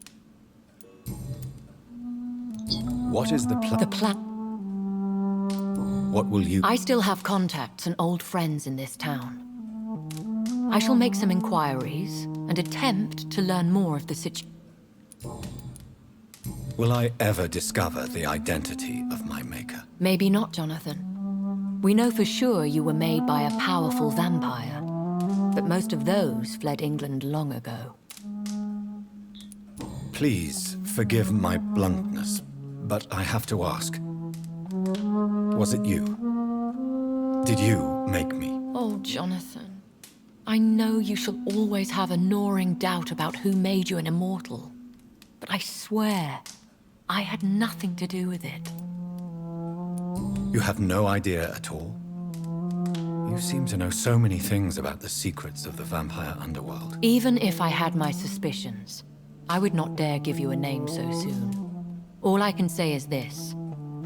O: What is the plan?
N: The plan.
O: What will you...
N: I still have contacts and old friends in this town. I shall make some inquiries and attempt to learn more of the situation.
O: Will I ever discover the identity of my maker?
N: Maybe not, Jonathan. We know for sure you were made by a powerful vampire, but most of those fled England long ago.
O: Please forgive my bluntness, but I have to ask. Was it you? Did you make me?
N: Oh, Jonathan. I know you shall always have a gnawing doubt about who made you an immortal, but I swear, I had nothing to do with it.
O: You have no idea at all? You seem to know so many things about the secrets of the vampire underworld.
N: Even if I had my suspicions, I would not dare give you a name so soon. All I can say is this.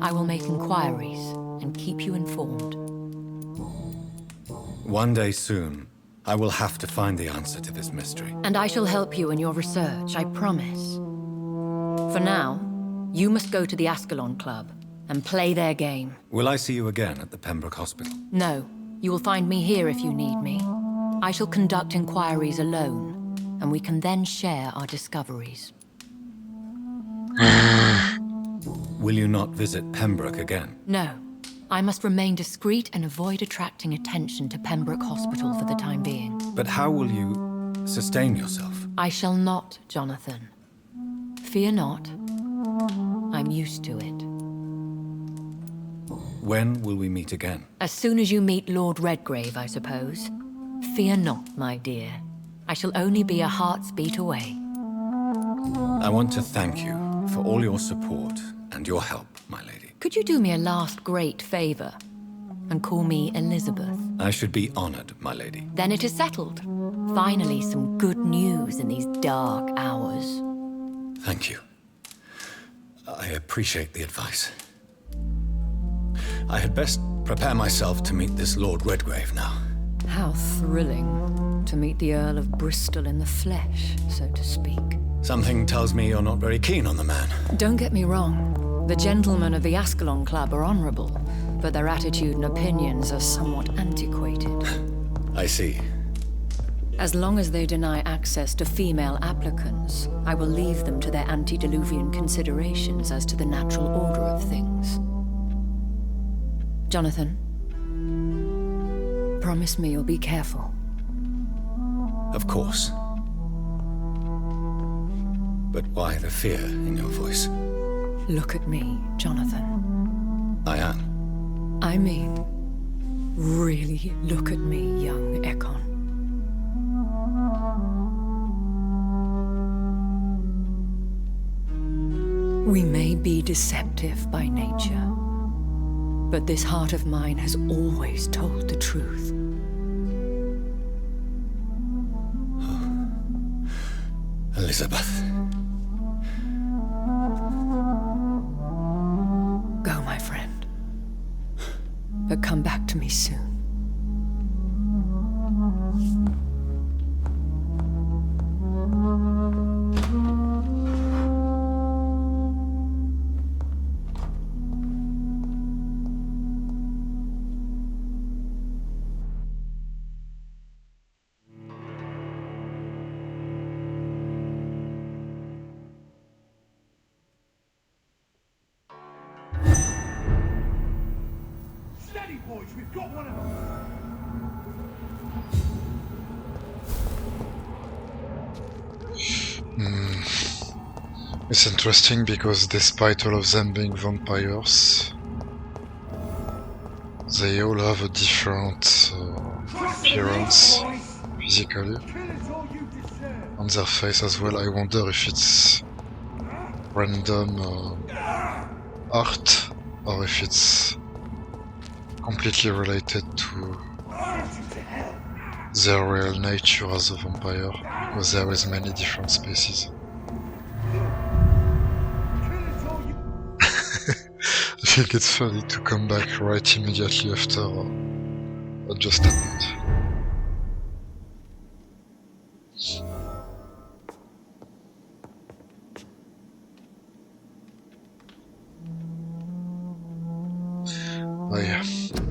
N: I will make inquiries and keep you informed.
O: One day soon, I will have to find the answer to this mystery.
N: And I shall help you in your research, I promise. For now, you must go to the Ascalon Club and play their game.
O: Will I see you again at the Pembroke Hospital?
N: No, you will find me here if you need me. I shall conduct inquiries alone, and we can then share our discoveries.
O: Will you not visit Pembroke again?
N: No. I must remain discreet and avoid attracting attention to Pembroke Hospital for the time being.
O: But how will you sustain yourself?
N: I shall not, Jonathan. Fear not. I'm used to it.
O: When will we meet again?
N: As soon as you meet Lord Redgrave, I suppose. Fear not, my dear. I shall only be a heart's beat away.
O: I want to thank you for all your support and your help, my lady.
N: Could you do me a last great favor and call me Elizabeth?
O: I should be honored, my lady.
N: Then it is settled. Finally, some good news in these dark hours.
O: Thank you. I appreciate the advice. I had best prepare myself to meet this Lord Redgrave now.
N: How thrilling to meet the Earl of Bristol in the flesh, so to speak.
O: Something tells me you're not very keen on the man.
N: Don't get me wrong. The gentlemen of the Ascalon Club are honorable, but their attitude and opinions are somewhat antiquated.
O: I see.
N: As long as they deny access to female applicants, I will leave them to their antediluvian considerations as to the natural order of things. Jonathan, promise me you'll be careful.
O: Of course. But why the fear in your voice?
N: Look at me, Jonathan.
O: I am.
N: I mean, really look at me, young Ekon. We may be deceptive by nature, but this heart of mine has always told the truth.
O: Elizabeth.
N: Go, my friend. But come back to me soon.
M: Boys, we've got one of them!
A: It's interesting because despite all of them being vampires, they all have a different appearance physically, on their face as well. I wonder if it's random art or if it's completely related to their real nature as a vampire, because there is many different species. think it's funny to come back right immediately after what just happened. Oh yeah.